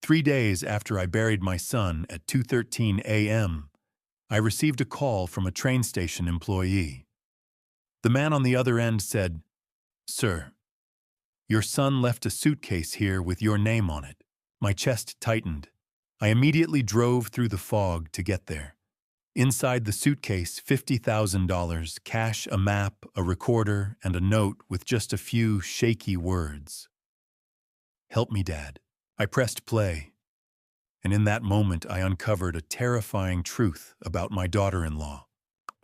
3 days after I buried my son at 2:13 a.m., I received a call from a train station employee. The man on the other end said, "Sir, your son left a suitcase here with your name on it." My chest tightened. I immediately drove through the fog to get there. Inside the suitcase, $50,000, cash, a map, a recorder, and a note with just a few shaky words. "Help me, Dad." I pressed play, and in that moment I uncovered a terrifying truth about my daughter-in-law.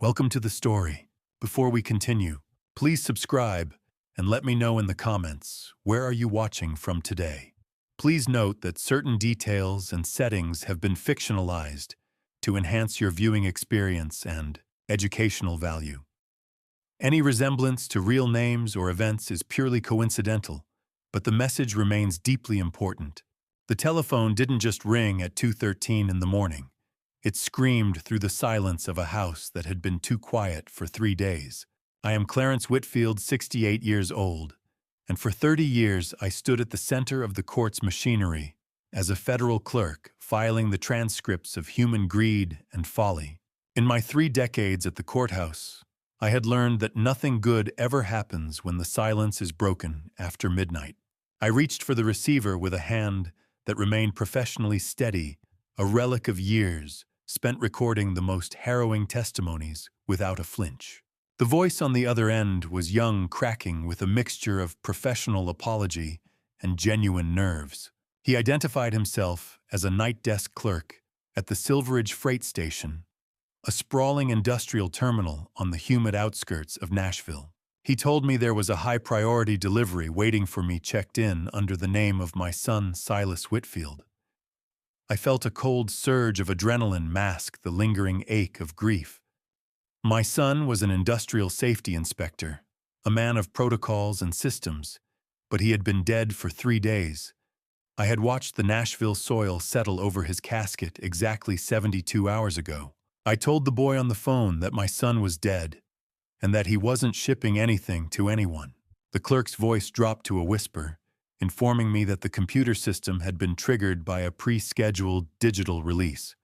Welcome to the story. Before we continue, please subscribe and let me know in the comments, where are you watching from today? Please note that certain details and settings have been fictionalized to enhance your viewing experience and educational value. Any resemblance to real names or events is purely coincidental, but the message remains deeply important. The telephone didn't just ring at 2:13 in the morning. It screamed through the silence of a house that had been too quiet for 3 days. I am Clarence Whitfield, 68 years old, and for 30 years I stood at the center of the court's machinery as a federal clerk, filing the transcripts of human greed and folly. In my 3 decades at the courthouse, I had learned that nothing good ever happens when the silence is broken after midnight. I reached for the receiver with a hand that remained professionally steady, a relic of years spent recording the most harrowing testimonies without a flinch. The voice on the other end was young, cracking with a mixture of professional apology and genuine nerves. He identified himself as a night desk clerk at the Silveridge Freight Station, a sprawling industrial terminal on the humid outskirts of Nashville. He told me there was a high-priority delivery waiting for me checked in under the name of my son, Silas Whitfield. I felt a cold surge of adrenaline mask the lingering ache of grief. My son was an industrial safety inspector, a man of protocols and systems, but he had been dead for 3 days. I had watched the Nashville soil settle over his casket exactly 72 hours ago. I told the boy on the phone that my son was dead, and that he wasn't shipping anything to anyone. The clerk's voice dropped to a whisper, informing me that the computer system had been triggered by a pre-scheduled digital release.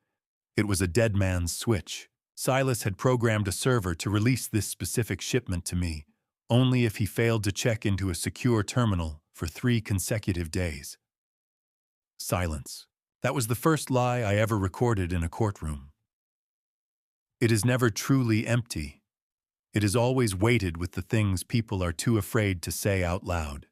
It was a dead man's switch. Silas had programmed a server to release this specific shipment to me, only if he failed to check into a secure terminal for 3 consecutive days. Silence. That was the first lie I ever recorded in a courtroom. It is never truly empty. It is always weighted with the things people are too afraid to say out loud.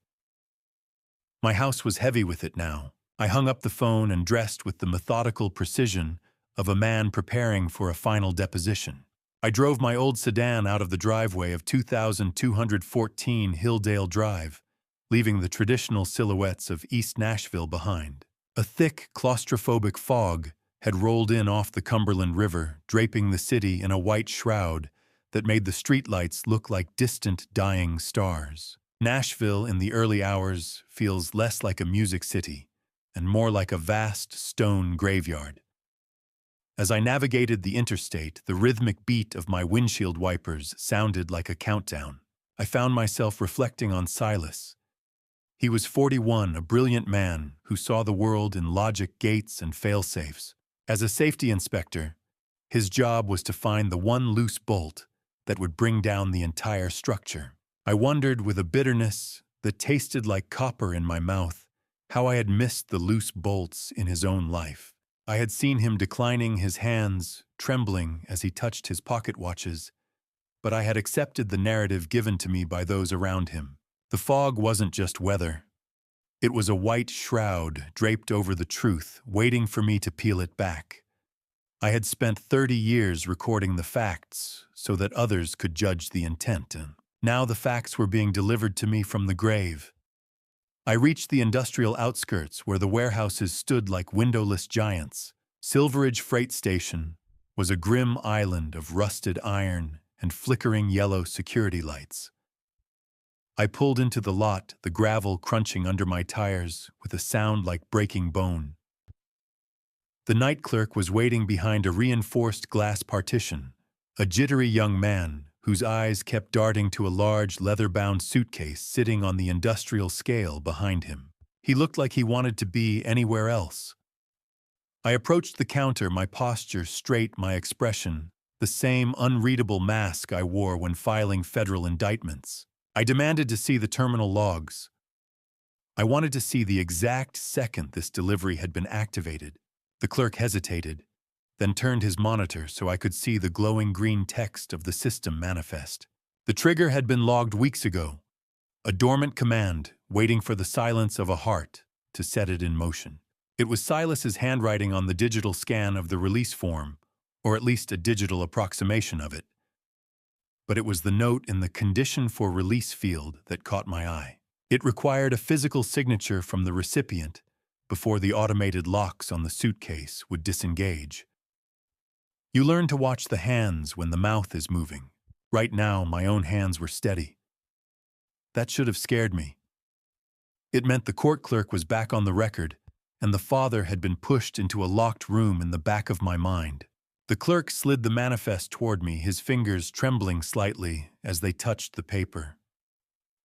My house was heavy with it now. I hung up the phone and dressed with the methodical precision of a man preparing for a final deposition. I drove my old sedan out of the driveway of 2214 Hilldale Drive, leaving the traditional silhouettes of East Nashville behind. A thick, claustrophobic fog had rolled in off the Cumberland River, draping the city in a white shroud that made the streetlights look like distant, dying stars. Nashville in the early hours feels less like a music city and more like a vast stone graveyard. As I navigated the interstate, the rhythmic beat of my windshield wipers sounded like a countdown. I found myself reflecting on Silas. He was 41, a brilliant man who saw the world in logic gates and fail-safes. As a safety inspector, his job was to find the one loose bolt that would bring down the entire structure. I wondered with a bitterness that tasted like copper in my mouth how I had missed the loose bolts in his own life. I had seen him declining his hands, trembling as he touched his pocket watches, but I had accepted the narrative given to me by those around him. The fog wasn't just weather. It was a white shroud draped over the truth, waiting for me to peel it back. I had spent 30 years recording the facts so that others could judge the intent, and now the facts were being delivered to me from the grave. I reached the industrial outskirts where the warehouses stood like windowless giants. Silveridge Freight Station was a grim island of rusted iron and flickering yellow security lights. I pulled into the lot, the gravel crunching under my tires with a sound like breaking bone. The night clerk was waiting behind a reinforced glass partition, a jittery young man whose eyes kept darting to a large leather-bound suitcase sitting on the industrial scale behind him. He looked like he wanted to be anywhere else. I approached the counter, my posture straight, my expression the same unreadable mask I wore when filing federal indictments. I demanded to see the terminal logs. I wanted to see the exact second this delivery had been activated. The clerk hesitated, then turned his monitor so I could see the glowing green text of the system manifest. The trigger had been logged weeks ago, a dormant command waiting for the silence of a heart to set it in motion. It was Silas's handwriting on the digital scan of the release form, or at least a digital approximation of it. But it was the note in the condition for release field that caught my eye. It required a physical signature from the recipient before the automated locks on the suitcase would disengage. You learn to watch the hands when the mouth is moving. Right now, my own hands were steady. That should have scared me. It meant the court clerk was back on the record, and the father had been pushed into a locked room in the back of my mind. The clerk slid the manifest toward me, his fingers trembling slightly as they touched the paper.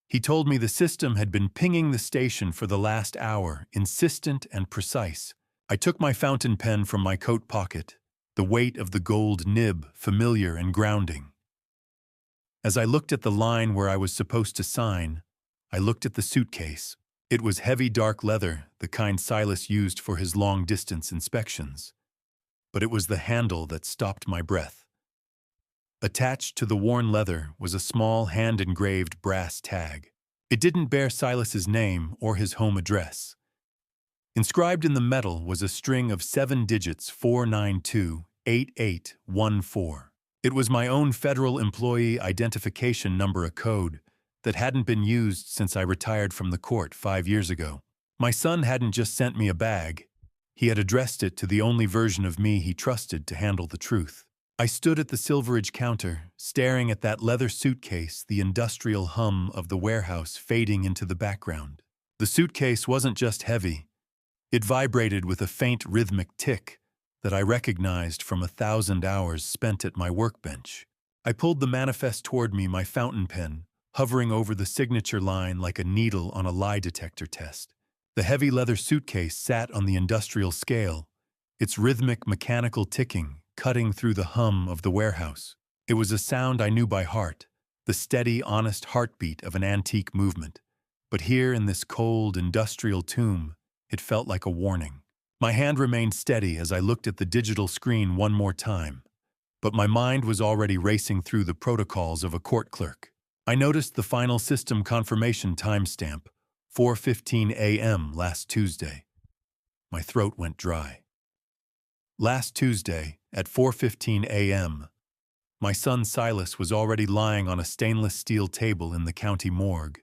He told me the system had been pinging the station for the last hour, insistent and precise. I took my fountain pen from my coat pocket, the weight of the gold nib familiar and grounding. As I looked at the line where I was supposed to sign, I looked at the suitcase. It was heavy dark leather, the kind Silas used for his long-distance inspections. But it was the handle that stopped my breath. Attached to the worn leather was a small hand-engraved brass tag. It didn't bear Silas's name or his home address. Inscribed in the metal was a string of 7 digits, 4928814. It was my own federal employee identification number, a code that hadn't been used since I retired from the court 5 years ago. My son hadn't just sent me a bag. He had addressed it to the only version of me he trusted to handle the truth. I stood at the Silveridge counter, staring at that leather suitcase, the industrial hum of the warehouse fading into the background. The suitcase wasn't just heavy. It vibrated with a faint rhythmic tick that I recognized from 1,000 hours spent at my workbench. I pulled the manifest toward me, my fountain pen hovering over the signature line like a needle on a lie detector test. The heavy leather suitcase sat on the industrial scale, its rhythmic mechanical ticking cutting through the hum of the warehouse. It was a sound I knew by heart, the steady, honest heartbeat of an antique movement. But here in this cold, industrial tomb, it felt like a warning. My hand remained steady as I looked at the digital screen one more time, but my mind was already racing through the protocols of a court clerk. I noticed the final system confirmation timestamp, 4:15 a.m. last Tuesday. My throat went dry. Last Tuesday, at 4:15 a.m., my son Silas was already lying on a stainless steel table in the county morgue,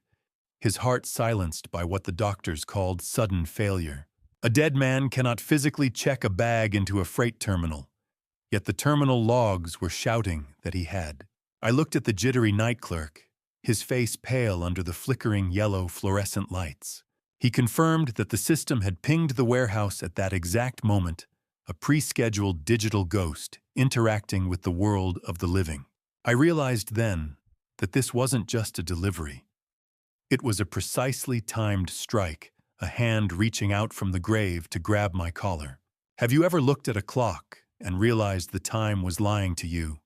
his heart silenced by what the doctors called sudden failure. A dead man cannot physically check a bag into a freight terminal, yet the terminal logs were shouting that he had. I looked at the jittery night clerk, his face pale under the flickering yellow fluorescent lights. He confirmed that the system had pinged the warehouse at that exact moment, a pre-scheduled digital ghost interacting with the world of the living. I realized then that this wasn't just a delivery. It was a precisely timed strike, a hand reaching out from the grave to grab my collar. Have you ever looked at a clock and realized the time was lying to you?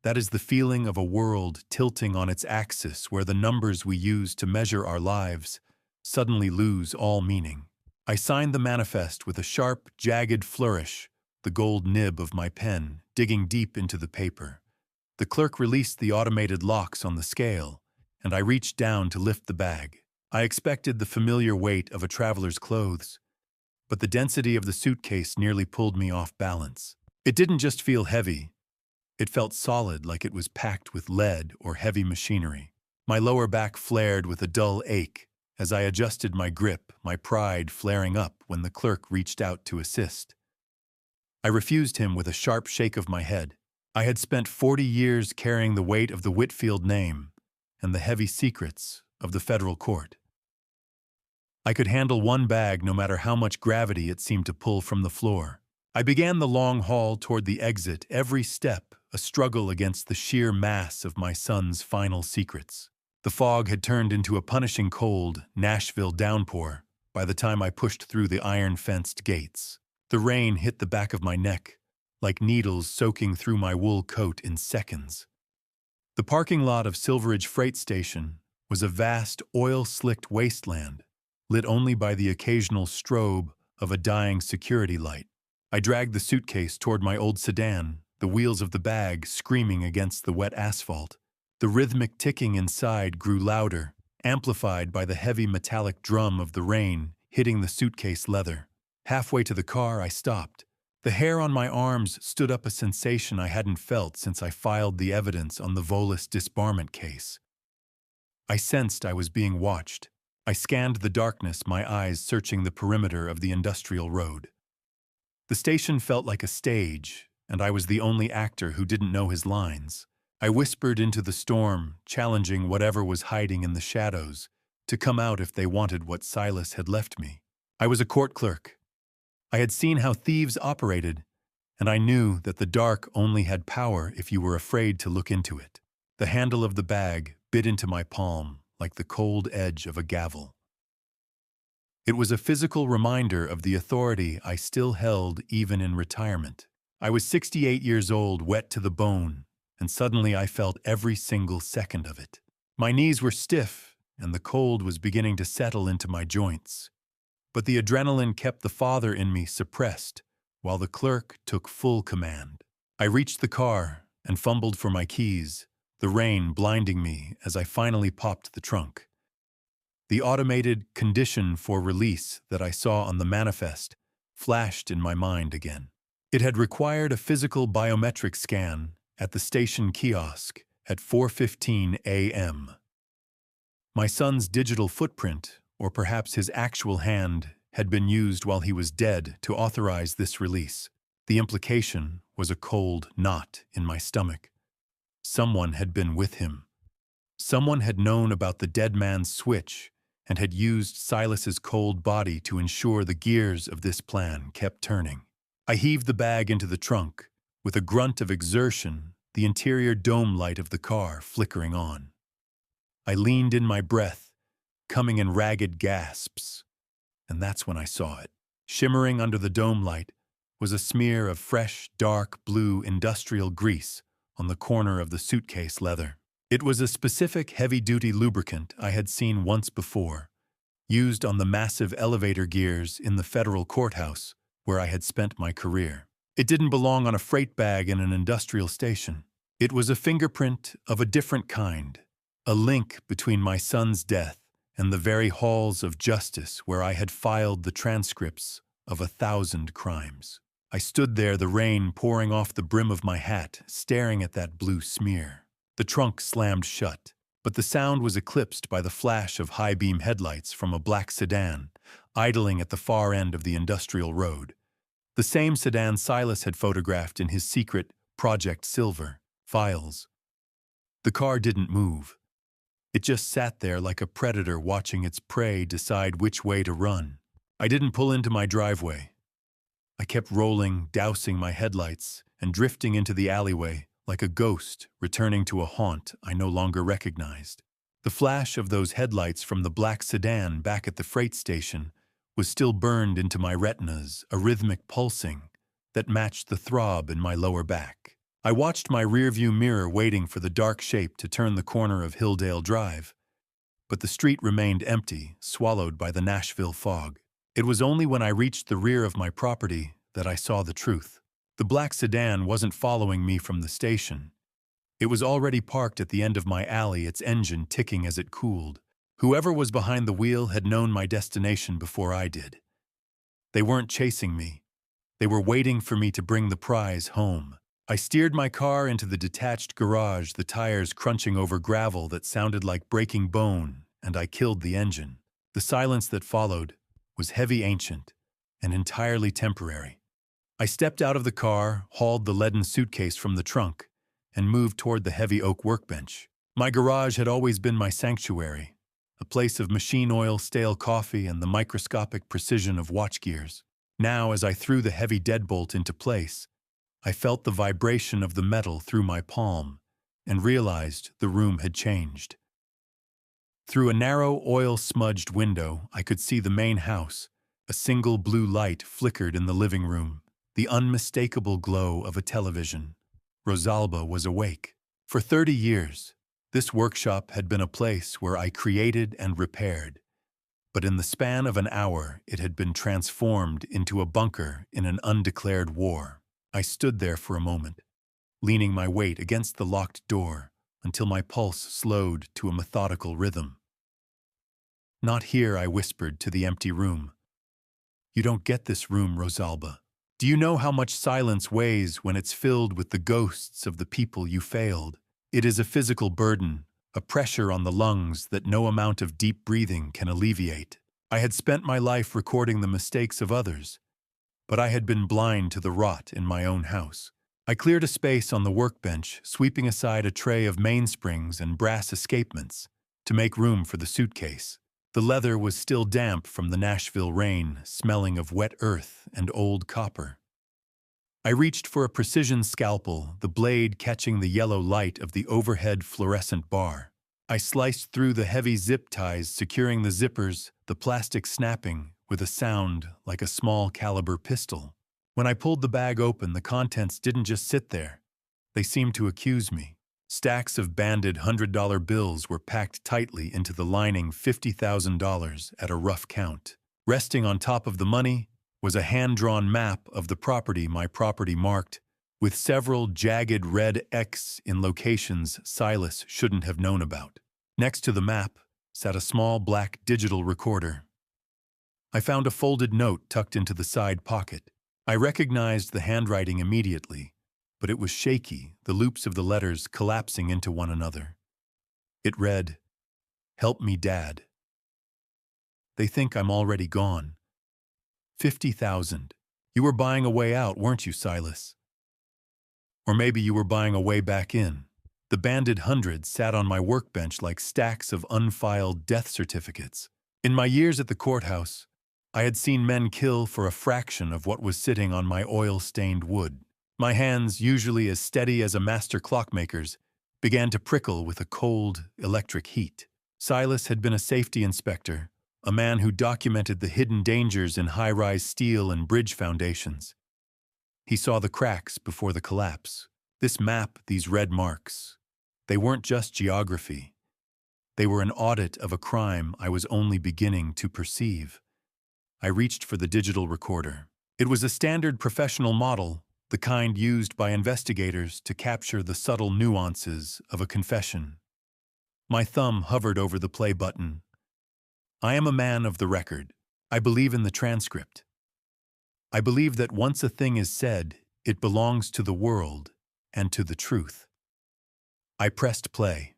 That is the feeling of a world tilting on its axis, where the numbers we use to measure our lives suddenly lose all meaning. I signed the manifest with a sharp, jagged flourish, the gold nib of my pen digging deep into the paper. The clerk released the automated locks on the scale, and I reached down to lift the bag. I expected the familiar weight of a traveler's clothes, but the density of the suitcase nearly pulled me off balance. It didn't just feel heavy. It felt solid, like it was packed with lead or heavy machinery. My lower back flared with a dull ache as I adjusted my grip, my pride flaring up when the clerk reached out to assist. I refused him with a sharp shake of my head. I had spent 40 years carrying the weight of the Whitfield name and the heavy secrets of the federal court. I could handle one bag no matter how much gravity it seemed to pull from the floor. I began the long haul toward the exit, every step a struggle against the sheer mass of my son's final secrets. The fog had turned into a punishing cold Nashville downpour by the time I pushed through the iron-fenced gates. The rain hit the back of my neck, like needles soaking through my wool coat in seconds. The parking lot of Silveridge Freight Station was a vast, oil-slicked wasteland, lit only by the occasional strobe of a dying security light. I dragged the suitcase toward my old sedan, the wheels of the bag screaming against the wet asphalt. The rhythmic ticking inside grew louder, amplified by the heavy metallic drum of the rain hitting the suitcase leather. Halfway to the car, I stopped. The hair on my arms stood up, a sensation I hadn't felt since I filed the evidence on the Volis disbarment case. I sensed I was being watched. I scanned the darkness, my eyes searching the perimeter of the industrial road. The station felt like a stage, and I was the only actor who didn't know his lines. I whispered into the storm, challenging whatever was hiding in the shadows to come out if they wanted what Silas had left me. I was a court clerk. I had seen how thieves operated, and I knew that the dark only had power if you were afraid to look into it. The handle of the bag bit into my palm like the cold edge of a gavel. It was a physical reminder of the authority I still held even in retirement. I was 68 years old, wet to the bone, and suddenly I felt every single second of it. My knees were stiff, and the cold was beginning to settle into my joints. But the adrenaline kept the father in me suppressed, while the clerk took full command. I reached the car and fumbled for my keys, the rain blinding me as I finally popped the trunk. The automated condition for release that I saw on the manifest flashed in my mind again. It had required a physical biometric scan at the station kiosk at 4:15 a.m. My son's digital footprint, or perhaps his actual hand, had been used while he was dead to authorize this release. The implication was a cold knot in my stomach. Someone had been with him. Someone had known about the dead man's switch and had used Silas's cold body to ensure the gears of this plan kept turning. I heaved the bag into the trunk, with a grunt of exertion, the interior dome light of the car flickering on. I leaned in my breath, coming in ragged gasps, and that's when I saw it. Shimmering under the dome light was a smear of fresh, dark blue industrial grease on the corner of the suitcase leather. It was a specific heavy-duty lubricant I had seen once before, used on the massive elevator gears in the federal courthouse where I had spent my career. It didn't belong on a freight bag in an industrial station. It was a fingerprint of a different kind, a link between my son's death and the very halls of justice where I had filed the transcripts of 1,000 crimes. I stood there, the rain pouring off the brim of my hat, staring at that blue smear. The trunk slammed shut, but the sound was eclipsed by the flash of high-beam headlights from a black sedan, idling at the far end of the industrial road. The same sedan Silas had photographed in his secret Project Silver files. The car didn't move. It just sat there like a predator watching its prey decide which way to run. I didn't pull into my driveway. I kept rolling, dousing my headlights, and drifting into the alleyway, like a ghost returning to a haunt I no longer recognized. The flash of those headlights from the black sedan back at the freight station was still burned into my retinas, a rhythmic pulsing that matched the throb in my lower back. I watched my rearview mirror waiting for the dark shape to turn the corner of Hilldale Drive, but the street remained empty, swallowed by the Nashville fog. It was only when I reached the rear of my property that I saw the truth. The black sedan wasn't following me from the station. It was already parked at the end of my alley, its engine ticking as it cooled. Whoever was behind the wheel had known my destination before I did. They weren't chasing me. They were waiting for me to bring the prize home. I steered my car into the detached garage, the tires crunching over gravel that sounded like breaking bone, and I killed the engine. The silence that followed was heavy, ancient, and entirely temporary. I stepped out of the car, hauled the leaden suitcase from the trunk, and moved toward the heavy oak workbench. My garage had always been my sanctuary, a place of machine oil, stale coffee, and the microscopic precision of watch gears. Now, as I threw the heavy deadbolt into place, I felt the vibration of the metal through my palm and realized the room had changed. Through a narrow, oil-smudged window, I could see the main house. A single blue light flickered in the living room, the unmistakable glow of a television. Rosalba was awake. For 30 years, this workshop had been a place where I created and repaired. But in the span of an hour, it had been transformed into a bunker in an undeclared war. I stood there for a moment, leaning my weight against the locked door until my pulse slowed to a methodical rhythm. "Not here," I whispered to the empty room. "You don't get this room, Rosalba. Do you know how much silence weighs when it's filled with the ghosts of the people you failed? It is a physical burden, a pressure on the lungs that no amount of deep breathing can alleviate." I had spent my life recording the mistakes of others, but I had been blind to the rot in my own house. I cleared a space on the workbench, sweeping aside a tray of mainsprings and brass escapements to make room for the suitcase. The leather was still damp from the Nashville rain, smelling of wet earth and old copper. I reached for a precision scalpel, the blade catching the yellow light of the overhead fluorescent bar. I sliced through the heavy zip ties securing the zippers, the plastic snapping with a sound like a small caliber pistol. When I pulled the bag open, the contents didn't just sit there. They seemed to accuse me. Stacks of banded $100 bills were packed tightly into the lining $50,000 at a rough count. Resting on top of the money was a hand-drawn map of the property my property marked, with several jagged red X in locations Silas shouldn't have known about. Next to the map sat a small black digital recorder. I found a folded note tucked into the side pocket. I recognized the handwriting immediately, but it was shaky, the loops of the letters collapsing into one another. It read, "Help me, Dad. They think I'm already gone. 50,000. You were buying a way out, weren't you, Silas? Or maybe you were buying a way back in." The banded hundreds sat on my workbench like stacks of unfiled death certificates. In my years at the courthouse, I had seen men kill for a fraction of what was sitting on my oil-stained wood. My hands, usually as steady as a master clockmaker's, began to prickle with a cold, electric heat. Silas had been a safety inspector, a man who documented the hidden dangers in high-rise steel and bridge foundations. He saw the cracks before the collapse. This map, these red marks, they weren't just geography. They were an audit of a crime I was only beginning to perceive. I reached for the digital recorder. It was a standard professional model, the kind used by investigators to capture the subtle nuances of a confession. My thumb hovered over the play button. I am a man of the record. I believe in the transcript. I believe that once a thing is said, it belongs to the world and to the truth. I pressed play.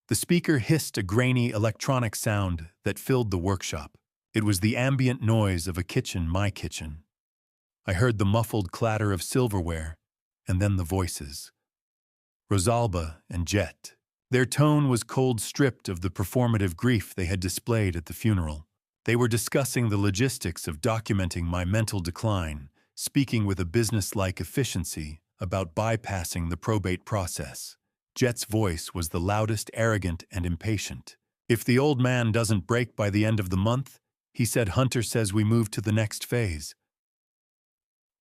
The speaker hissed a grainy electronic sound that filled the workshop. It was the ambient noise of a kitchen, my kitchen. I heard the muffled clatter of silverware, and then the voices. Rosalba and Jet. Their tone was cold, stripped of the performative grief they had displayed at the funeral. They were discussing the logistics of documenting my mental decline, speaking with a business-like efficiency about bypassing the probate process. Jet's voice was the loudest, arrogant, and impatient. "If the old man doesn't break by the end of the month, he said Hunter says we move to the next phase."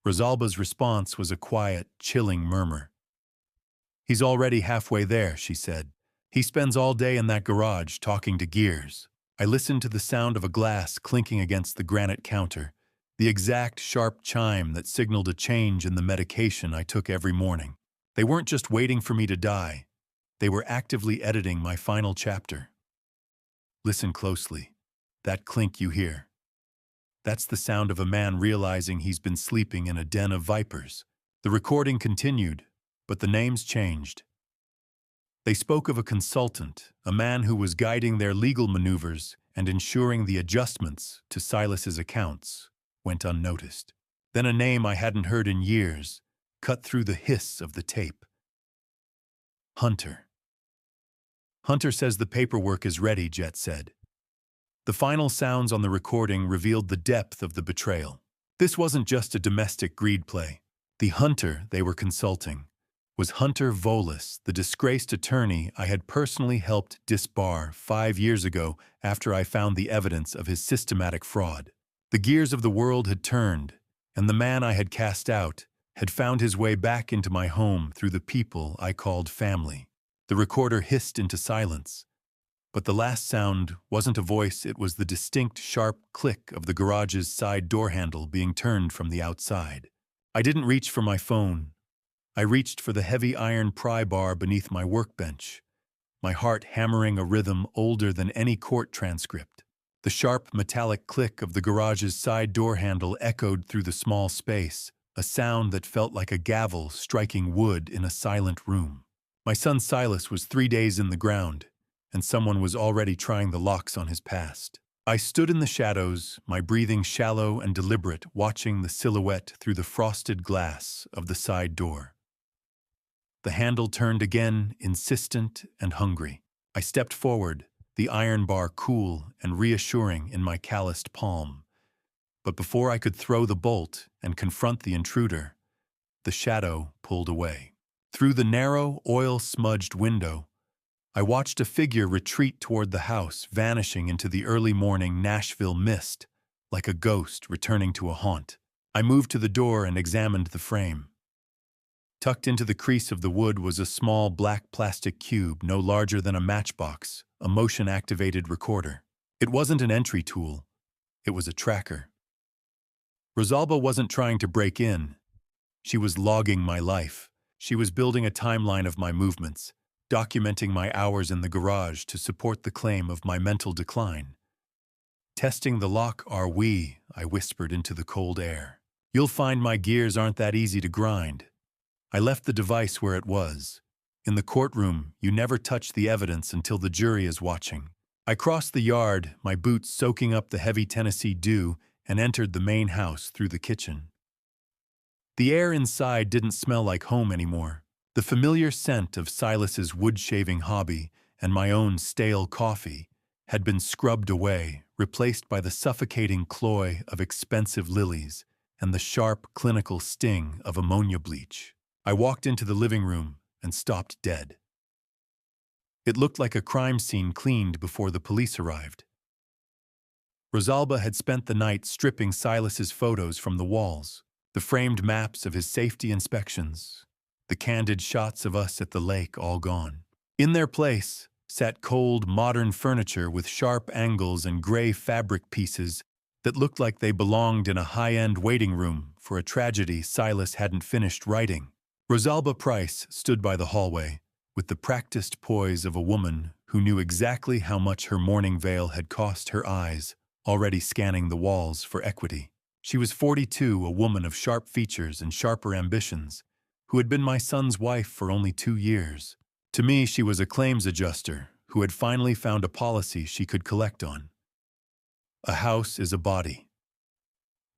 Rosalba's response was a quiet, chilling murmur. "He's already halfway there," she said. "He spends all day in that garage talking to gears." I listened to the sound of a glass clinking against the granite counter, the exact sharp chime that signaled a change in the medication I took every morning. They weren't just waiting for me to die. They were actively editing my final chapter. Listen closely. That clink you hear. That's the sound of a man realizing he's been sleeping in a den of vipers. The recording continued, but the names changed. They spoke of a consultant, a man who was guiding their legal maneuvers and ensuring the adjustments to Silas's accounts went unnoticed. Then a name I hadn't heard in years cut through the hiss of the tape. Hunter. "Hunter says the paperwork is ready," Jet said. The final sounds on the recording revealed the depth of the betrayal. This wasn't just a domestic greed play. The Hunter they were consulting was Hunter Volis, the disgraced attorney I had personally helped disbar 5 years ago after I found the evidence of his systematic fraud. The gears of the world had turned, and the man I had cast out had found his way back into my home through the people I called family. The recorder hissed into silence, but the last sound wasn't a voice, it was the distinct, sharp click of the garage's side door handle being turned from the outside. I didn't reach for my phone. I reached for the heavy iron pry bar beneath my workbench, my heart hammering a rhythm older than any court transcript. The sharp metallic click of the garage's side door handle echoed through the small space, a sound that felt like a gavel striking wood in a silent room. My son Silas was 3 days in the ground, and someone was already trying the locks on his past. I stood in the shadows, my breathing shallow and deliberate, watching the silhouette through the frosted glass of the side door. The handle turned again, insistent and hungry. I stepped forward, the iron bar cool and reassuring in my calloused palm. But before I could throw the bolt and confront the intruder, the shadow pulled away. Through the narrow, oil-smudged window, I watched a figure retreat toward the house, vanishing into the early morning Nashville mist, like a ghost returning to a haunt. I moved to the door and examined the frame. Tucked into the crease of the wood was a small black plastic cube no larger than a matchbox, a motion-activated recorder. It wasn't an entry tool. It was a tracker. Rosalba wasn't trying to break in. She was logging my life. She was building a timeline of my movements, documenting my hours in the garage to support the claim of my mental decline. "Testing the lock, are we?" I whispered into the cold air. "You'll find my gears aren't that easy to grind." I left the device where it was. In the courtroom, you never touch the evidence until the jury is watching. I crossed the yard, my boots soaking up the heavy Tennessee dew, and entered the main house through the kitchen. The air inside didn't smell like home anymore. The familiar scent of Silas's wood-shaving hobby and my own stale coffee had been scrubbed away, replaced by the suffocating cloy of expensive lilies and the sharp, clinical sting of ammonia bleach. I walked into the living room and stopped dead. It looked like a crime scene cleaned before the police arrived. Rosalba had spent the night stripping Silas's photos from the walls, the framed maps of his safety inspections, the candid shots of us at the lake all gone. In their place sat cold, modern furniture with sharp angles and gray fabric pieces that looked like they belonged in a high-end waiting room for a tragedy Silas hadn't finished writing. Rosalba Price stood by the hallway, with the practiced poise of a woman who knew exactly how much her mourning veil had cost her eyes, already scanning the walls for equity. She was 42, a woman of sharp features and sharper ambitions, who had been my son's wife for only 2 years. To me, she was a claims adjuster who had finally found a policy she could collect on. A house is a body.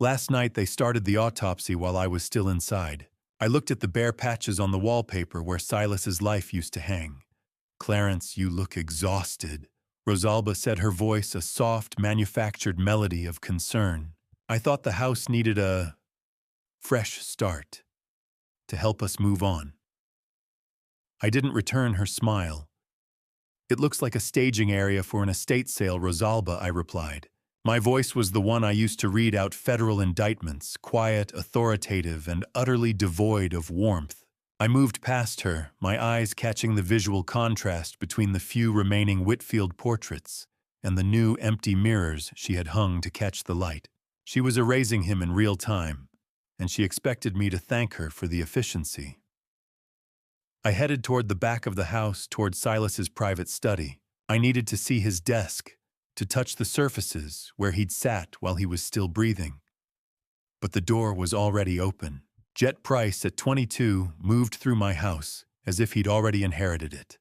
Last night they started the autopsy while I was still inside. I looked at the bare patches on the wallpaper where Silas's life used to hang. "Clarence, you look exhausted." Rosalba said, her voice a soft, manufactured melody of concern. I thought the house needed a fresh start to help us move on. I didn't return her smile. "It looks like a staging area for an estate sale, Rosalba," I replied. My voice was the one I used to read out federal indictments, quiet, authoritative, and utterly devoid of warmth. I moved past her, my eyes catching the visual contrast between the few remaining Whitfield portraits and the new empty mirrors she had hung to catch the light. She was erasing him in real time, and she expected me to thank her for the efficiency. I headed toward the back of the house, toward Silas's private study. I needed to see his desk, to touch the surfaces where he'd sat while he was still breathing. But the door was already open. Jet Price, at 22, moved through my house as if he'd already inherited it,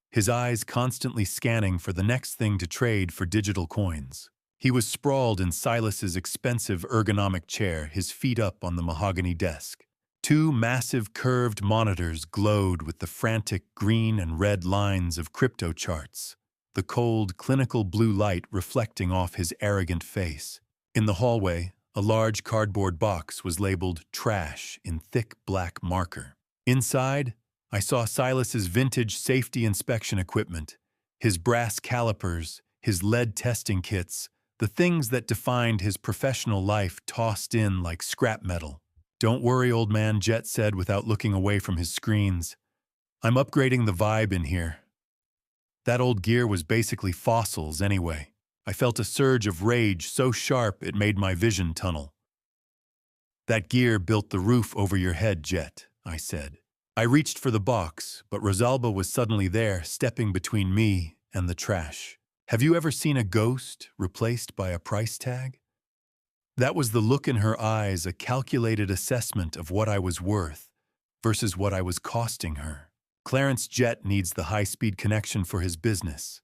his eyes constantly scanning for the next thing to trade for digital coins. He was sprawled in Silas's expensive ergonomic chair, his feet up on the mahogany desk. 2 massive curved monitors glowed with the frantic green and red lines of crypto charts, the cold, clinical blue light reflecting off his arrogant face. In the hallway, a large cardboard box was labeled "Trash" in thick black marker. Inside, I saw Silas's vintage safety inspection equipment, his brass calipers, his lead testing kits, the things that defined his professional life tossed in like scrap metal. "Don't worry, old man," Jet said without looking away from his screens. "I'm upgrading the vibe in here." That old gear was basically fossils anyway. I felt a surge of rage so sharp it made my vision tunnel. "That gear built the roof over your head, Jet," I said. I reached for the box, but Rosalba was suddenly there, stepping between me and the trash. "Have you ever seen a ghost replaced by a price tag?" That was the look in her eyes, a calculated assessment of what I was worth versus what I was costing her. "Clarence Jet needs the high-speed connection for his business."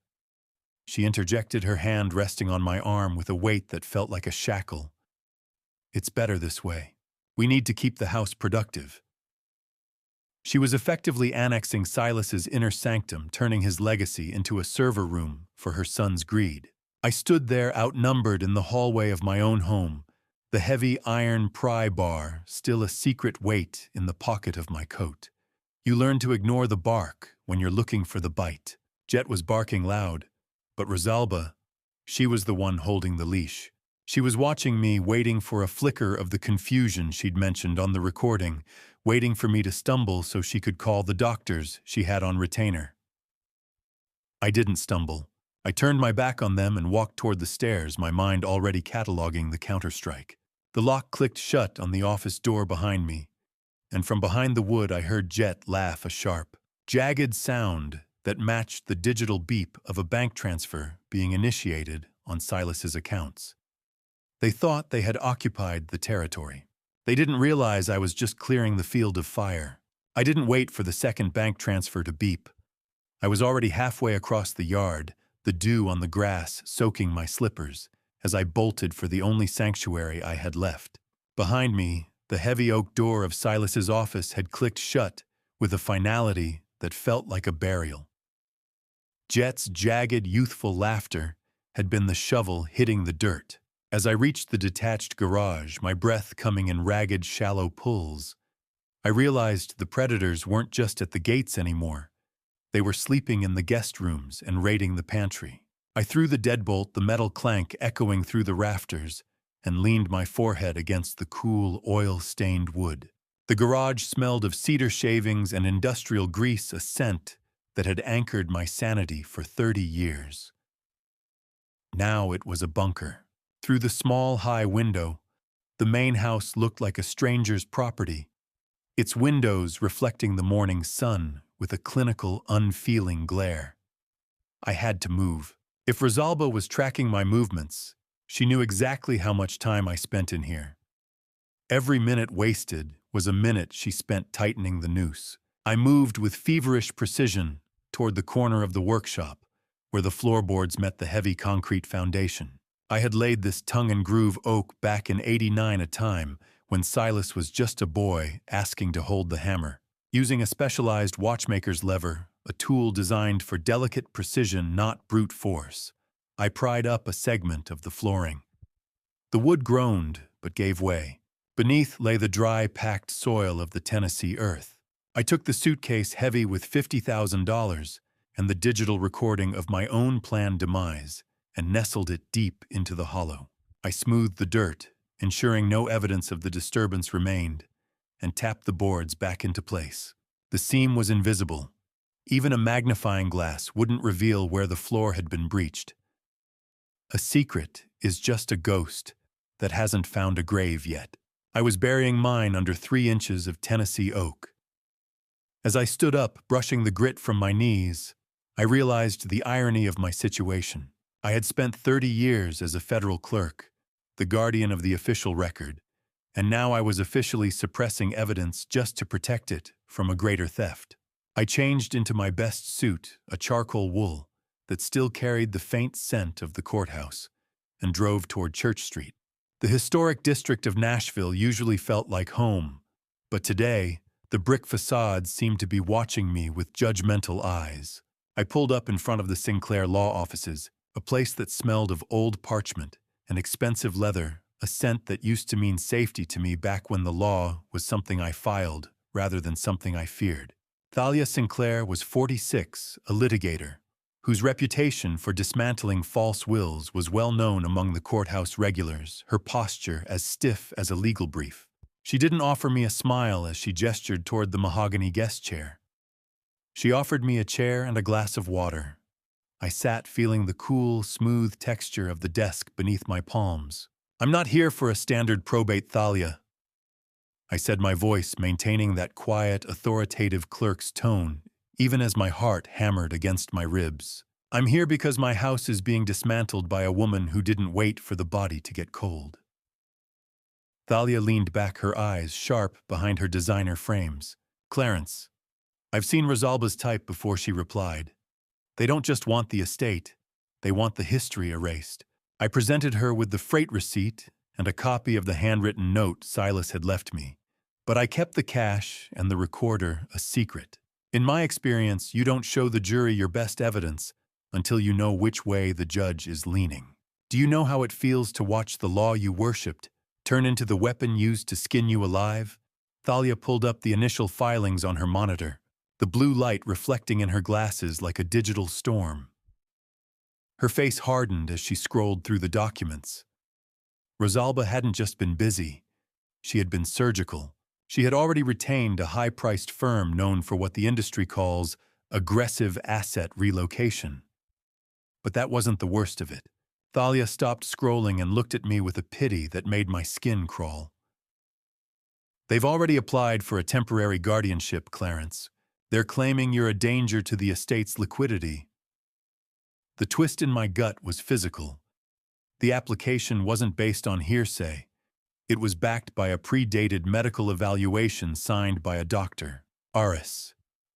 She interjected, her hand resting on my arm with a weight that felt like a shackle. "It's better this way. We need to keep the house productive." She was effectively annexing Silas's inner sanctum, turning his legacy into a server room for her son's greed. I stood there outnumbered in the hallway of my own home, the heavy iron pry bar still a secret weight in the pocket of my coat. You learn to ignore the bark when you're looking for the bite. Jet was barking loud, but Rosalba, she was the one holding the leash. She was watching me, waiting for a flicker of the confusion she'd mentioned on the recording, waiting for me to stumble so she could call the doctors she had on retainer. I didn't stumble. I turned my back on them and walked toward the stairs, my mind already cataloging the counterstrike. The lock clicked shut on the office door behind me, and from behind the wood I heard Jet laugh, a sharp, jagged sound that matched the digital beep of a bank transfer being initiated on Silas's accounts. They thought they had occupied the territory. They didn't realize I was just clearing the field of fire. I didn't wait for the second bank transfer to beep. I was already halfway across the yard, the dew on the grass soaking my slippers, as I bolted for the only sanctuary I had left. Behind me, the heavy oak door of Silas's office had clicked shut with a finality that felt like a burial. Jet's jagged, youthful laughter had been the shovel hitting the dirt. As I reached the detached garage, my breath coming in ragged, shallow pulls, I realized the predators weren't just at the gates anymore. They were sleeping in the guest rooms and raiding the pantry. I threw the deadbolt, the metal clank echoing through the rafters, and leaned my forehead against the cool, oil-stained wood. The garage smelled of cedar shavings and industrial grease, a scent that had anchored my sanity for 30 years. Now it was a bunker. Through the small, high window, the main house looked like a stranger's property, its windows reflecting the morning sun with a clinical, unfeeling glare. I had to move. If Rosalba was tracking my movements, she knew exactly how much time I spent in here. Every minute wasted was a minute she spent tightening the noose. I moved with feverish precision toward the corner of the workshop, where the floorboards met the heavy concrete foundation. I had laid this tongue-and-groove oak back in '89, a time when Silas was just a boy asking to hold the hammer. Using a specialized watchmaker's lever, a tool designed for delicate precision, not brute force, I pried up a segment of the flooring. The wood groaned, but gave way. Beneath lay the dry, packed soil of the Tennessee earth. I took the suitcase heavy with $50,000 and the digital recording of my own planned demise and nestled it deep into the hollow. I smoothed the dirt, ensuring no evidence of the disturbance remained, and tapped the boards back into place. The seam was invisible. Even a magnifying glass wouldn't reveal where the floor had been breached. A secret is just a ghost that hasn't found a grave yet. I was burying mine under 3 inches of Tennessee oak. As I stood up, brushing the grit from my knees, I realized the irony of my situation. I had spent 30 years as a federal clerk, the guardian of the official record, and now I was officially suppressing evidence just to protect it from a greater theft. I changed into my best suit, a charcoal wool, that still carried the faint scent of the courthouse, and drove toward Church Street. The historic district of Nashville usually felt like home, but today, the brick facades seemed to be watching me with judgmental eyes. I pulled up in front of the Sinclair law offices, a place that smelled of old parchment and expensive leather, a scent that used to mean safety to me back when the law was something I filed rather than something I feared. Thalia Sinclair was 46, a litigator, whose reputation for dismantling false wills was well known among the courthouse regulars, her posture as stiff as a legal brief. She didn't offer me a smile as she gestured toward the mahogany guest chair. She offered me a chair and a glass of water. I sat feeling the cool, smooth texture of the desk beneath my palms. "I'm not here for a standard probate, Thalia," I said, my voice maintaining that quiet, authoritative clerk's tone, even as my heart hammered against my ribs. "I'm here because my house is being dismantled by a woman who didn't wait for the body to get cold." Thalia leaned back, her eyes sharp behind her designer frames. "Clarence, I've seen Rosalba's type before," she replied. "They don't just want the estate, they want the history erased." I presented her with the freight receipt and a copy of the handwritten note Silas had left me, but I kept the cash and the recorder a secret. In my experience, you don't show the jury your best evidence until you know which way the judge is leaning. Do you know how it feels to watch the law you worshipped turn into the weapon used to skin you alive? Thalia pulled up the initial filings on her monitor, the blue light reflecting in her glasses like a digital storm. Her face hardened as she scrolled through the documents. Rosalba hadn't just been busy, she had been surgical. She had already retained a high-priced firm known for what the industry calls aggressive asset relocation. But that wasn't the worst of it. Thalia stopped scrolling and looked at me with a pity that made my skin crawl. "They've already applied for a temporary guardianship, Clarence. They're claiming you're a danger to the estate's liquidity." The twist in my gut was physical. The application wasn't based on hearsay. It was backed by a predated medical evaluation signed by a doctor, Aris.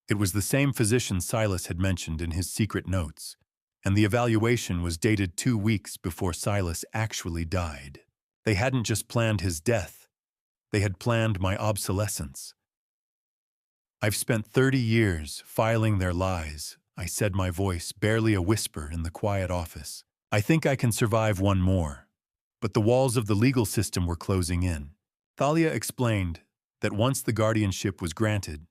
It was the same physician Silas had mentioned in his secret notes, and the evaluation was dated 2 weeks before Silas actually died. They hadn't just planned his death, they had planned my obsolescence. "I've spent 30 years filing their lies," I said, my voice barely a whisper in the quiet office. "I think I can survive one more." But the walls of the legal system were closing in. Thalia explained that once the guardianship was granted,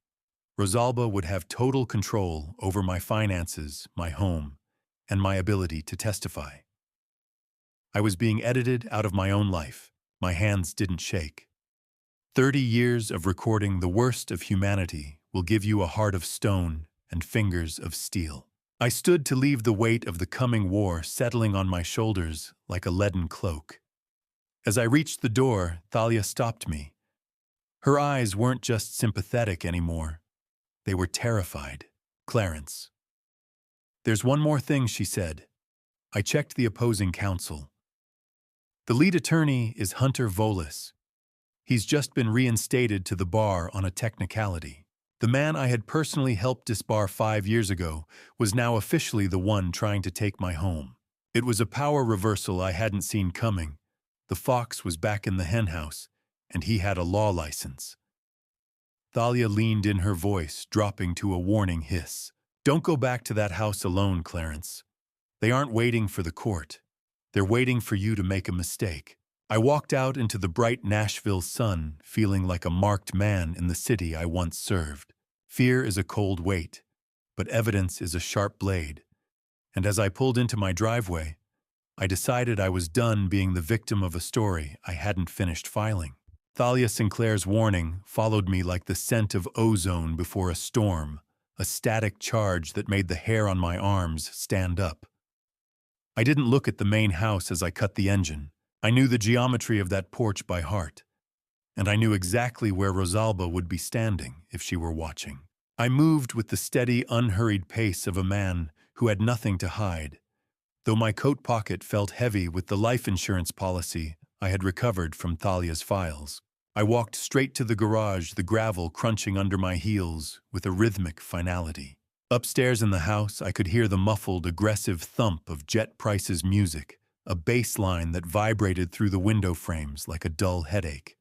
Rosalba would have total control over my finances, my home, and my ability to testify. I was being edited out of my own life. My hands didn't shake. 30 years of recording the worst of humanity will give you a heart of stone and fingers of steel. I stood to leave the weight of the coming war settling on my shoulders like a leaden cloak. As I reached the door, Thalia stopped me. Her eyes weren't just sympathetic anymore. They were terrified. "Clarence." "There's one more thing," she said. I checked the opposing counsel. The lead attorney is Hunter Volis. He's just been reinstated to the bar on a technicality. The man I had personally helped disbar 5 years ago was now officially the one trying to take my home. It was a power reversal I hadn't seen coming. The fox was back in the henhouse, and he had a law license. Thalia leaned in, her voice dropping to a warning hiss. "Don't go back to that house alone, Clarence. They aren't waiting for the court. They're waiting for you to make a mistake." I walked out into the bright Nashville sun, feeling like a marked man in the city I once served. Fear is a cold weight, but evidence is a sharp blade. And as I pulled into my driveway, I decided I was done being the victim of a story I hadn't finished filing. Thalia Sinclair's warning followed me like the scent of ozone before a storm, a static charge that made the hair on my arms stand up. I didn't look at the main house as I cut the engine. I knew the geometry of that porch by heart, and I knew exactly where Rosalba would be standing if she were watching. I moved with the steady, unhurried pace of a man who had nothing to hide, though my coat pocket felt heavy with the life insurance policy I had recovered from Thalia's files. I walked straight to the garage, the gravel crunching under my heels with a rhythmic finality. Upstairs in the house, I could hear the muffled, aggressive thump of Jet Price's music, a bass line that vibrated through the window frames like a dull headache.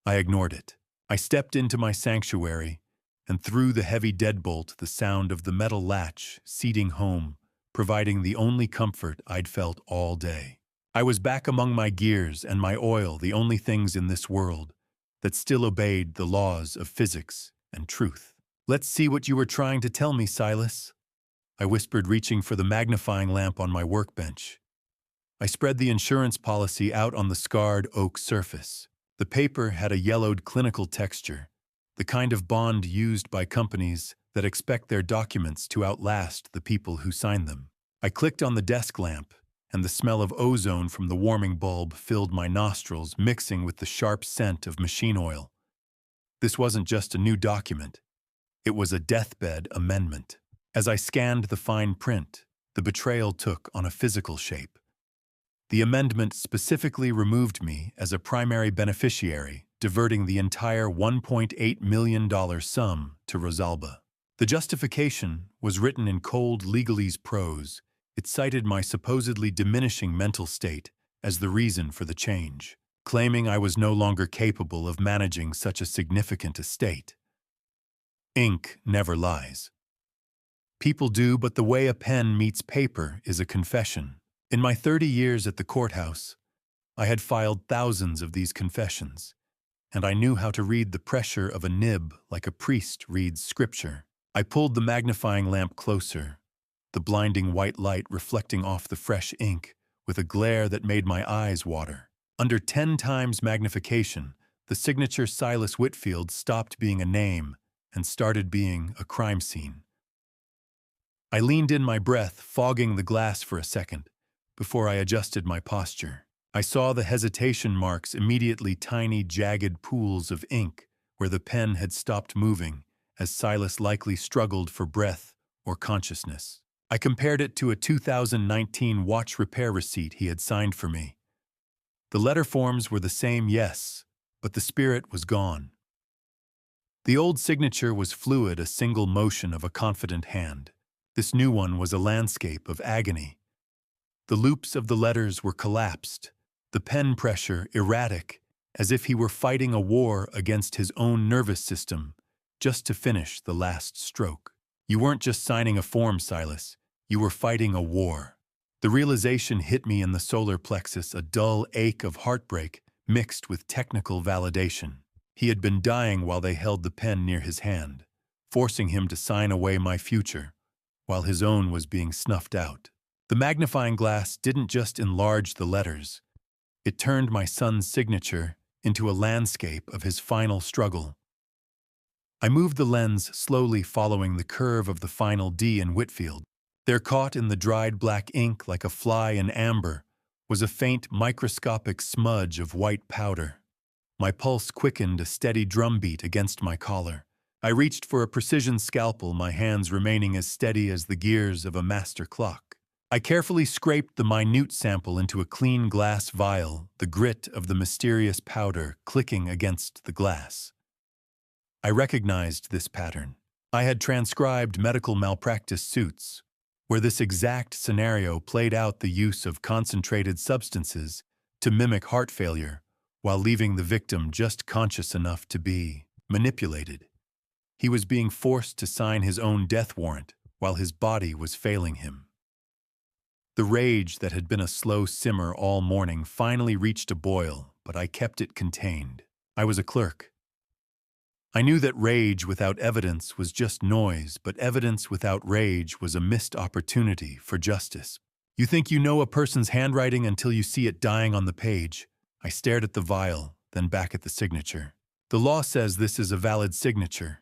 I ignored it. I stepped into my sanctuary, and through the heavy deadbolt, the sound of the metal latch seating home, providing the only comfort I'd felt all day. I was back among my gears and my oil, the only things in this world that still obeyed the laws of physics and truth. Let's see what you were trying to tell me, Silas, I whispered, reaching for the magnifying lamp on my workbench. I spread the insurance policy out on the scarred oak surface. The paper had a yellowed clinical texture, the kind of bond used by companies that expect their documents to outlast the people who sign them. I clicked on the desk lamp, and the smell of ozone from the warming bulb filled my nostrils, mixing with the sharp scent of machine oil. This wasn't just a new document. It was a deathbed amendment. As I scanned the fine print, the betrayal took on a physical shape. The amendment specifically removed me as a primary beneficiary, diverting the entire $1.8 million sum to Rosalba. The justification was written in cold legalese prose. It cited my supposedly diminishing mental state as the reason for the change, claiming I was no longer capable of managing such a significant estate. Ink never lies. People do, but the way a pen meets paper is a confession. In my 30 years at the courthouse, I had filed thousands of these confessions, and I knew how to read the pressure of a nib like a priest reads scripture. I pulled the magnifying lamp closer, the blinding white light reflecting off the fresh ink with a glare that made my eyes water. Under 10 times magnification, the signature Silas Whitfield stopped being a name and started being a crime scene. I leaned in my breath, fogging the glass for a second, before I adjusted my posture. I saw the hesitation marks, immediately tiny, jagged pools of ink where the pen had stopped moving, as Silas likely struggled for breath or consciousness. I compared it to a 2019 watch repair receipt he had signed for me. The letter forms were the same, yes, but the spirit was gone. The old signature was fluid, a single motion of a confident hand. This new one was a landscape of agony. The loops of the letters were collapsed, the pen pressure erratic, as if he were fighting a war against his own nervous system, just to finish the last stroke. You weren't just signing a form, Silas. You were fighting a war. The realization hit me in the solar plexus, a dull ache of heartbreak mixed with technical validation. He had been dying while they held the pen near his hand, forcing him to sign away my future, while his own was being snuffed out. The magnifying glass didn't just enlarge the letters. It turned my son's signature into a landscape of his final struggle. I moved the lens slowly, following the curve of the final D in Whitfield. There, caught in the dried black ink like a fly in amber, was a faint microscopic smudge of white powder. My pulse quickened, a steady drumbeat against my collar. I reached for a precision scalpel, my hands remaining as steady as the gears of a master clock. I carefully scraped the minute sample into a clean glass vial, the grit of the mysterious powder clicking against the glass. I recognized this pattern. I had transcribed medical malpractice suits, where this exact scenario played out: the use of concentrated substances to mimic heart failure, while leaving the victim just conscious enough to be manipulated. He was being forced to sign his own death warrant while his body was failing him. The rage that had been a slow simmer all morning finally reached a boil, but I kept it contained. I was a clerk. I knew that rage without evidence was just noise, but evidence without rage was a missed opportunity for justice. You think you know a person's handwriting until you see it dying on the page. I stared at the vial, then back at the signature. The law says this is a valid signature,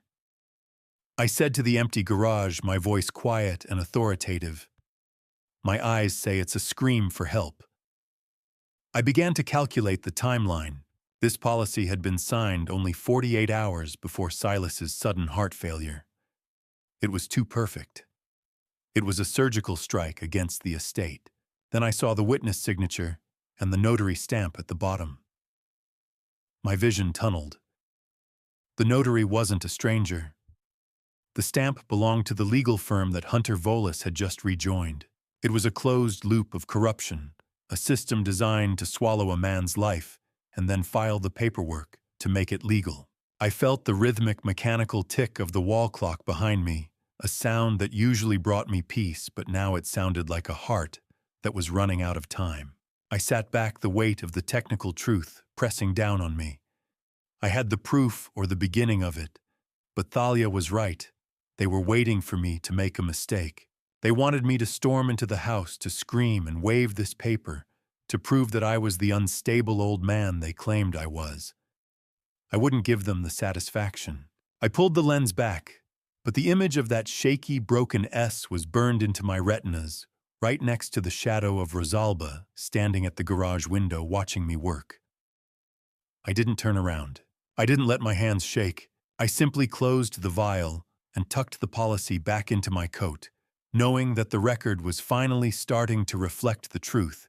I said to the empty garage, my voice quiet and authoritative. My eyes say it's a scream for help. I began to calculate the timeline. This policy had been signed only 48 hours before Silas's sudden heart failure. It was too perfect. It was a surgical strike against the estate. Then I saw the witness signature and the notary stamp at the bottom. My vision tunneled. The notary wasn't a stranger. The stamp belonged to the legal firm that Hunter Volis had just rejoined. It was a closed loop of corruption, a system designed to swallow a man's life and then file the paperwork to make it legal. I felt the rhythmic mechanical tick of the wall clock behind me, a sound that usually brought me peace, but now it sounded like a heart that was running out of time. I sat back, the weight of the technical truth pressing down on me. I had the proof, or the beginning of it, But Thalia was right. They were waiting for me to make a mistake. They wanted me to storm into the house to scream and wave this paper, to prove that I was the unstable old man they claimed I was. I wouldn't give them the satisfaction. I pulled the lens back, but the image of that shaky, broken S was burned into my retinas, right next to the shadow of Rosalba standing at the garage window watching me work. I didn't turn around. I didn't let my hands shake. I simply closed the vial and tucked the policy back into my coat, knowing that the record was finally starting to reflect the truth,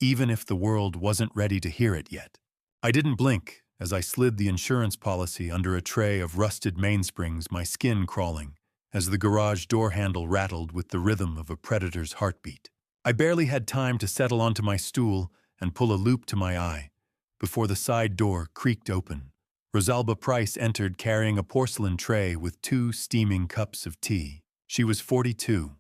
even if the world wasn't ready to hear it yet. I didn't blink as I slid the insurance policy under a tray of rusted mainsprings, my skin crawling, as the garage door handle rattled with the rhythm of a predator's heartbeat. I barely had time to settle onto my stool and pull a loop to my eye before the side door creaked open. Rosalba Price entered carrying a porcelain tray with 2 steaming cups of tea. She was 42.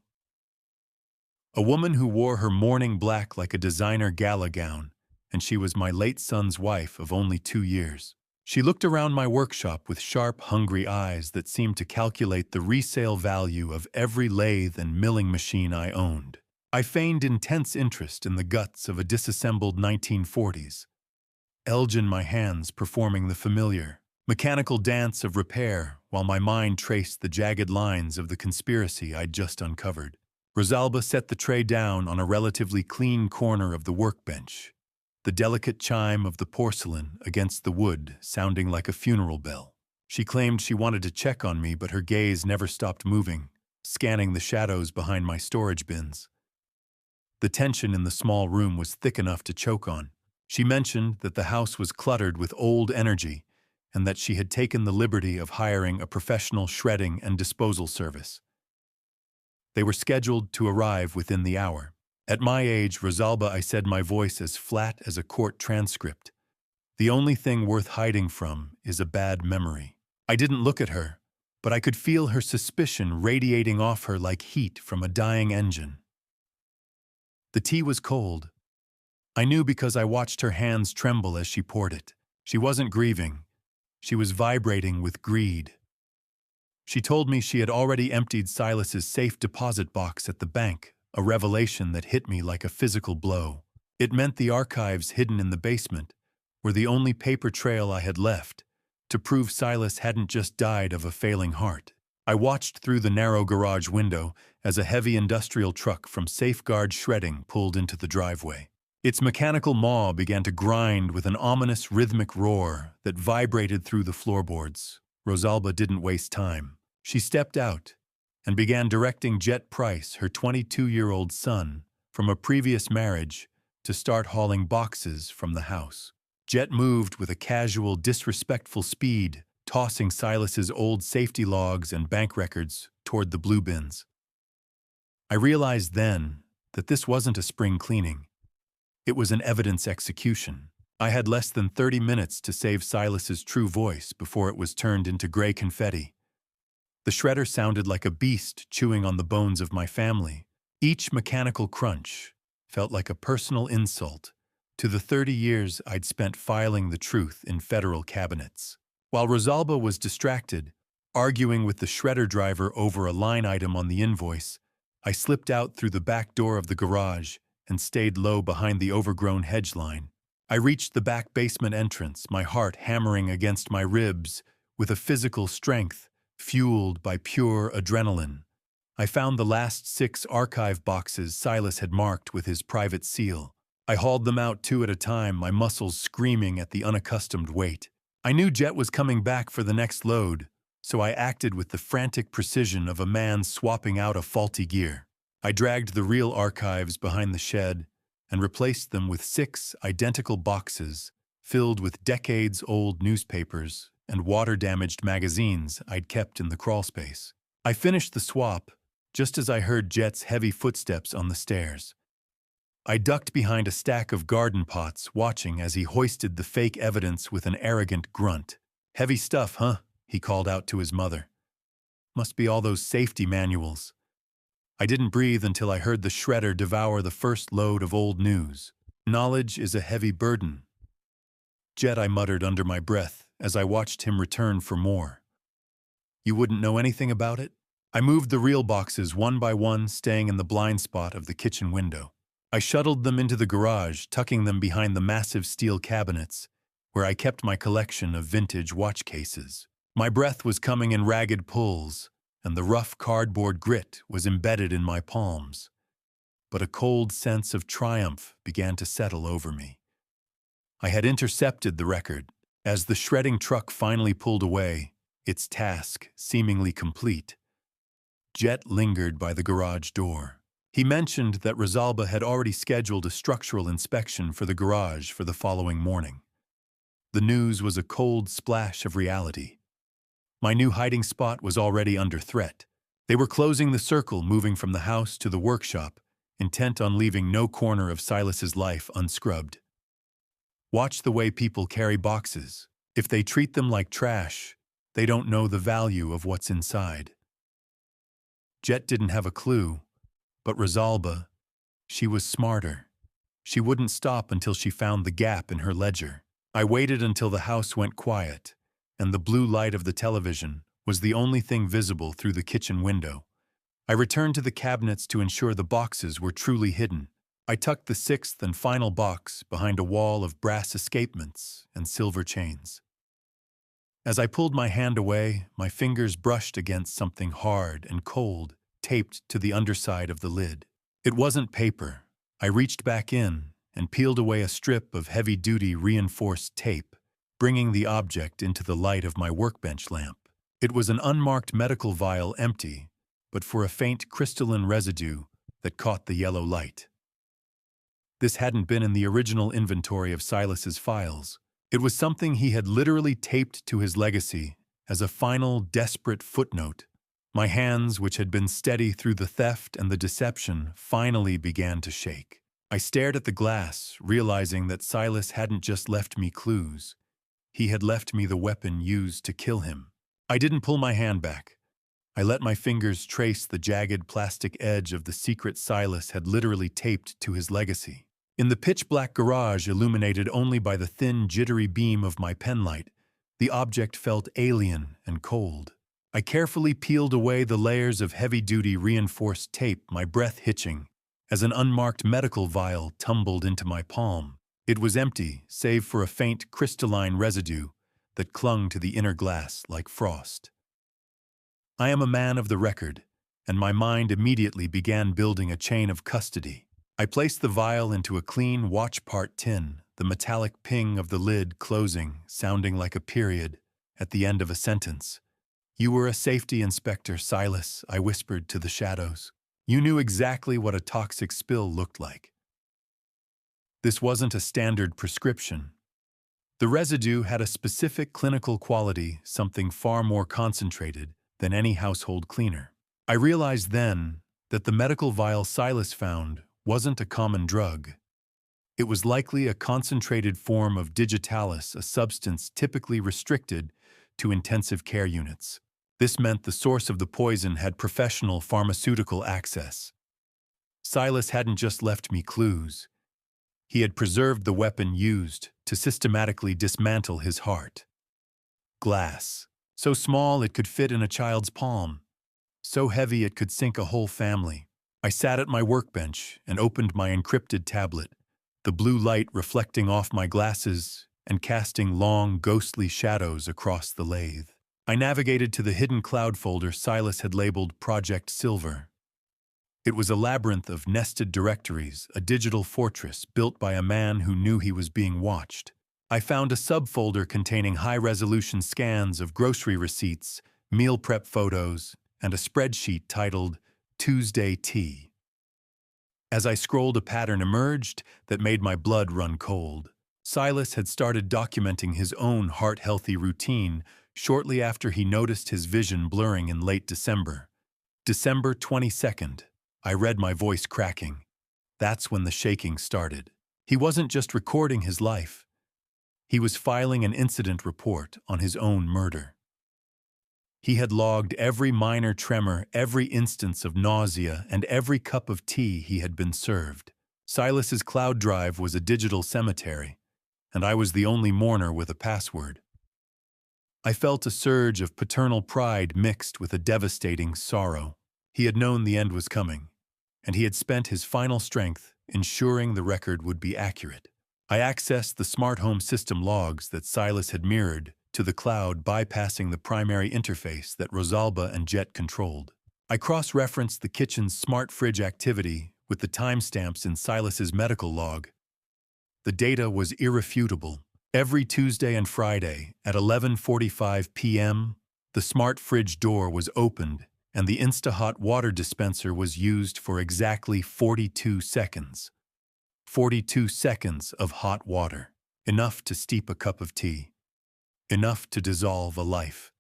A woman who wore her mourning black like a designer gala gown, and she was my late son's wife of only 2 years. She looked around my workshop with sharp, hungry eyes that seemed to calculate the resale value of every lathe and milling machine I owned. I feigned intense interest in the guts of a disassembled 1940s. Elgin my hands performing the familiar, mechanical dance of repair while my mind traced the jagged lines of the conspiracy I'd just uncovered. Rosalba set the tray down on a relatively clean corner of the workbench, the delicate chime of the porcelain against the wood sounding like a funeral bell. She claimed she wanted to check on me, but her gaze never stopped moving, scanning the shadows behind my storage bins. The tension in the small room was thick enough to choke on. She mentioned that the house was cluttered with old energy and that she had taken the liberty of hiring a professional shredding and disposal service. They were scheduled to arrive within the hour. At my age, Rosalba, I said, my voice as flat as a court transcript. The only thing worth hiding from is a bad memory. I didn't look at her, but I could feel her suspicion radiating off her like heat from a dying engine. The tea was cold. I knew because I watched her hands tremble as she poured it. She wasn't grieving. She was vibrating with greed. She told me she had already emptied Silas's safe deposit box at the bank, a revelation that hit me like a physical blow. It meant the archives hidden in the basement were the only paper trail I had left to prove Silas hadn't just died of a failing heart. I watched through the narrow garage window as a heavy industrial truck from Safeguard Shredding pulled into the driveway. Its mechanical maw began to grind with an ominous rhythmic roar that vibrated through the floorboards. Rosalba didn't waste time. She stepped out and began directing Jet Price, her 22-year-old son, from a previous marriage, to start hauling boxes from the house. Jet moved with a casual, disrespectful speed, tossing Silas's old safety logs and bank records toward the blue bins. I realized then that this wasn't a spring cleaning. It was an evidence execution. I had less than 30 minutes to save Silas's true voice before it was turned into gray confetti. The shredder sounded like a beast chewing on the bones of my family. Each mechanical crunch felt like a personal insult to the 30 years I'd spent filing the truth in federal cabinets. While Rosalba was distracted, arguing with the shredder driver over a line item on the invoice, I slipped out through the back door of the garage and stayed low behind the overgrown hedge line. I reached the back basement entrance, my heart hammering against my ribs with a physical strength fueled by pure adrenaline. I found the last 6 archive boxes Silas had marked with his private seal. I hauled them out 2 at a time, my muscles screaming at the unaccustomed weight. I knew Jet was coming back for the next load, so I acted with the frantic precision of a man swapping out a faulty gear. I dragged the real archives behind the shed and replaced them with 6 identical boxes filled with decades-old newspapers and water-damaged magazines I'd kept in the crawlspace. I finished the swap just as I heard Jet's heavy footsteps on the stairs. I ducked behind a stack of garden pots, watching as he hoisted the fake evidence with an arrogant grunt. "Heavy stuff, huh?" he called out to his mother. "Must be all those safety manuals." I didn't breathe until I heard the shredder devour the first load of old news. "Knowledge is a heavy burden." "Jet," I muttered under my breath as I watched him return for more. You wouldn't know anything about it? I moved the real boxes one by one, staying in the blind spot of the kitchen window. I shuttled them into the garage, tucking them behind the massive steel cabinets, where I kept my collection of vintage watch cases. My breath was coming in ragged pulls, and the rough cardboard grit was embedded in my palms. But a cold sense of triumph began to settle over me. I had intercepted the record. As the shredding truck finally pulled away, its task seemingly complete, Jet lingered by the garage door. He mentioned that Rosalba had already scheduled a structural inspection for the garage for the following morning. The news was a cold splash of reality. My new hiding spot was already under threat. They were closing the circle, moving from the house to the workshop, intent on leaving no corner of Silas's life unscrubbed. Watch the way people carry boxes. If they treat them like trash, they don't know the value of what's inside. Jet didn't have a clue, but Rosalba, she was smarter. She wouldn't stop until she found the gap in her ledger. I waited until the house went quiet, and the blue light of the television was the only thing visible through the kitchen window. I returned to the cabinets to ensure the boxes were truly hidden. I tucked the sixth and final box behind a wall of brass escapements and silver chains. As I pulled my hand away, my fingers brushed against something hard and cold, taped to the underside of the lid. It wasn't paper. I reached back in and peeled away a strip of heavy-duty reinforced tape, bringing the object into the light of my workbench lamp. It was an unmarked medical vial, empty, but for a faint crystalline residue that caught the yellow light. This hadn't been in the original inventory of Silas's files. It was something he had literally taped to his legacy as a final, desperate footnote. My hands, which had been steady through the theft and the deception, finally began to shake. I stared at the glass, realizing that Silas hadn't just left me clues. He had left me the weapon used to kill him. I didn't pull my hand back. I let my fingers trace the jagged plastic edge of the secret Silas had literally taped to his legacy. In the pitch-black garage, illuminated only by the thin, jittery beam of my penlight, the object felt alien and cold. I carefully peeled away the layers of heavy-duty reinforced tape, my breath hitching, as an unmarked medical vial tumbled into my palm. It was empty, save for a faint crystalline residue that clung to the inner glass like frost. I am a man of the record, and my mind immediately began building a chain of custody. I placed the vial into a clean watch-part tin, the metallic ping of the lid closing, sounding like a period at the end of a sentence. "You were a safety inspector, Silas," I whispered to the shadows. "You knew exactly what a toxic spill looked like." This wasn't a standard prescription. The residue had a specific clinical quality, something far more concentrated than any household cleaner. I realized then that the medical vial Silas found wasn't a common drug. It was likely a concentrated form of digitalis, a substance typically restricted to intensive care units. This meant the source of the poison had professional pharmaceutical access. Silas hadn't just left me clues. He had preserved the weapon used to systematically dismantle his heart. Glass, so small it could fit in a child's palm, so heavy it could sink a whole family. I sat at my workbench and opened my encrypted tablet, the blue light reflecting off my glasses and casting long, ghostly shadows across the lathe. I navigated to the hidden cloud folder Silas had labeled Project Silver. It was a labyrinth of nested directories, a digital fortress built by a man who knew he was being watched. I found a subfolder containing high-resolution scans of grocery receipts, meal prep photos, and a spreadsheet titled Tuesday Tea. As I scrolled, a pattern emerged that made my blood run cold. Silas had started documenting his own heart-healthy routine shortly after he noticed his vision blurring in late December. December 22nd. I read, my voice cracking. That's when the shaking started. He wasn't just recording his life. He was filing an incident report on his own murder. He had logged every minor tremor, every instance of nausea, and every cup of tea he had been served. Silas's cloud drive was a digital cemetery, and I was the only mourner with a password. I felt a surge of paternal pride mixed with a devastating sorrow. He had known the end was coming, and he had spent his final strength ensuring the record would be accurate. I accessed the smart home system logs that Silas had mirrored to the cloud, bypassing the primary interface that Rosalba and Jet controlled. I cross-referenced the kitchen's smart fridge activity with the timestamps in Silas's medical log. The data was irrefutable. Every Tuesday and Friday at 11:45 p.m., the smart fridge door was opened and the Insta-Hot water dispenser was used for exactly 42 seconds. 42 seconds of hot water. Enough to steep a cup of tea. Enough to dissolve a life.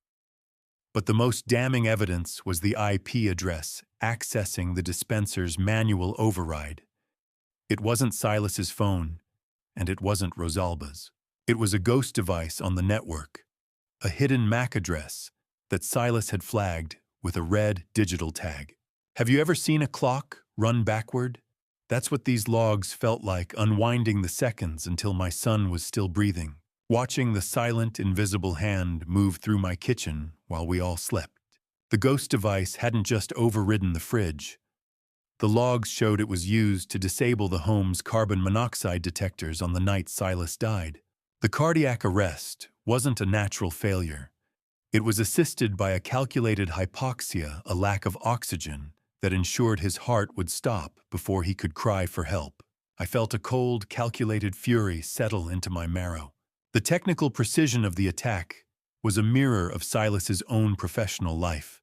But the most damning evidence was the IP address accessing the dispenser's manual override. It wasn't Silas's phone, and it wasn't Rosalba's. It was a ghost device on the network, a hidden MAC address that Silas had flagged with a red digital tag. Have you ever seen a clock run backward? That's what these logs felt like, unwinding the seconds until my son was still breathing, watching the silent, invisible hand move through my kitchen while we all slept. The ghost device hadn't just overridden the fridge. The logs showed it was used to disable the home's carbon monoxide detectors on the night Silas died. The cardiac arrest wasn't a natural failure. It was assisted by a calculated hypoxia, a lack of oxygen, that ensured his heart would stop before he could cry for help. I felt a cold, calculated fury settle into my marrow. The technical precision of the attack was a mirror of Silas's own professional life,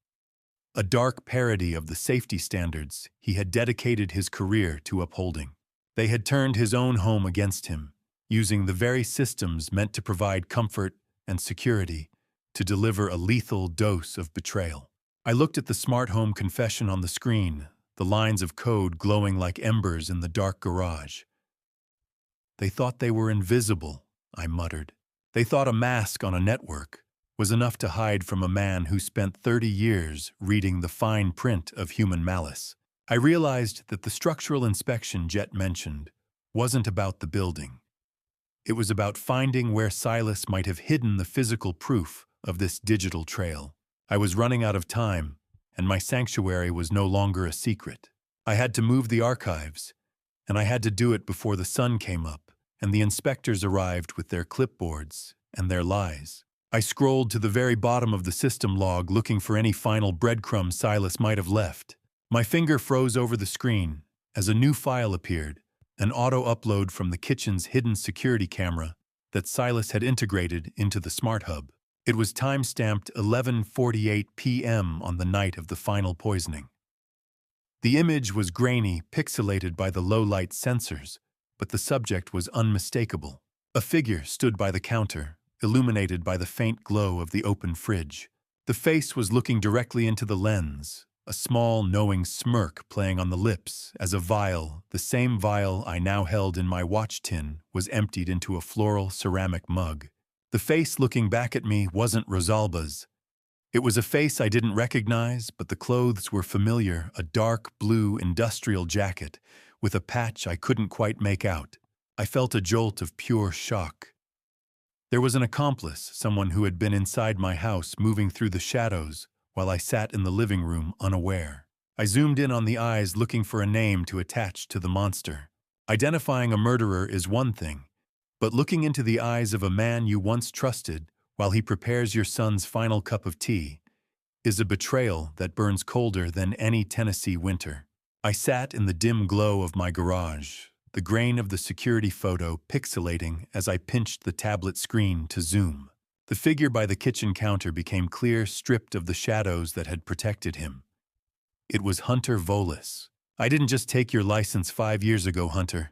a dark parody of the safety standards he had dedicated his career to upholding. They had turned his own home against him, using the very systems meant to provide comfort and security to deliver a lethal dose of betrayal. I looked at the smart home confession on the screen, the lines of code glowing like embers in the dark garage. They thought they were invisible, I muttered. They thought a mask on a network was enough to hide from a man who spent 30 years reading the fine print of human malice. I realized that the structural inspection Jet mentioned wasn't about the building. It was about finding where Silas might have hidden the physical proof of this digital trail. I was running out of time, and my sanctuary was no longer a secret. I had to move the archives, and I had to do it before the sun came up and the inspectors arrived with their clipboards and their lies. I scrolled to the very bottom of the system log looking for any final breadcrumbs Silas might have left. My finger froze over the screen as a new file appeared, an auto-upload from the kitchen's hidden security camera that Silas had integrated into the smart hub. It was time-stamped 11:48 p.m. on the night of the final poisoning. The image was grainy, pixelated by the low-light sensors, but the subject was unmistakable. A figure stood by the counter, illuminated by the faint glow of the open fridge. The face was looking directly into the lens, a small, knowing smirk playing on the lips as a vial, the same vial I now held in my watch tin, was emptied into a floral ceramic mug. The face looking back at me wasn't Rosalba's. It was a face I didn't recognize, but the clothes were familiar, a dark blue industrial jacket with a patch I couldn't quite make out. I felt a jolt of pure shock. There was an accomplice, someone who had been inside my house moving through the shadows while I sat in the living room unaware. I zoomed in on the eyes looking for a name to attach to the monster. Identifying a murderer is one thing, but looking into the eyes of a man you once trusted while he prepares your son's final cup of tea is a betrayal that burns colder than any Tennessee winter. I sat in the dim glow of my garage, the grain of the security photo pixelating as I pinched the tablet screen to zoom. The figure by the kitchen counter became clear, stripped of the shadows that had protected him. It was Hunter Volis. I didn't just take your license 5 years ago, Hunter.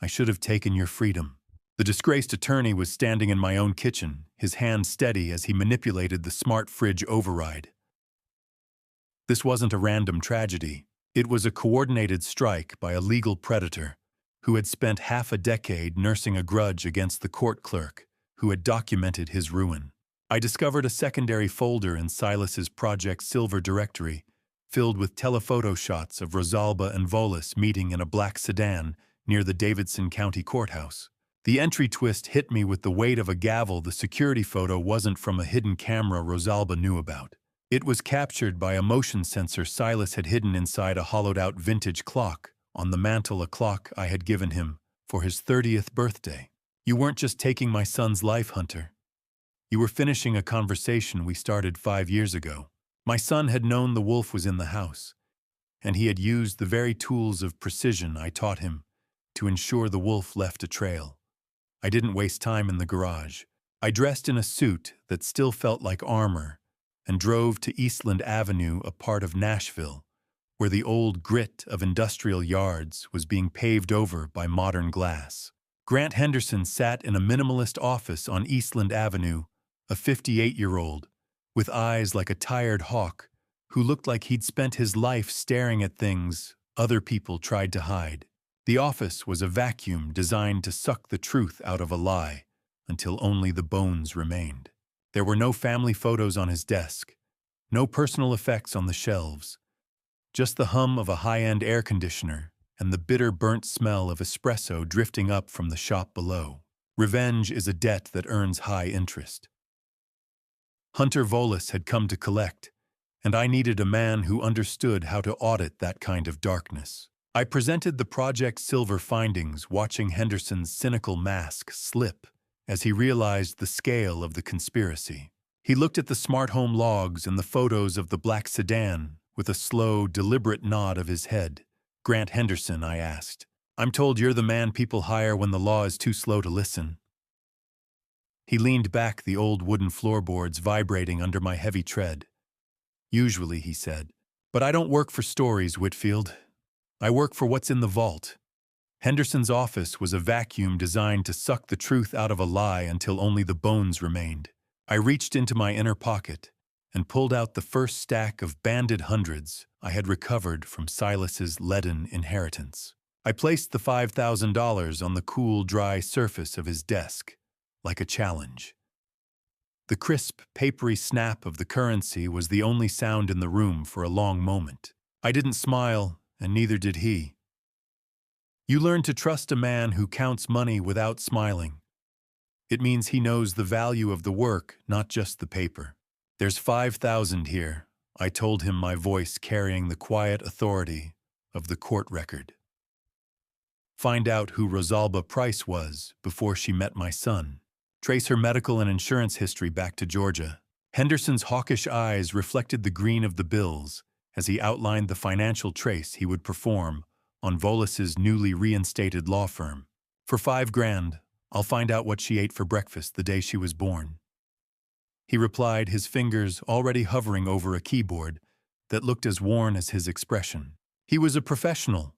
I should have taken your freedom. The disgraced attorney was standing in my own kitchen, his hand steady as he manipulated the smart fridge override. This wasn't a random tragedy. It was a coordinated strike by a legal predator who had spent half a decade nursing a grudge against the court clerk who had documented his ruin. I discovered a secondary folder in Silas's Project Silver directory filled with telephoto shots of Rosalba and Volis meeting in a black sedan near the Davidson County Courthouse. The entry twist hit me with the weight of a gavel. The security photo wasn't from a hidden camera Rosalba knew about. It was captured by a motion sensor Silas had hidden inside a hollowed-out vintage clock on the mantle, a clock I had given him for his 30th birthday. You weren't just taking my son's life, Hunter. You were finishing a conversation we started 5 years ago. My son had known the wolf was in the house, and he had used the very tools of precision I taught him to ensure the wolf left a trail. I didn't waste time in the garage. I dressed in a suit that still felt like armor and drove to Eastland Avenue, a part of Nashville, where the old grit of industrial yards was being paved over by modern glass. Grant Henderson sat in a minimalist office on Eastland Avenue, a 58-year-old, with eyes like a tired hawk, who looked like he'd spent his life staring at things other people tried to hide. The office was a vacuum designed to suck the truth out of a lie until only the bones remained. There were no family photos on his desk, no personal effects on the shelves, just the hum of a high-end air conditioner and the bitter burnt smell of espresso drifting up from the shop below. Revenge is a debt that earns high interest. Hunter Volas had come to collect, and I needed a man who understood how to audit that kind of darkness. I presented the Project Silver findings, watching Henderson's cynical mask slip as he realized the scale of the conspiracy. He looked at the smart home logs and the photos of the black sedan with a slow, deliberate nod of his head. Grant Henderson, I asked, I'm told you're the man people hire when the law is too slow to listen. He leaned back, the old wooden floorboards vibrating under my heavy tread. Usually, he said, but I don't work for stories, Whitfield. I work for what's in the vault. Henderson's office was a vacuum designed to suck the truth out of a lie until only the bones remained. I reached into my inner pocket and pulled out the first stack of banded hundreds I had recovered from Silas's leaden inheritance. I placed the $5,000 on the cool, dry surface of his desk, like a challenge. The crisp, papery snap of the currency was the only sound in the room for a long moment. I didn't smile, and neither did he. You learn to trust a man who counts money without smiling. It means he knows the value of the work, not just the paper. There's 5,000 here, I told him, my voice carrying the quiet authority of the court record. Find out who Rosalba Price was before she met my son. Trace her medical and insurance history back to Georgia. Henderson's hawkish eyes reflected the green of the bills as he outlined the financial trace he would perform on Volas's newly reinstated law firm. For $5,000, I'll find out what she ate for breakfast the day she was born. He replied, his fingers already hovering over a keyboard that looked as worn as his expression. He was a professional,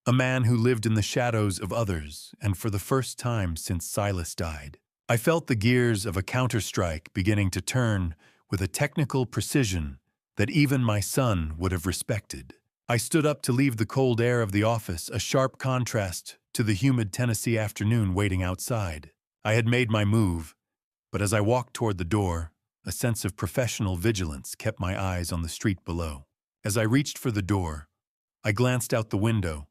a man who lived in the shadows of others, and for the first time since Silas died, I felt the gears of a counter-strike beginning to turn with a technical precision that even my son would have respected. I stood up to leave the cold air of the office, a sharp contrast to the humid Tennessee afternoon waiting outside. I had made my move, but as I walked toward the door, a sense of professional vigilance kept my eyes on the street below. As I reached for the door, I glanced out the window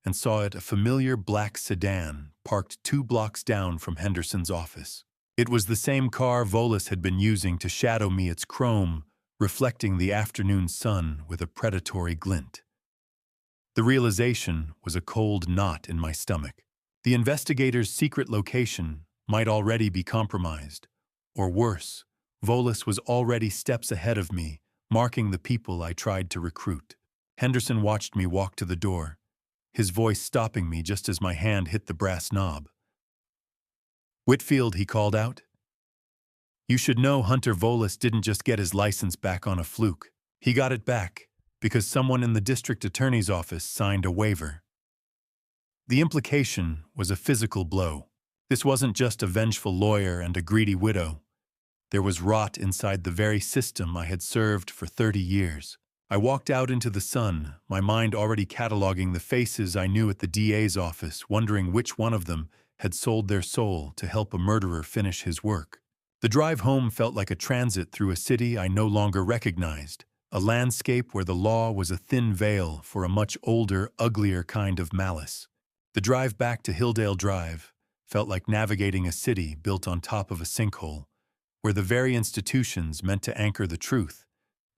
and saw it, a familiar black sedan parked 2 blocks down from Henderson's office. It was the same car Volas had been using to shadow me, its chrome reflecting the afternoon sun with a predatory glint. The realization was a cold knot in my stomach. The investigator's secret location might already be compromised, or worse, Volas was already steps ahead of me, marking the people I tried to recruit. Henderson watched me walk to the door, his voice stopping me just as my hand hit the brass knob. Whitfield, he called out. You should know Hunter Volas didn't just get his license back on a fluke. He got it back because someone in the district attorney's office signed a waiver. The implication was a physical blow. This wasn't just a vengeful lawyer and a greedy widow. There was rot inside the very system I had served for 30 years. I walked out into the sun, my mind already cataloging the faces I knew at the DA's office, wondering which one of them had sold their soul to help a murderer finish his work. The drive home felt like a transit through a city I no longer recognized, a landscape where the law was a thin veil for a much older, uglier kind of malice. The drive back to Hilldale Drive felt like navigating a city built on top of a sinkhole, where the very institutions meant to anchor the truth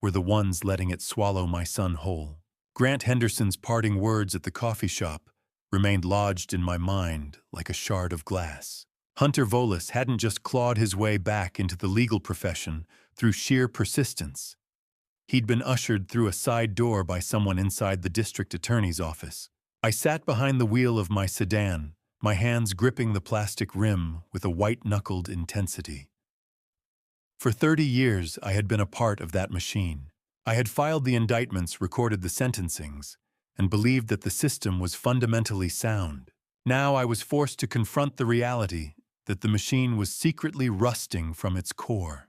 were the ones letting it swallow my son whole. Grant Henderson's parting words at the coffee shop remained lodged in my mind like a shard of glass. Hunter Volis hadn't just clawed his way back into the legal profession through sheer persistence. He'd been ushered through a side door by someone inside the district attorney's office. I sat behind the wheel of my sedan, my hands gripping the plastic rim with a white-knuckled intensity. For 30 years, I had been a part of that machine. I had filed the indictments, recorded the sentencings, and believed that the system was fundamentally sound. Now I was forced to confront the reality that the machine was secretly rusting from its core.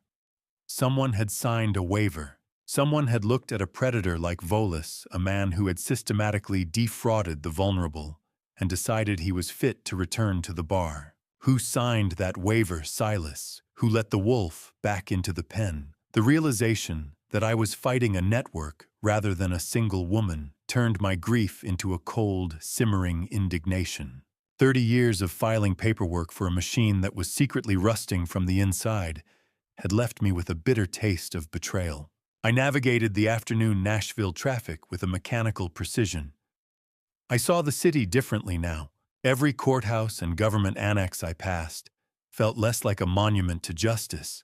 Someone had signed a waiver. Someone had looked at a predator like Volis, a man who had systematically defrauded the vulnerable, and decided he was fit to return to the bar. Who signed that waiver? Silas. Who let the wolf back into the pen? The realization that I was fighting a network rather than a single woman turned my grief into a cold, simmering indignation. 30 years of filing paperwork for a machine that was secretly rusting from the inside had left me with a bitter taste of betrayal. I navigated the afternoon Nashville traffic with a mechanical precision. I saw the city differently now. Every courthouse and government annex I passed felt less like a monument to justice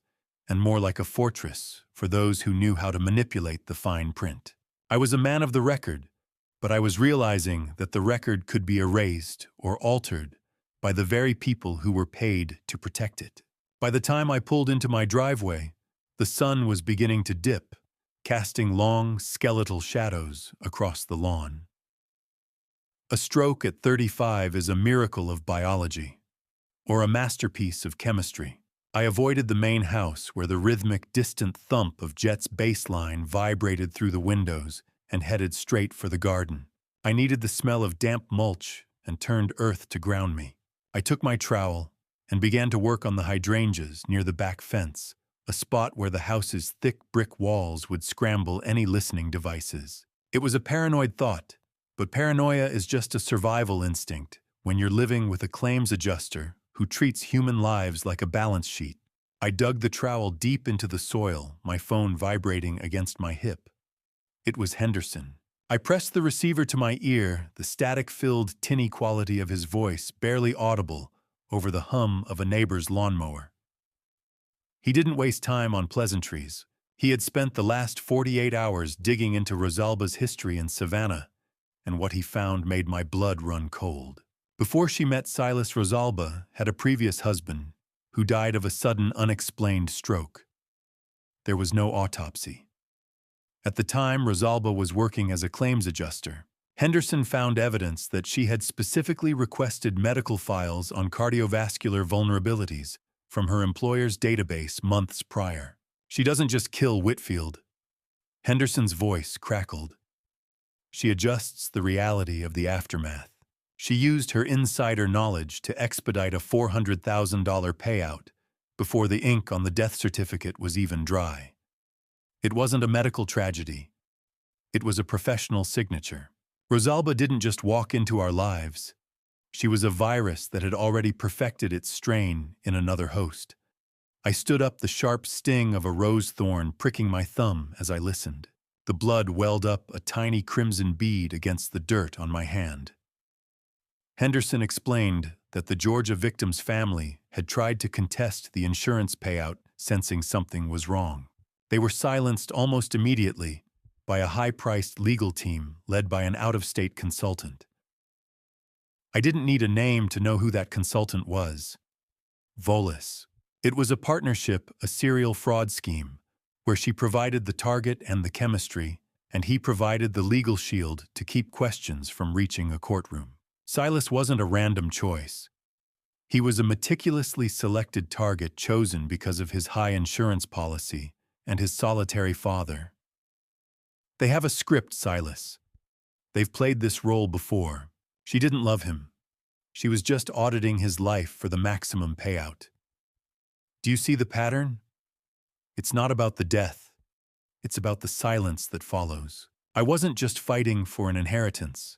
and more like a fortress for those who knew how to manipulate the fine print. I was a man of the record, but I was realizing that the record could be erased or altered by the very people who were paid to protect it. By the time I pulled into my driveway, the sun was beginning to dip, casting long, skeletal shadows across the lawn. A stroke at 35 is a miracle of biology, or a masterpiece of chemistry. I avoided the main house where the rhythmic, distant thump of Jet's bass line vibrated through the windows and headed straight for the garden. I needed the smell of damp mulch and turned earth to ground me. I took my trowel and began to work on the hydrangeas near the back fence, a spot where the house's thick brick walls would scramble any listening devices. It was a paranoid thought, but paranoia is just a survival instinct when you're living with a claims adjuster who treats human lives like a balance sheet. I dug the trowel deep into the soil, my phone vibrating against my hip. It was Henderson. I pressed the receiver to my ear, the static-filled, tinny quality of his voice barely audible over the hum of a neighbor's lawnmower. He didn't waste time on pleasantries. He had spent the last 48 hours digging into Rosalba's history in Savannah, and what he found made my blood run cold. Before she met Silas, Rosalba had a previous husband who died of a sudden, unexplained stroke. There was no autopsy. At the time, Rosalba was working as a claims adjuster. Henderson found evidence that she had specifically requested medical files on cardiovascular vulnerabilities from her employer's database months prior. She doesn't just kill Whitfield. Henderson's voice crackled. She adjusts the reality of the aftermath. She used her insider knowledge to expedite a $400,000 payout before the ink on the death certificate was even dry. It wasn't a medical tragedy. It was a professional signature. Rosalba didn't just walk into our lives. She was a virus that had already perfected its strain in another host. I stood up, the sharp sting of a rose thorn pricking my thumb as I listened. The blood welled up, a tiny crimson bead against the dirt on my hand. Henderson explained that the Georgia victim's family had tried to contest the insurance payout, sensing something was wrong. They were silenced almost immediately by a high-priced legal team led by an out-of-state consultant. I didn't need a name to know who that consultant was. Volis. It was a partnership, a serial fraud scheme, where she provided the target and the chemistry, and he provided the legal shield to keep questions from reaching a courtroom. Silas wasn't a random choice. He was a meticulously selected target chosen because of his high insurance policy and his solitary father. They have a script, Silas. They've played this role before. She didn't love him. She was just auditing his life for the maximum payout. Do you see the pattern? It's not about the death. It's about the silence that follows. I wasn't just fighting for an inheritance.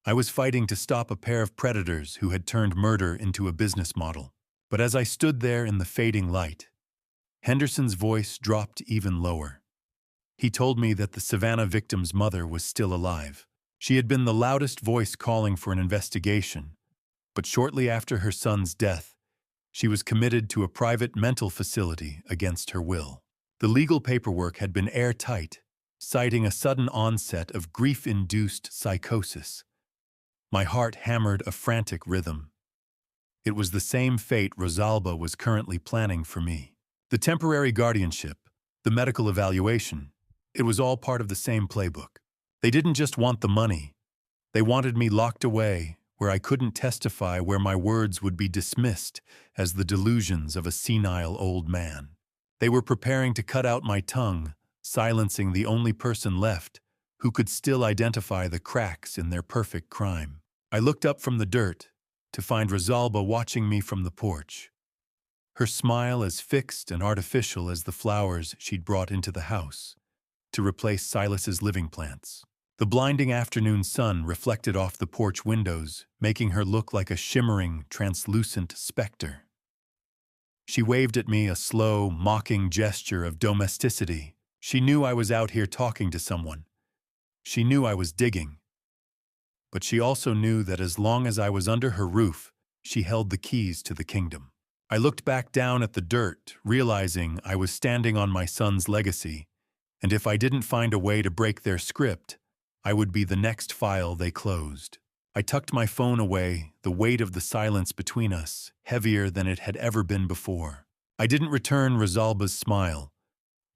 I was fighting to stop a pair of predators who had turned murder into a business model. But as I stood there in the fading light, Henderson's voice dropped even lower. He told me that the Savannah victim's mother was still alive. She had been the loudest voice calling for an investigation, but shortly after her son's death, she was committed to a private mental facility against her will. The legal paperwork had been airtight, citing a sudden onset of grief-induced psychosis. My heart hammered a frantic rhythm. It was the same fate Rosalba was currently planning for me. The temporary guardianship, the medical evaluation, it was all part of the same playbook. They didn't just want the money. They wanted me locked away, where I couldn't testify, where my words would be dismissed as the delusions of a senile old man. They were preparing to cut out my tongue, silencing the only person left who could still identify the cracks in their perfect crime. I looked up from the dirt to find Rosalba watching me from the porch, her smile as fixed and artificial as the flowers she'd brought into the house to replace Silas's living plants. The blinding afternoon sun reflected off the porch windows, making her look like a shimmering, translucent specter. She waved at me a slow, mocking gesture of domesticity. She knew I was out here talking to someone. She knew I was digging. But she also knew that as long as I was under her roof, she held the keys to the kingdom. I looked back down at the dirt, realizing I was standing on my son's legacy, and if I didn't find a way to break their script, I would be the next file they closed. I tucked my phone away, the weight of the silence between us heavier than it had ever been before. I didn't return Rosalba's smile.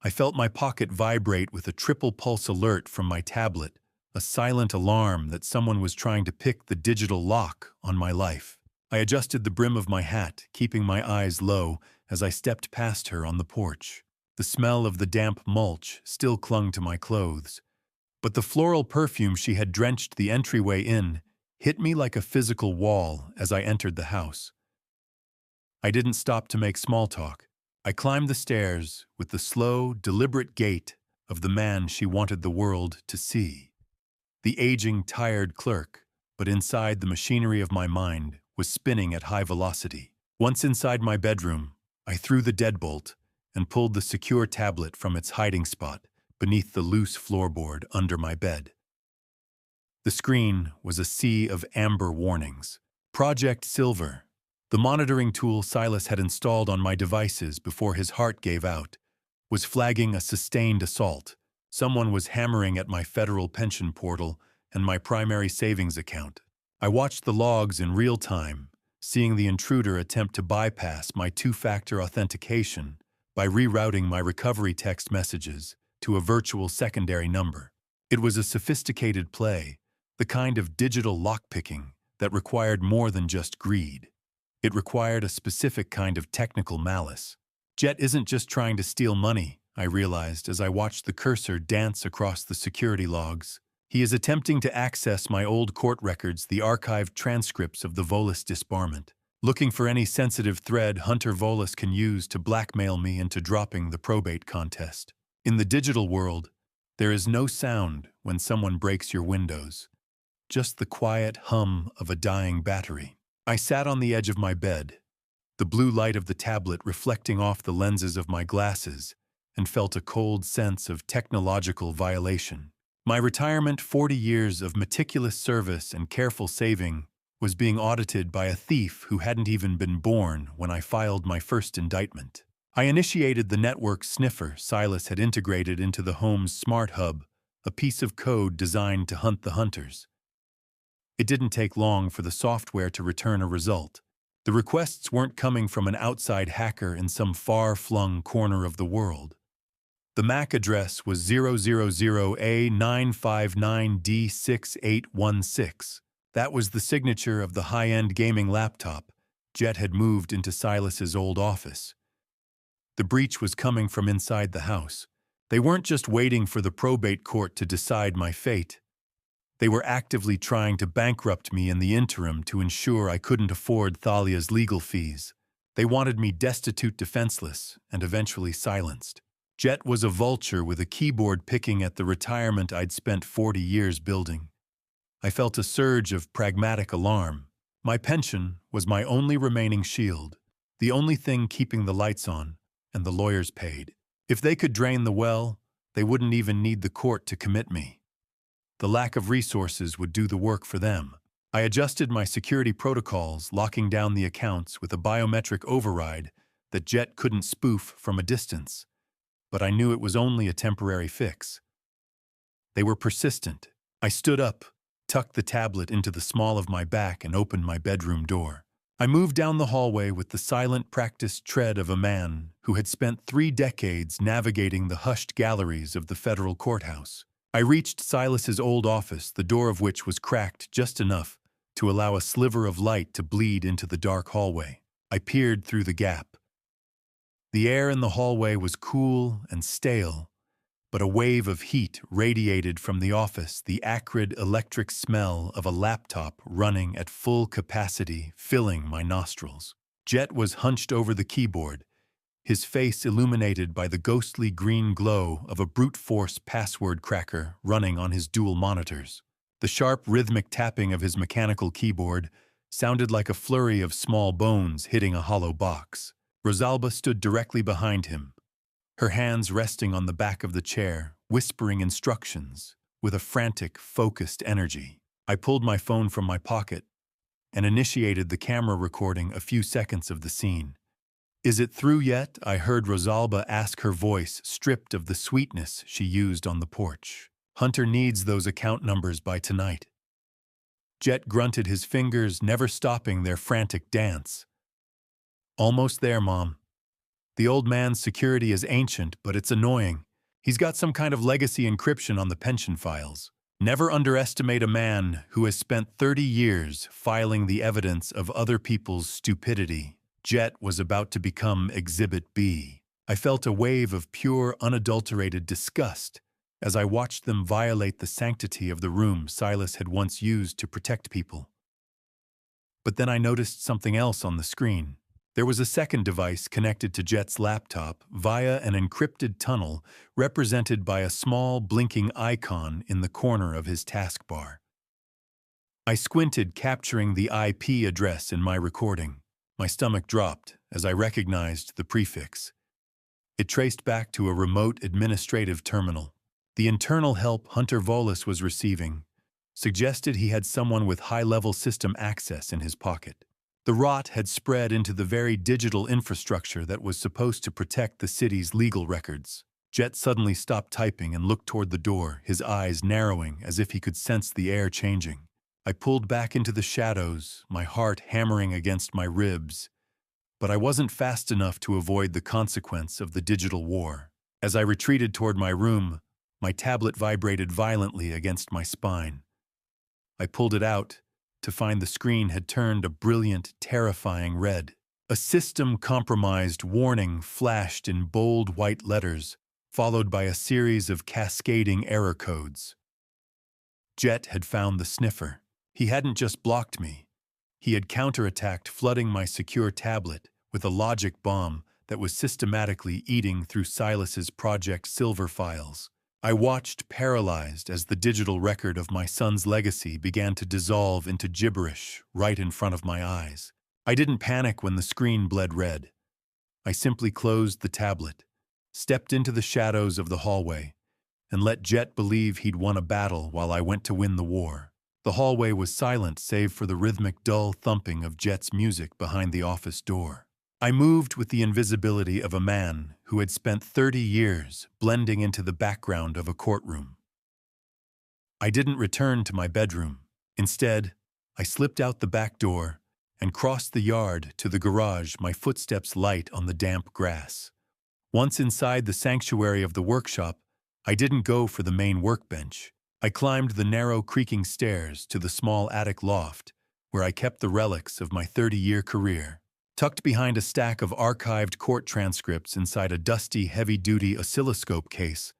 I felt my pocket vibrate with a triple pulse alert from my tablet, a silent alarm that someone was trying to pick the digital lock on my life. I adjusted the brim of my hat, keeping my eyes low as I stepped past her on the porch. The smell of the damp mulch still clung to my clothes, but the floral perfume she had drenched the entryway in hit me like a physical wall as I entered the house. I didn't stop to make small talk. I climbed the stairs with the slow, deliberate gait of the man she wanted the world to see. The aging, tired clerk, but inside the machinery of my mind was spinning at high velocity. Once inside my bedroom, I threw the deadbolt and pulled the secure tablet from its hiding spot beneath the loose floorboard under my bed. The screen was a sea of amber warnings. Project Silver, the monitoring tool Silas had installed on my devices before his heart gave out, was flagging a sustained assault. Someone was hammering at my federal pension portal and my primary savings account. I watched the logs in real time, seeing the intruder attempt to bypass my two-factor authentication by rerouting my recovery text messages to a virtual secondary number. It was a sophisticated play, the kind of digital lockpicking that required more than just greed. It required a specific kind of technical malice. Jet isn't just trying to steal money, I realized as I watched the cursor dance across the security logs. He is attempting to access my old court records, the archived transcripts of the Volis disbarment, looking for any sensitive thread Hunter Volis can use to blackmail me into dropping the probate contest. In the digital world, there is no sound when someone breaks your windows, just the quiet hum of a dying battery. I sat on the edge of my bed, the blue light of the tablet reflecting off the lenses of my glasses, and felt a cold sense of technological violation. My retirement, 40 years of meticulous service and careful saving, was being audited by a thief who hadn't even been born when I filed my first indictment. I initiated the network sniffer Silas had integrated into the home's smart hub, a piece of code designed to hunt the hunters. It didn't take long for the software to return a result. The requests weren't coming from an outside hacker in some far-flung corner of the world. The MAC address was 000A959D6816. That was the signature of the high-end gaming laptop Jet had moved into Silas's old office. The breach was coming from inside the house. They weren't just waiting for the probate court to decide my fate. They were actively trying to bankrupt me in the interim to ensure I couldn't afford Thalia's legal fees. They wanted me destitute, defenseless, and eventually silenced. Jet was a vulture with a keyboard picking at the retirement I'd spent 40 years building. I felt a surge of pragmatic alarm. My pension was my only remaining shield, the only thing keeping the lights on, and the lawyers paid. If they could drain the well, they wouldn't even need the court to commit me. The lack of resources would do the work for them. I adjusted my security protocols, locking down the accounts with a biometric override that Jet couldn't spoof from a distance. But I knew it was only a temporary fix. They were persistent. I stood up, tucked the tablet into the small of my back, and opened my bedroom door. I moved down the hallway with the silent, practiced tread of a man who had spent 3 decades navigating the hushed galleries of the federal courthouse. I reached Silas's old office, the door of which was cracked just enough to allow a sliver of light to bleed into the dark hallway. I peered through the gap. The air in the hallway was cool and stale, but a wave of heat radiated from the office, the acrid electric smell of a laptop running at full capacity filling my nostrils. Jet was hunched over the keyboard, his face illuminated by the ghostly green glow of a brute force password cracker running on his dual monitors. The sharp rhythmic tapping of his mechanical keyboard sounded like a flurry of small bones hitting a hollow box. Rosalba stood directly behind him, her hands resting on the back of the chair, whispering instructions with a frantic, focused energy. I pulled my phone from my pocket and initiated the camera recording a few seconds of the scene. "Is it through yet?" I heard Rosalba ask, her voice stripped of the sweetness she used on the porch. "Hunter needs those account numbers by tonight." Jet grunted, his fingers never stopping their frantic dance. "Almost there, Mom. The old man's security is ancient, but it's annoying. He's got some kind of legacy encryption on the pension files. Never underestimate a man who has spent 30 years filing the evidence of other people's stupidity." Jet was about to become Exhibit B. I felt a wave of pure, unadulterated disgust as I watched them violate the sanctity of the room Silas had once used to protect people. But then I noticed something else on the screen. There was a second device connected to Jet's laptop via an encrypted tunnel represented by a small, blinking icon in the corner of his taskbar. I squinted, capturing the IP address in my recording. My stomach dropped as I recognized the prefix. It traced back to a remote administrative terminal. The internal help Hunter Volis was receiving suggested he had someone with high-level system access in his pocket. The rot had spread into the very digital infrastructure that was supposed to protect the city's legal records. Jet suddenly stopped typing and looked toward the door, his eyes narrowing as if he could sense the air changing. I pulled back into the shadows, my heart hammering against my ribs. But I wasn't fast enough to avoid the consequence of the digital war. As I retreated toward my room, my tablet vibrated violently against my spine. I pulled it out to find the screen had turned a brilliant, terrifying red. A system-compromised warning flashed in bold white letters, followed by a series of cascading error codes. Jet had found the sniffer. He hadn't just blocked me. He had counterattacked, flooding my secure tablet with a logic bomb that was systematically eating through Silas's Project Silver files. I watched, paralyzed, as the digital record of my son's legacy began to dissolve into gibberish right in front of my eyes. I didn't panic when the screen bled red. I simply closed the tablet, stepped into the shadows of the hallway, and let Jet believe he'd won a battle while I went to win the war. The hallway was silent save for the rhythmic, dull thumping of Jet's music behind the office door. I moved with the invisibility of a man who had spent 30 years blending into the background of a courtroom. I didn't return to my bedroom. Instead, I slipped out the back door and crossed the yard to the garage, my footsteps light on the damp grass. Once inside the sanctuary of the workshop, I didn't go for the main workbench. I climbed the narrow, creaking stairs to the small attic loft where I kept the relics of my 30-year career. Tucked behind a stack of archived court transcripts inside a dusty, heavy-duty oscilloscope case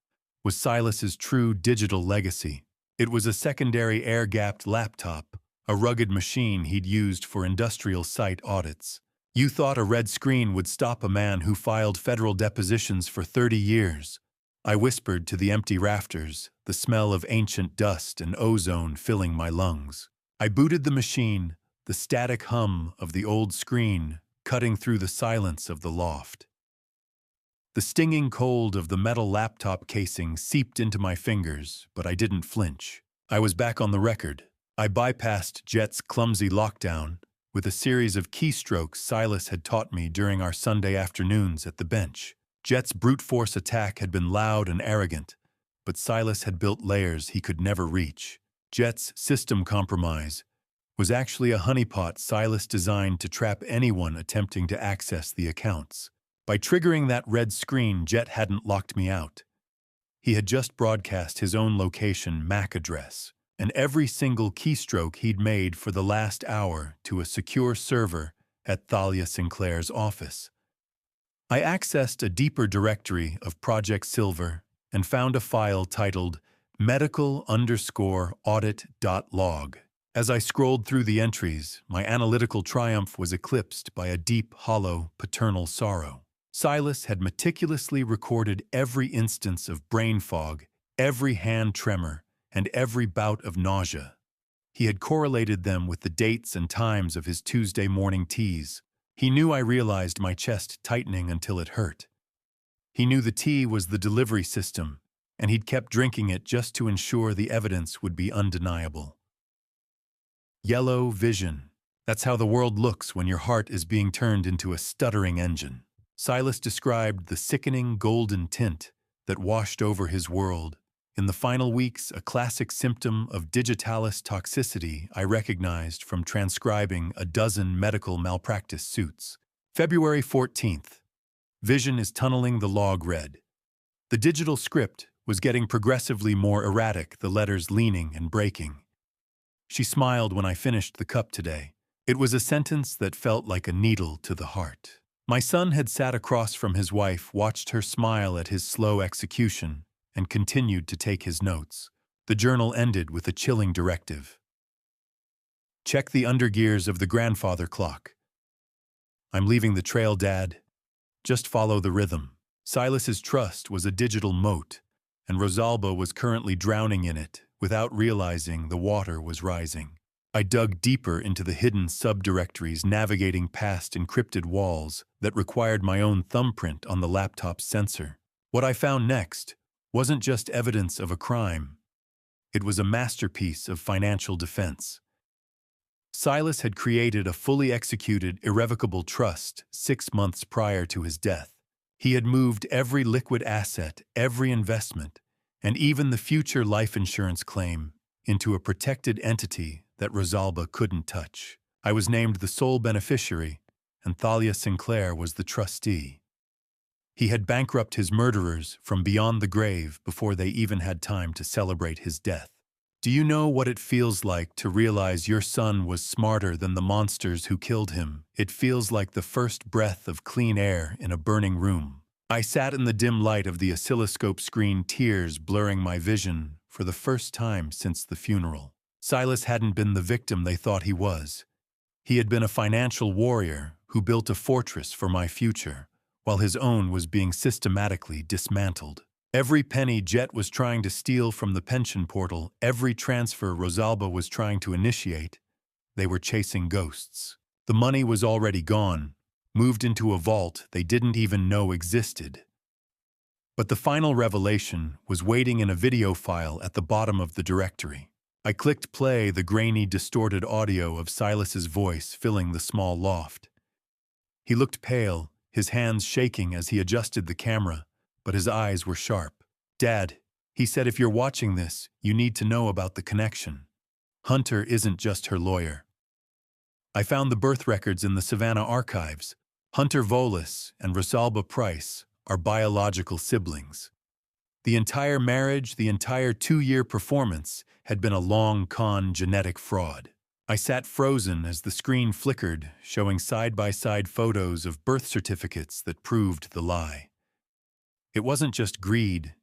was Silas's true digital legacy. It was a secondary air-gapped laptop, a rugged machine he'd used for industrial site audits. You thought a red screen would stop a man who filed federal depositions for 30 years, I whispered to the empty rafters, the smell of ancient dust and ozone filling my lungs. I booted the machine, the static hum of the old screen cutting through the silence of the loft. The stinging cold of the metal laptop casing seeped into my fingers, but I didn't flinch. I was back on the record. I bypassed Jet's clumsy lockdown with a series of keystrokes Silas had taught me during our Sunday afternoons at the bench. Jet's brute force attack had been loud and arrogant, but Silas had built layers he could never reach. Jet's system compromise was actually a honeypot Silas designed to trap anyone attempting to access the accounts. By triggering that red screen, Jet hadn't locked me out. He had just broadcast his own location MAC address, and every single keystroke he'd made for the last hour to a secure server at Thalia Sinclair's office. I accessed a deeper directory of Project Silver and found a file titled medical_audit.log. As I scrolled through the entries, my analytical triumph was eclipsed by a deep, hollow, paternal sorrow. Silas had meticulously recorded every instance of brain fog, every hand tremor, and every bout of nausea. He had correlated them with the dates and times of his Tuesday morning teas. He knew I realized my chest tightening until it hurt. He knew the tea was the delivery system, and he'd kept drinking it just to ensure the evidence would be undeniable. Yellow vision. That's how the world looks when your heart is being turned into a stuttering engine. Silas described the sickening golden tint that washed over his world. In the final weeks, a classic symptom of digitalis toxicity I recognized from transcribing a dozen medical malpractice suits. February 14th. Vision is tunneling the log red. The digital script was getting progressively more erratic, the letters leaning and breaking. She smiled when I finished the cup today. It was a sentence that felt like a needle to the heart. My son had sat across from his wife, watched her smile at his slow execution, and continued to take his notes. The journal ended with a chilling directive. Check the undergears of the grandfather clock. I'm leaving the trail, Dad. Just follow the rhythm. Silas's trust was a digital moat, and Rosalba was currently drowning in it without realizing the water was rising. I dug deeper into the hidden subdirectories, navigating past encrypted walls that required my own thumbprint on the laptop's sensor. What I found next wasn't just evidence of a crime. It was a masterpiece of financial defense. Silas had created a fully executed, irrevocable trust 6 months prior to his death. He had moved every liquid asset, every investment, and even the future life insurance claim into a protected entity that Rosalba couldn't touch. I was named the sole beneficiary, and Thalia Sinclair was the trustee. He had bankrupted his murderers from beyond the grave before they even had time to celebrate his death. Do you know what it feels like to realize your son was smarter than the monsters who killed him? It feels like the first breath of clean air in a burning room. I sat in the dim light of the oscilloscope screen, tears blurring my vision for the first time since the funeral. Silas hadn't been the victim they thought he was. He had been a financial warrior who built a fortress for my future, while his own was being systematically dismantled. Every penny Jet was trying to steal from the pension portal, every transfer Rosalba was trying to initiate, they were chasing ghosts. The money was already gone, moved into a vault they didn't even know existed. But the final revelation was waiting in a video file at the bottom of the directory. I clicked play, the grainy, distorted audio of Silas's voice filling the small loft. He looked pale, his hands shaking as he adjusted the camera, but his eyes were sharp. Dad, he said, if you're watching this, you need to know about the connection. Hunter isn't just her lawyer. I found the birth records in the Savannah archives. Hunter Volis and Rosalba Price are biological siblings. The entire marriage, the entire 2-year performance had been a long con genetic fraud. I sat frozen as the screen flickered, showing side-by-side photos of birth certificates that proved the lie. It wasn't just greed,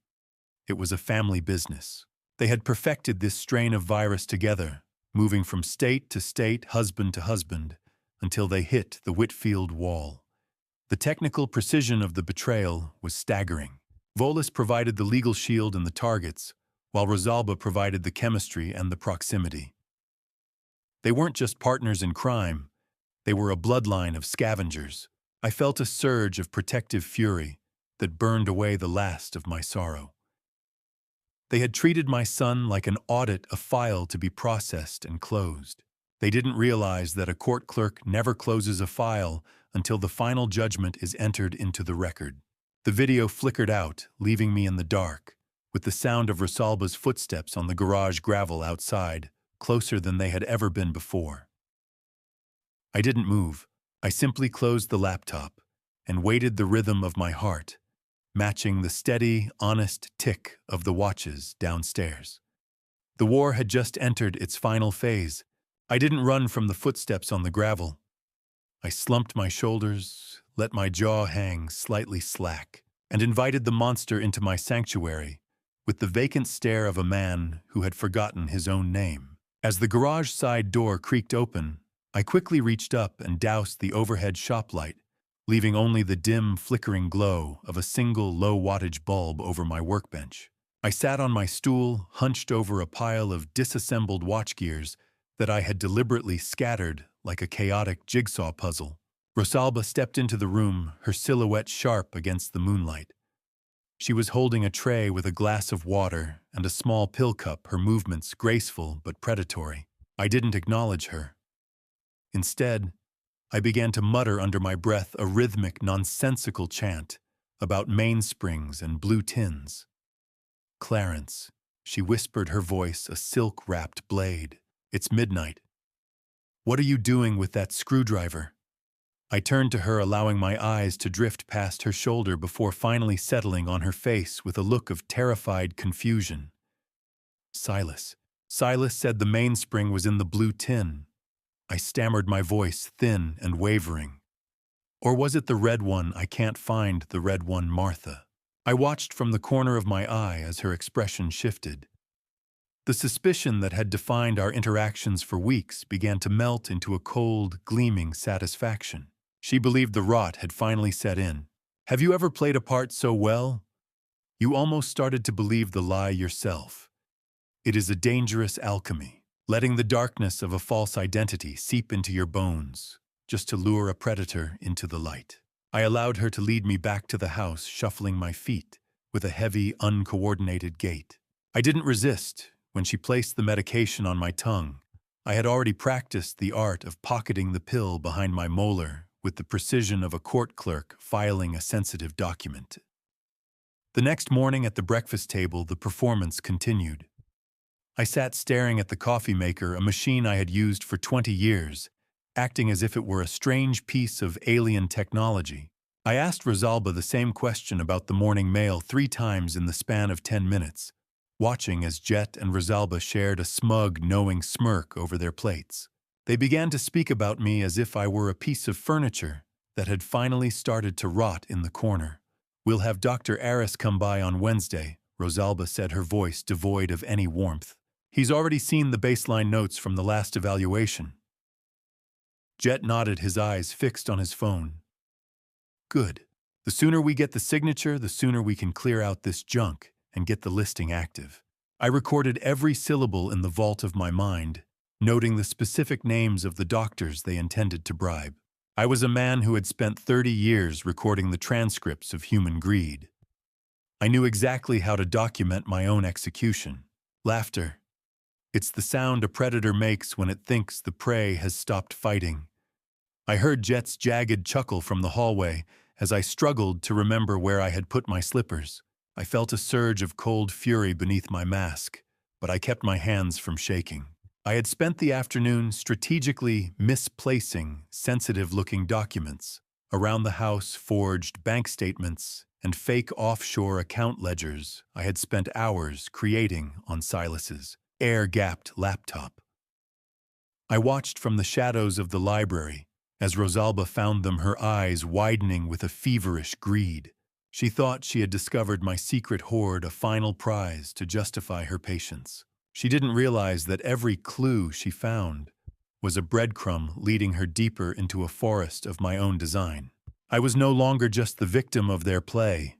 it was a family business. They had perfected this strain of virus together, moving from state to state, husband to husband, until they hit the Whitfield wall. The technical precision of the betrayal was staggering. Volis provided the legal shield and the targets, while Rosalba provided the chemistry and the proximity. They weren't just partners in crime, they were a bloodline of scavengers. I felt a surge of protective fury that burned away the last of my sorrow. They had treated my son like an audit, a file to be processed and closed. They didn't realize that a court clerk never closes a file until the final judgment is entered into the record. The video flickered out, leaving me in the dark, with the sound of Rosalba's footsteps on the garage gravel outside, closer than they had ever been before. I didn't move. I simply closed the laptop and waited the rhythm of my heart, matching the steady, honest tick of the watches downstairs. The war had just entered its final phase. I didn't run from the footsteps on the gravel. I slumped my shoulders, let my jaw hang slightly slack, and invited the monster into my sanctuary with the vacant stare of a man who had forgotten his own name. As the garage side door creaked open, I quickly reached up and doused the overhead shop light, leaving only the dim, flickering glow of a single low-wattage bulb over my workbench. I sat on my stool, hunched over a pile of disassembled watch gears that I had deliberately scattered like a chaotic jigsaw puzzle. Rosalba stepped into the room, her silhouette sharp against the moonlight. She was holding a tray with a glass of water and a small pill cup, her movements graceful but predatory. I didn't acknowledge her. Instead, I began to mutter under my breath a rhythmic, nonsensical chant about mainsprings and blue tins. "Clarence," she whispered, her voice a silk-wrapped blade. "It's midnight. What are you doing with that screwdriver?" I turned to her, allowing my eyes to drift past her shoulder before finally settling on her face with a look of terrified confusion. Silas said the mainspring was in the blue tin. I stammered, my voice thin and wavering. Or was it the red one? I can't find the red one, Martha. I watched from the corner of my eye as her expression shifted. The suspicion that had defined our interactions for weeks began to melt into a cold, gleaming satisfaction. She believed the rot had finally set in. Have you ever played a part so well? You almost started to believe the lie yourself. It is a dangerous alchemy, letting the darkness of a false identity seep into your bones, just to lure a predator into the light. I allowed her to lead me back to the house, shuffling my feet with a heavy, uncoordinated gait. I didn't resist. When she placed the medication on my tongue, I had already practiced the art of pocketing the pill behind my molar with the precision of a court clerk filing a sensitive document. The next morning at the breakfast table, the performance continued. I sat staring at the coffee maker, a machine I had used for 20 years, acting as if it were a strange piece of alien technology. I asked Rosalba the same question about the morning mail 3 times in the span of 10 minutes, watching as Jet and Rosalba shared a smug, knowing smirk over their plates. They began to speak about me as if I were a piece of furniture that had finally started to rot in the corner. "We'll have Dr. Aris come by on Wednesday," Rosalba said, her voice devoid of any warmth. "He's already seen the baseline notes from the last evaluation." Jet nodded, his eyes fixed on his phone. "Good. The sooner we get the signature, the sooner we can clear out this junk and get the listing active." I recorded every syllable in the vault of my mind, noting the specific names of the doctors they intended to bribe. I was a man who had spent 30 years recording the transcripts of human greed. I knew exactly how to document my own execution. Laughter. It's the sound a predator makes when it thinks the prey has stopped fighting. I heard Jet's jagged chuckle from the hallway as I struggled to remember where I had put my slippers. I felt a surge of cold fury beneath my mask, but I kept my hands from shaking. I had spent the afternoon strategically misplacing sensitive-looking documents. Around the house, forged bank statements and fake offshore account ledgers I had spent hours creating on Silas's air-gapped laptop. I watched from the shadows of the library as Rosalba found them, her eyes widening with a feverish greed. She thought she had discovered my secret hoard, a final prize to justify her patience. She didn't realize that every clue she found was a breadcrumb leading her deeper into a forest of my own design. I was no longer just the victim of their play.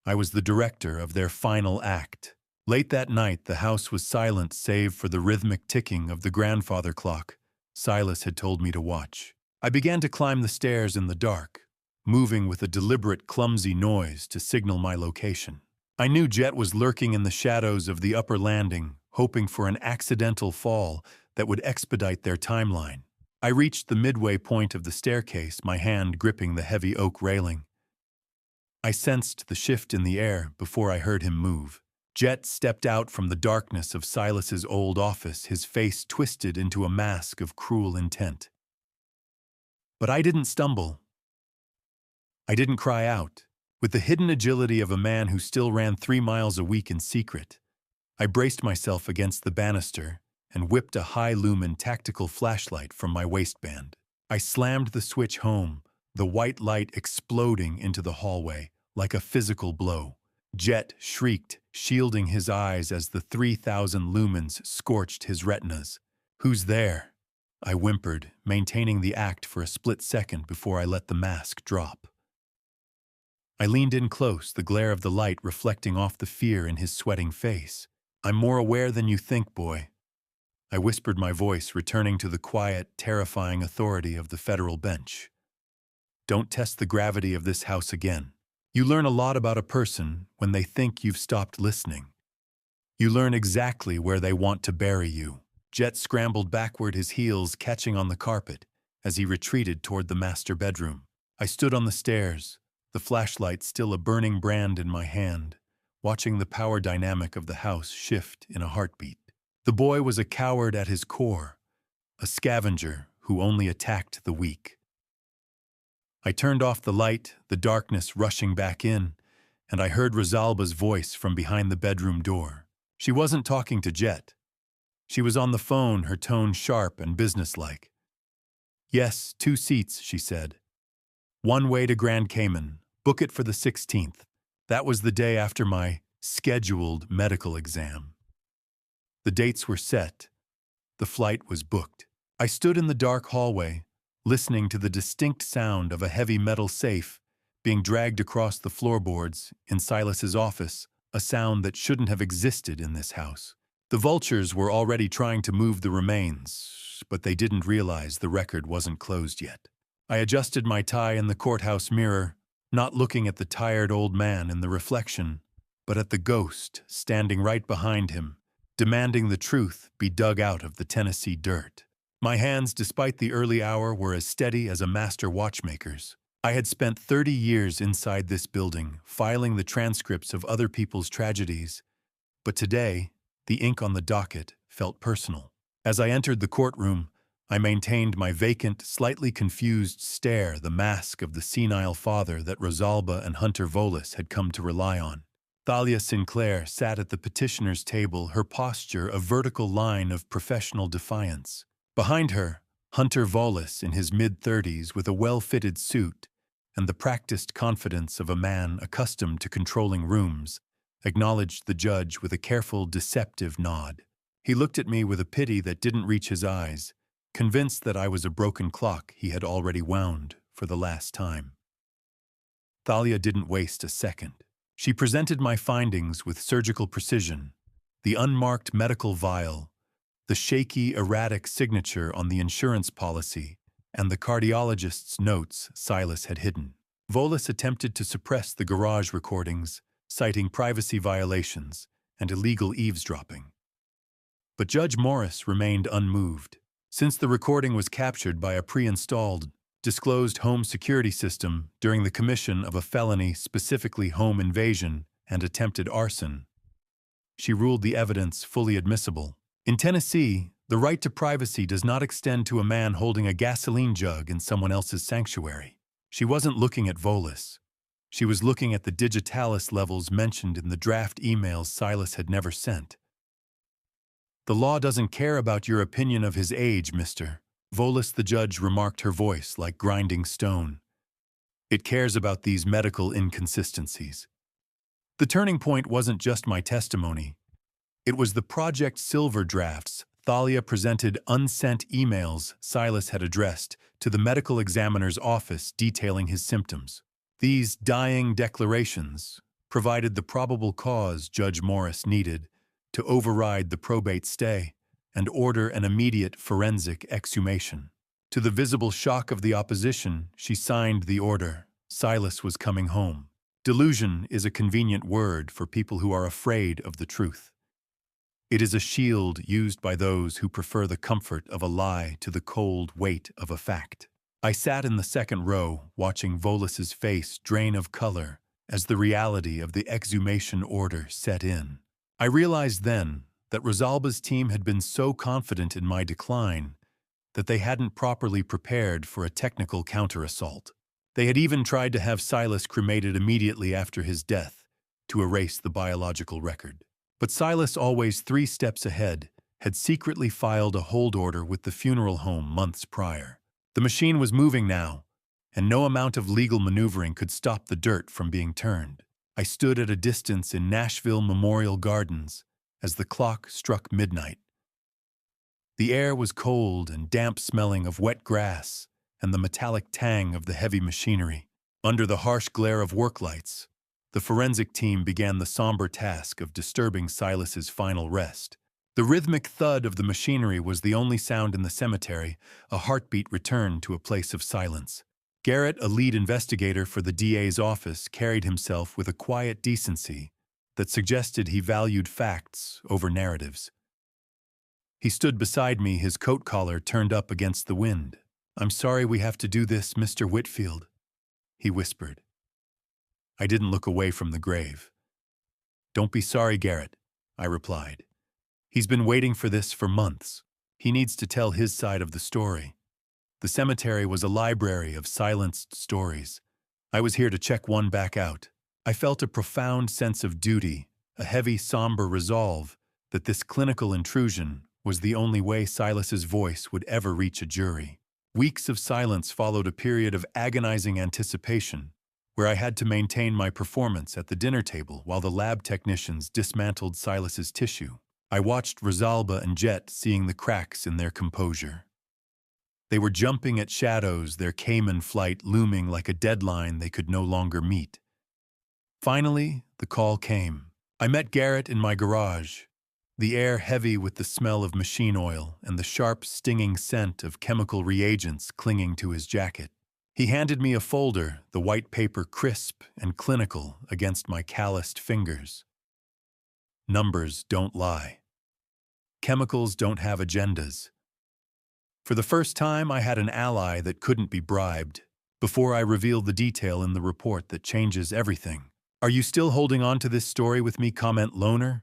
I was the director of their final act. Late that night, the house was silent save for the rhythmic ticking of the grandfather clock Silas had told me to watch. I began to climb the stairs in the dark, moving with a deliberate, clumsy noise to signal my location. I knew Jet was lurking in the shadows of the upper landing, hoping for an accidental fall that would expedite their timeline. I reached the midway point of the staircase, my hand gripping the heavy oak railing. I sensed the shift in the air before I heard him move. Jet stepped out from the darkness of Silas's old office, his face twisted into a mask of cruel intent. But I didn't stumble. I didn't cry out. With the hidden agility of a man who still ran 3 miles a week in secret, I braced myself against the banister and whipped a high-lumen tactical flashlight from my waistband. I slammed the switch home, the white light exploding into the hallway like a physical blow. Jet shrieked, shielding his eyes as the 3,000 lumens scorched his retinas. "Who's there?" I whimpered, maintaining the act for a split second before I let the mask drop. I leaned in close, the glare of the light reflecting off the fear in his sweating face. "I'm more aware than you think, boy." I whispered, my voice returning to the quiet, terrifying authority of the federal bench. "Don't test the gravity of this house again. You learn a lot about a person when they think you've stopped listening. You learn exactly where they want to bury you." Jet scrambled backward, his heels catching on the carpet, as he retreated toward the master bedroom. I stood on the stairs, the flashlight still a burning brand in my hand, watching the power dynamic of the house shift in a heartbeat. The boy was a coward at his core, a scavenger who only attacked the weak. I turned off the light, the darkness rushing back in, and I heard Rosalba's voice from behind the bedroom door. She wasn't talking to Jet. She was on the phone, her tone sharp and businesslike. "Yes, 2 seats," she said. "One way to Grand Cayman. Book it for the 16th. That was the day after my scheduled medical exam. The dates were set. The flight was booked. I stood in the dark hallway, listening to the distinct sound of a heavy metal safe being dragged across the floorboards in Silas's office, a sound that shouldn't have existed in this house. The vultures were already trying to move the remains, but they didn't realize the record wasn't closed yet. I adjusted my tie in the courthouse mirror, not looking at the tired old man in the reflection, but at the ghost standing right behind him, demanding the truth be dug out of the Tennessee dirt. My hands, despite the early hour, were as steady as a master watchmaker's. I had spent 30 years inside this building, filing the transcripts of other people's tragedies, but today, the ink on the docket felt personal. As I entered the courtroom, I maintained my vacant, slightly confused stare, the mask of the senile father that Rosalba and Hunter Volis had come to rely on. Thalia Sinclair sat at the petitioner's table, her posture a vertical line of professional defiance. Behind her, Hunter Volis in his mid-30s with a well-fitted suit and the practiced confidence of a man accustomed to controlling rooms, acknowledged the judge with a careful, deceptive nod. He looked at me with a pity that didn't reach his eyes, convinced that I was a broken clock he had already wound for the last time. Thalia didn't waste a second. She presented my findings with surgical precision, the unmarked medical vial, the shaky, erratic signature on the insurance policy, and the cardiologist's notes Silas had hidden. Volis attempted to suppress the garage recordings, citing privacy violations and illegal eavesdropping. But Judge Morris remained unmoved. Since the recording was captured by a pre-installed, disclosed home security system during the commission of a felony, specifically home invasion and attempted arson, she ruled the evidence fully admissible. In Tennessee, the right to privacy does not extend to a man holding a gasoline jug in someone else's sanctuary. She wasn't looking at Volis. She was looking at the digitalis levels mentioned in the draft emails Silas had never sent. "The law doesn't care about your opinion of his age, mister," Volis the judge remarked, her voice like grinding stone. "It cares about these medical inconsistencies." The turning point wasn't just my testimony. It was the Project Silver drafts Thalia presented, unsent emails Silas had addressed to the medical examiner's office detailing his symptoms. These dying declarations, provided the probable cause Judge Morris needed to override the probate stay and order an immediate forensic exhumation. To the visible shock of the opposition, she signed the order. Silas was coming home. Delusion is a convenient word for people who are afraid of the truth. It is a shield used by those who prefer the comfort of a lie to the cold weight of a fact. I sat in the second row, watching Volus's face drain of color as the reality of the exhumation order set in. I realized then that Rosalba's team had been so confident in my decline that they hadn't properly prepared for a technical counter-assault. They had even tried to have Silas cremated immediately after his death to erase the biological record. But Silas, always 3 steps ahead, had secretly filed a hold order with the funeral home months prior. The machine was moving now, and no amount of legal maneuvering could stop the dirt from being turned. I stood at a distance in Nashville Memorial Gardens as the clock struck midnight. The air was cold and damp, smelling of wet grass and the metallic tang of the heavy machinery. Under the harsh glare of work lights, the forensic team began the somber task of disturbing Silas's final rest. The rhythmic thud of the machinery was the only sound in the cemetery. A heartbeat returned to a place of silence. Garrett, a lead investigator for the DA's office, carried himself with a quiet decency that suggested he valued facts over narratives. He stood beside me, his coat collar turned up against the wind. "I'm sorry we have to do this, Mr. Whitfield," he whispered. I didn't look away from the grave. "Don't be sorry, Garrett," I replied. "He's been waiting for this for months. He needs to tell his side of the story." The cemetery was a library of silenced stories. I was here to check one back out. I felt a profound sense of duty, a heavy, somber resolve that this clinical intrusion was the only way Silas's voice would ever reach a jury. Weeks of silence followed a period of agonizing anticipation, where I had to maintain my performance at the dinner table while the lab technicians dismantled Silas's tissue. I watched Rosalba and Jet seeing the cracks in their composure. They were jumping at shadows, their Cayman flight looming like a deadline they could no longer meet. Finally, the call came. I met Garrett in my garage, the air heavy with the smell of machine oil and the sharp, stinging scent of chemical reagents clinging to his jacket. He handed me a folder, the white paper crisp and clinical against my calloused fingers. Numbers don't lie. Chemicals don't have agendas. For the first time, I had an ally that couldn't be bribed. Before I reveal the detail in the report that changes everything. "Are you still holding on to this story with me?" comment loner.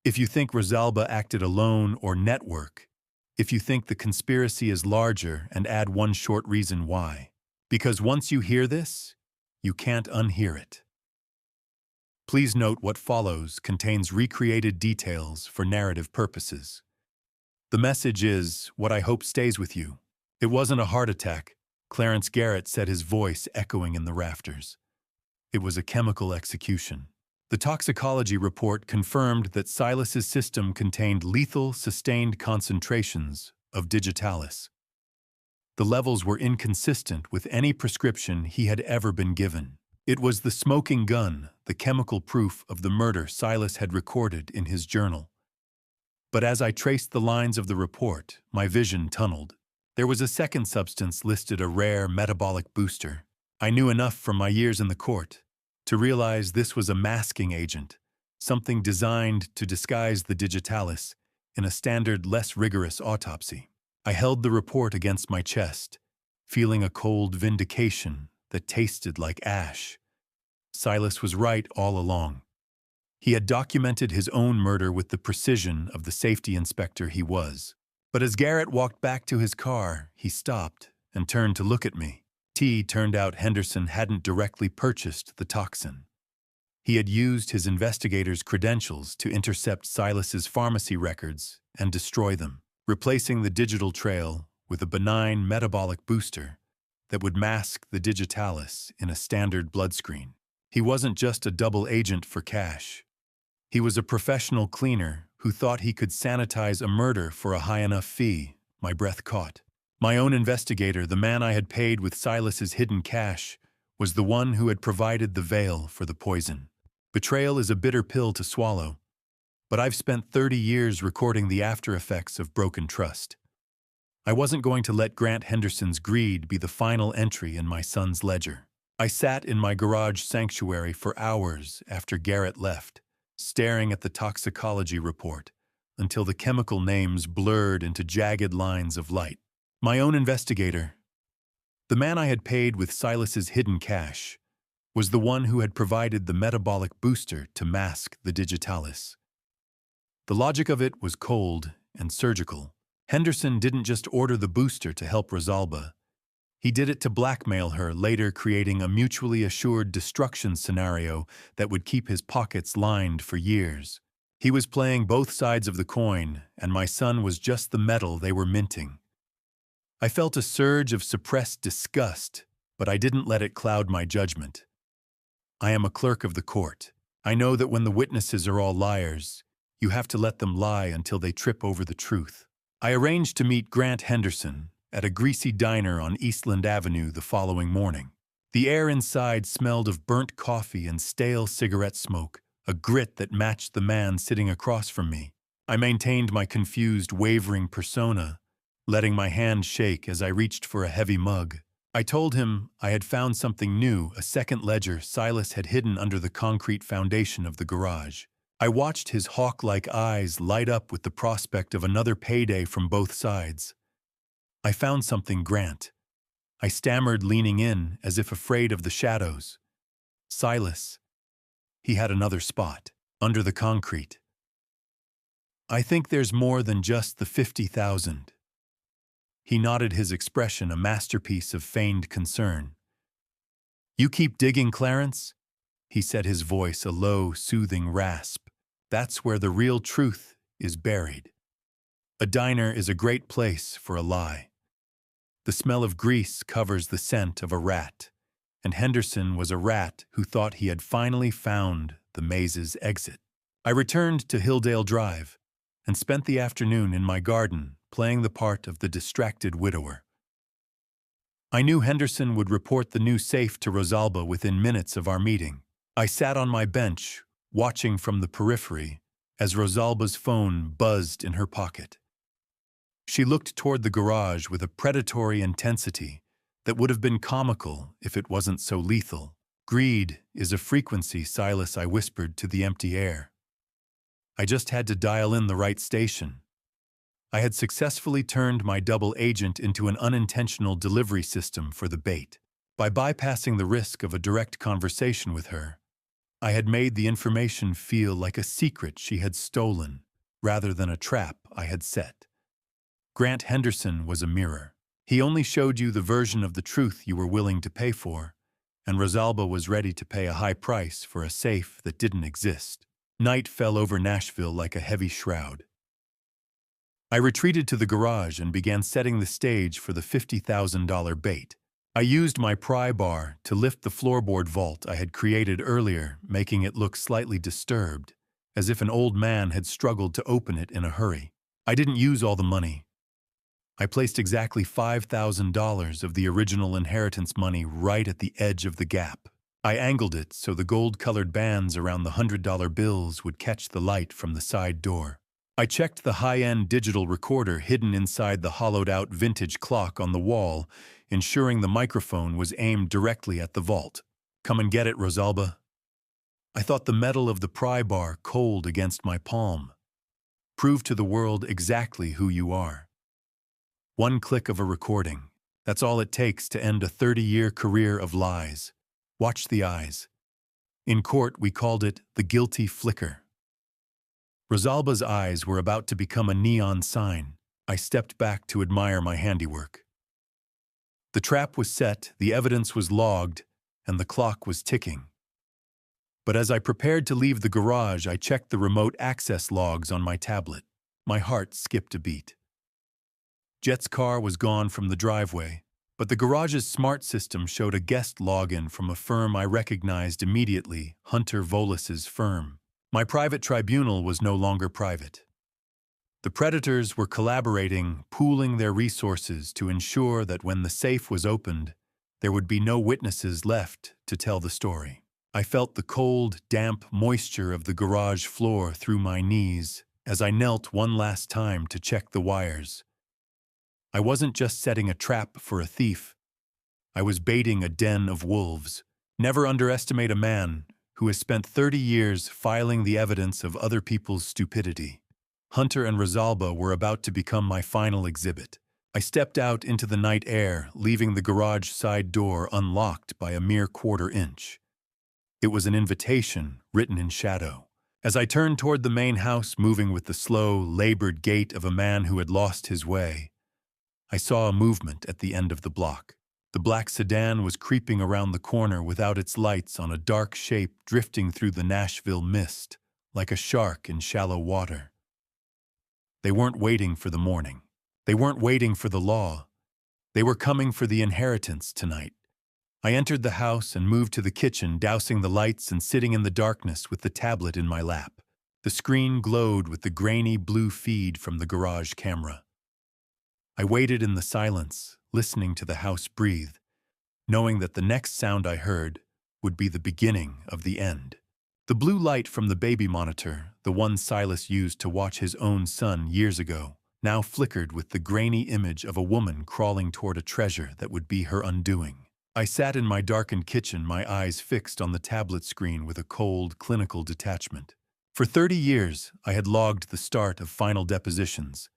If you think Rosalba acted alone or network, if you think the conspiracy is larger, and add one short reason why. Because once you hear this, you can't unhear it. Please note what follows contains recreated details for narrative purposes. The message is what I hope stays with you. It wasn't a heart attack, Clarence Garrett said, his voice echoing in the rafters. It was a chemical execution. The toxicology report confirmed that Silas's system contained lethal, sustained concentrations of digitalis. The levels were inconsistent with any prescription he had ever been given. It was the smoking gun, the chemical proof of the murder Silas had recorded in his journal. But as I traced the lines of the report, my vision tunneled. There was a second substance listed, a rare metabolic booster. I knew enough from my years in the court to realize this was a masking agent, something designed to disguise the digitalis in a standard, less rigorous autopsy. I held the report against my chest, feeling a cold vindication that tasted like ash. Silas was right all along. He had documented his own murder with the precision of the safety inspector he was. But as Garrett walked back to his car, he stopped and turned to look at me. Turned out Henderson hadn't directly purchased the toxin. He had used his investigator's credentials to intercept Silas's pharmacy records and destroy them, replacing the digital trail with a benign metabolic booster that would mask the digitalis in a standard blood screen. He wasn't just a double agent for cash. He was a professional cleaner who thought he could sanitize a murder for a high enough fee. My breath caught. My own investigator, the man I had paid with Silas's hidden cash, was the one who had provided the veil for the poison. Betrayal is a bitter pill to swallow, but I've spent 30 years recording the after effects of broken trust. I wasn't going to let Grant Henderson's greed be the final entry in my son's ledger. I sat in my garage sanctuary for hours after Garrett left, staring at the toxicology report until the chemical names blurred into jagged lines of light. My own investigator, the man I had paid with Silas's hidden cash, was the one who had provided the metabolic booster to mask the digitalis. The logic of it was cold and surgical. Henderson didn't just order the booster to help Rosalba. He did it to blackmail her, later creating a mutually assured destruction scenario that would keep his pockets lined for years. He was playing both sides of the coin, and my son was just the metal they were minting. I felt a surge of suppressed disgust, but I didn't let it cloud my judgment. I am a clerk of the court. I know that when the witnesses are all liars, you have to let them lie until they trip over the truth. I arranged to meet Grant Henderson at a greasy diner on Eastland Avenue the following morning. The air inside smelled of burnt coffee and stale cigarette smoke, a grit that matched the man sitting across from me. I maintained my confused, wavering persona, letting my hand shake as I reached for a heavy mug. I told him I had found something new, a second ledger Silas had hidden under the concrete foundation of the garage. I watched his hawk-like eyes light up with the prospect of another payday from both sides. I found something, Grant. I stammered, leaning in, as if afraid of the shadows. Silas. He had another spot, under the concrete. I think there's more than just the 50,000. He nodded, his expression a masterpiece of feigned concern. You keep digging, Clarence? He said, his voice a low, soothing rasp. That's where the real truth is buried. A diner is a great place for a lie. The smell of grease covers the scent of a rat, and Henderson was a rat who thought he had finally found the maze's exit. I returned to Hilldale Drive and spent the afternoon in my garden playing the part of the distracted widower. I knew Henderson would report the new safe to Rosalba within minutes of our meeting. I sat on my bench, watching from the periphery as Rosalba's phone buzzed in her pocket. She looked toward the garage with a predatory intensity that would have been comical if it wasn't so lethal. Greed is a frequency, Silas, I whispered to the empty air. I just had to dial in the right station. I had successfully turned my double agent into an unintentional delivery system for the bait. By bypassing the risk of a direct conversation with her, I had made the information feel like a secret she had stolen, rather than a trap I had set. Grant Henderson was a mirror. He only showed you the version of the truth you were willing to pay for, and Rosalba was ready to pay a high price for a safe that didn't exist. Night fell over Nashville like a heavy shroud. I retreated to the garage and began setting the stage for the $50,000 bait. I used my pry bar to lift the floorboard vault I had created earlier, making it look slightly disturbed, as if an old man had struggled to open it in a hurry. I didn't use all the money. I placed exactly $5,000 of the original inheritance money right at the edge of the gap. I angled it so the gold-colored bands around the $100 bills would catch the light from the side door. I checked the high-end digital recorder hidden inside the hollowed-out vintage clock on the wall, ensuring the microphone was aimed directly at the vault. Come and get it, Rosalba. I thought the metal of the pry bar cold against my palm. Prove to the world exactly who you are. One click of a recording. That's all it takes to end a 30-year career of lies. Watch the eyes. In court, we called it the guilty flicker. Rosalba's eyes were about to become a neon sign. I stepped back to admire my handiwork. The trap was set, the evidence was logged, and the clock was ticking. But as I prepared to leave the garage, I checked the remote access logs on my tablet. My heart skipped a beat. Jet's car was gone from the driveway, but the garage's smart system showed a guest login from a firm I recognized immediately, Hunter Volus's firm. My private tribunal was no longer private. The predators were collaborating, pooling their resources to ensure that when the safe was opened, there would be no witnesses left to tell the story. I felt the cold, damp moisture of the garage floor through my knees as I knelt one last time to check the wires. I wasn't just setting a trap for a thief. I was baiting a den of wolves. Never underestimate a man who has spent 30 years filing the evidence of other people's stupidity. Hunter and Rosalba were about to become my final exhibit. I stepped out into the night air, leaving the garage side door unlocked by a mere quarter-inch. It was an invitation written in shadow. As I turned toward the main house, moving with the slow, labored gait of a man who had lost his way, I saw a movement at the end of the block. The black sedan was creeping around the corner without its lights on a dark shape drifting through the Nashville mist, like a shark in shallow water. They weren't waiting for the morning. They weren't waiting for the law. They were coming for the inheritance tonight. I entered the house and moved to the kitchen, dousing the lights and sitting in the darkness with the tablet in my lap. The screen glowed with the grainy blue feed from the garage camera. I waited in the silence, listening to the house breathe, knowing that the next sound I heard would be the beginning of the end. The blue light from the baby monitor, the one Silas used to watch his own son years ago, now flickered with the grainy image of a woman crawling toward a treasure that would be her undoing. I sat in my darkened kitchen, my eyes fixed on the tablet screen with a cold, clinical detachment. For 30 years, I had logged the start of final depositions,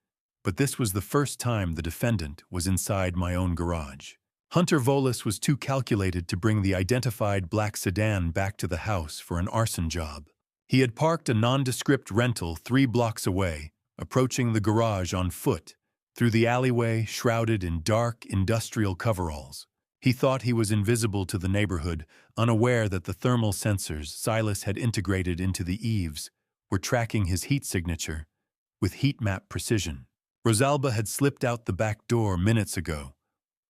but this was the first time the defendant was inside my own garage. Hunter Volis was too calculated to bring the identified black sedan back to the house for an arson job. He had parked a nondescript rental 3 blocks away, approaching the garage on foot, through the alleyway shrouded in dark industrial coveralls. He thought he was invisible to the neighborhood, unaware that the thermal sensors Silas had integrated into the eaves were tracking his heat signature with heat map precision. Rosalba had slipped out the back door minutes ago,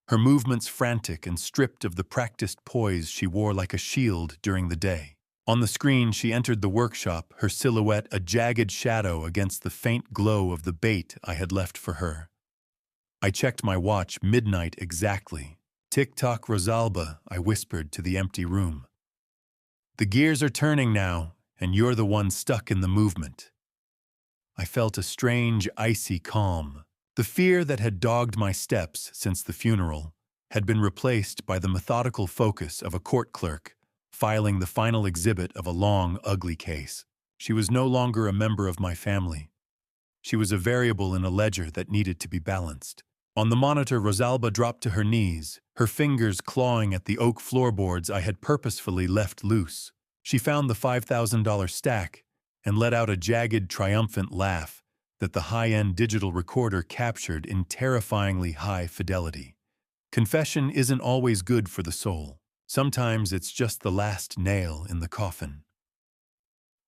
her movements frantic and stripped of the practiced poise she wore like a shield during the day. On the screen, she entered the workshop, her silhouette a jagged shadow against the faint glow of the bait I had left for her. I checked my watch, midnight exactly. "Tick-tock, Rosalba," I whispered to the empty room. "The gears are turning now, and you're the one stuck in the movement." I felt a strange, icy calm. The fear that had dogged my steps since the funeral had been replaced by the methodical focus of a court clerk filing the final exhibit of a long, ugly case. She was no longer a member of my family. She was a variable in a ledger that needed to be balanced. On the monitor, Rosalba dropped to her knees, her fingers clawing at the oak floorboards I had purposefully left loose. She found the $5,000 stack and let out a jagged, triumphant laugh that the high-end digital recorder captured in terrifyingly high fidelity. Confession isn't always good for the soul. Sometimes it's just the last nail in the coffin.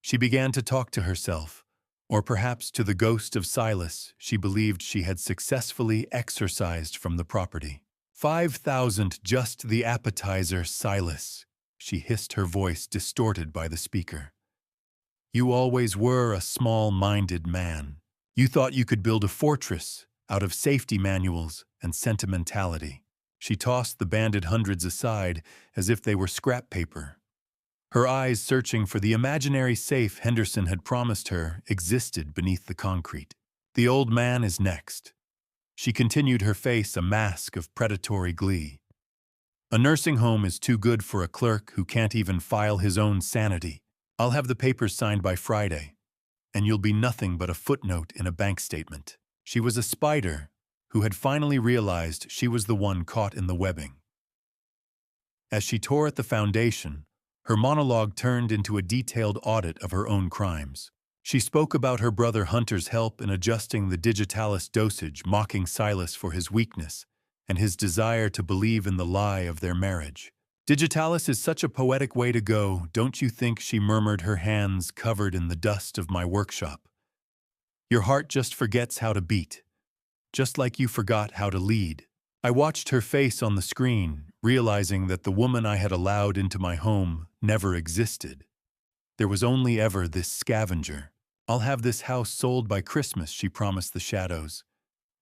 She began to talk to herself, or perhaps to the ghost of Silas she believed she had successfully exorcised from the property. 5,000, just the appetizer, Silas, she hissed, her voice distorted by the speaker. You always were a small-minded man. You thought you could build a fortress out of safety manuals and sentimentality. She tossed the banded hundreds aside as if they were scrap paper. Her eyes searching for the imaginary safe Henderson had promised her existed beneath the concrete. The old man is next. She continued, her face a mask of predatory glee. A nursing home is too good for a clerk who can't even file his own sanity. I'll have the papers signed by Friday, and you'll be nothing but a footnote in a bank statement. She was a spider who had finally realized she was the one caught in the webbing. As she tore at the foundation, her monologue turned into a detailed audit of her own crimes. She spoke about her brother Hunter's help in adjusting the digitalis dosage, mocking Silas for his weakness and his desire to believe in the lie of their marriage. Digitalis is such a poetic way to go, don't you think? She murmured, her hands covered in the dust of my workshop. Your heart just forgets how to beat, just like you forgot how to lead. I watched her face on the screen, realizing that the woman I had allowed into my home never existed. There was only ever this scavenger. I'll have this house sold by Christmas, she promised the shadows.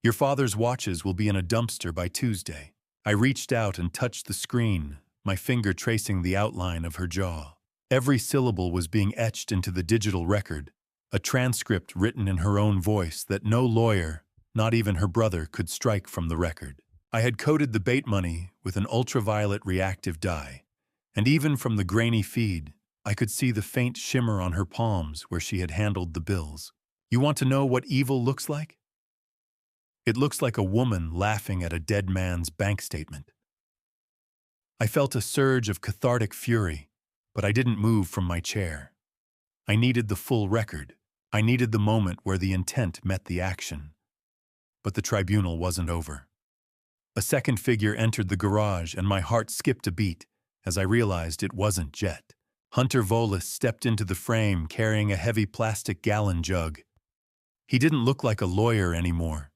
Your father's watches will be in a dumpster by Tuesday. I reached out and touched the screen, my finger tracing the outline of her jaw. Every syllable was being etched into the digital record, a transcript written in her own voice that no lawyer, not even her brother, could strike from the record. I had coated the bait money with an ultraviolet reactive dye, and even from the grainy feed, I could see the faint shimmer on her palms where she had handled the bills. You want to know what evil looks like? It looks like a woman laughing at a dead man's bank statement. I felt a surge of cathartic fury, but I didn't move from my chair. I needed the full record. I needed the moment where the intent met the action. But the tribunal wasn't over. A second figure entered the garage and my heart skipped a beat as I realized it wasn't Jet. Hunter Volis stepped into the frame carrying a heavy plastic gallon jug. He didn't look like a lawyer anymore.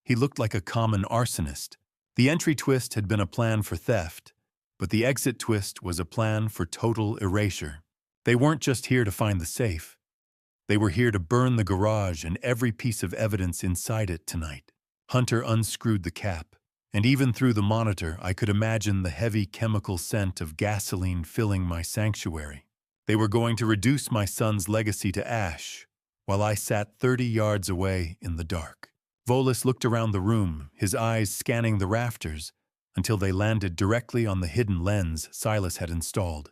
He looked like a common arsonist. The entry twist had been a plan for theft, but the exit twist was a plan for total erasure. They weren't just here to find the safe. They were here to burn the garage and every piece of evidence inside it tonight. Hunter unscrewed the cap, and even through the monitor I could imagine the heavy chemical scent of gasoline filling my sanctuary. They were going to reduce my son's legacy to ash, while I sat 30 yards away in the dark. Volis looked around the room, his eyes scanning the rafters, until they landed directly on the hidden lens Silas had installed.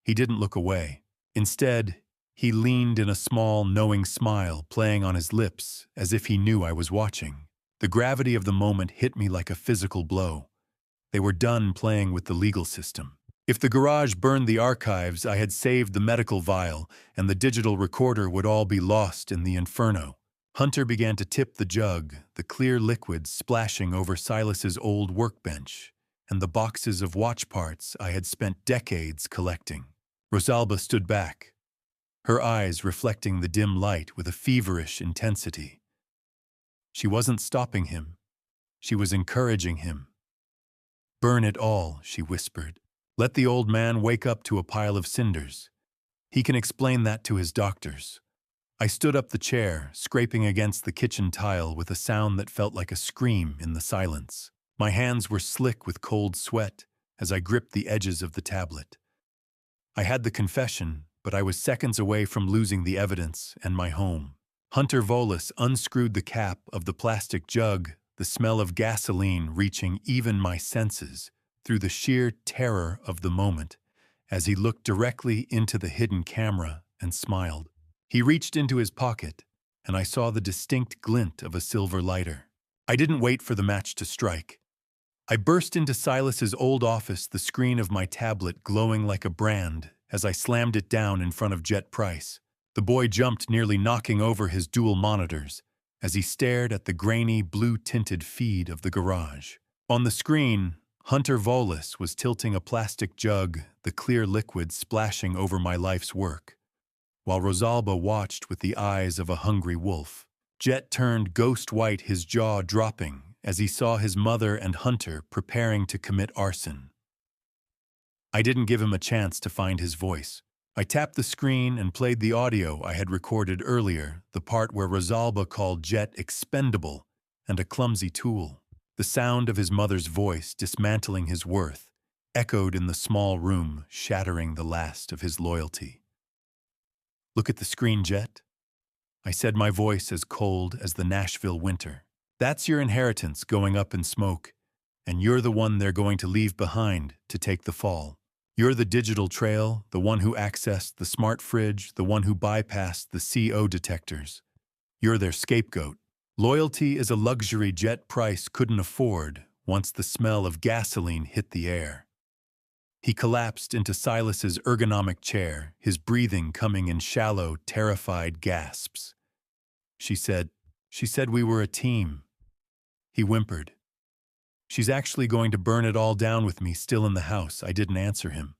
He didn't look away. Instead, he leaned in a small, knowing smile playing on his lips as if he knew I was watching. The gravity of the moment hit me like a physical blow. They were done playing with the legal system. If the garage burned the archives, I had saved the medical vial, and the digital recorder would all be lost in the inferno. Hunter began to tip the jug, the clear liquid splashing over Silas's old workbench, and the boxes of watch parts I had spent decades collecting. Rosalba stood back, her eyes reflecting the dim light with a feverish intensity. She wasn't stopping him. She was encouraging him. "Burn it all," she whispered. "Let the old man wake up to a pile of cinders. He can explain that to his doctors." I stood up the chair, scraping against the kitchen tile with a sound that felt like a scream in the silence. My hands were slick with cold sweat as I gripped the edges of the tablet. I had the confession, but I was seconds away from losing the evidence and my home. Hunter Volis unscrewed the cap of the plastic jug, the smell of gasoline reaching even my senses through the sheer terror of the moment as he looked directly into the hidden camera and smiled. He reached into his pocket, and I saw the distinct glint of a silver lighter. I didn't wait for the match to strike. I burst into Silas's old office, the screen of my tablet glowing like a brand as I slammed it down in front of Jet Price. The boy jumped, nearly knocking over his dual monitors, as he stared at the grainy, blue-tinted feed of the garage. On the screen, Hunter Volis was tilting a plastic jug, the clear liquid splashing over my life's work, while Rosalba watched with the eyes of a hungry wolf. Jet turned ghost white, his jaw dropping, as he saw his mother and Hunter preparing to commit arson. I didn't give him a chance to find his voice. I tapped the screen and played the audio I had recorded earlier, the part where Rosalba called Jet expendable and a clumsy tool. The sound of his mother's voice dismantling his worth echoed in the small room, shattering the last of his loyalty. "Look at the screen, Jet," I said, my voice as cold as the Nashville winter. "That's your inheritance going up in smoke, and you're the one they're going to leave behind to take the fall. You're the digital trail, the one who accessed the smart fridge, the one who bypassed the CO detectors. You're their scapegoat. Loyalty is a luxury Jet Price couldn't afford once the smell of gasoline hit the air." He collapsed into Silas's ergonomic chair, his breathing coming in shallow, terrified gasps. She said we were a team." He whimpered. "She's actually going to burn it all down with me still in the house." I didn't answer him.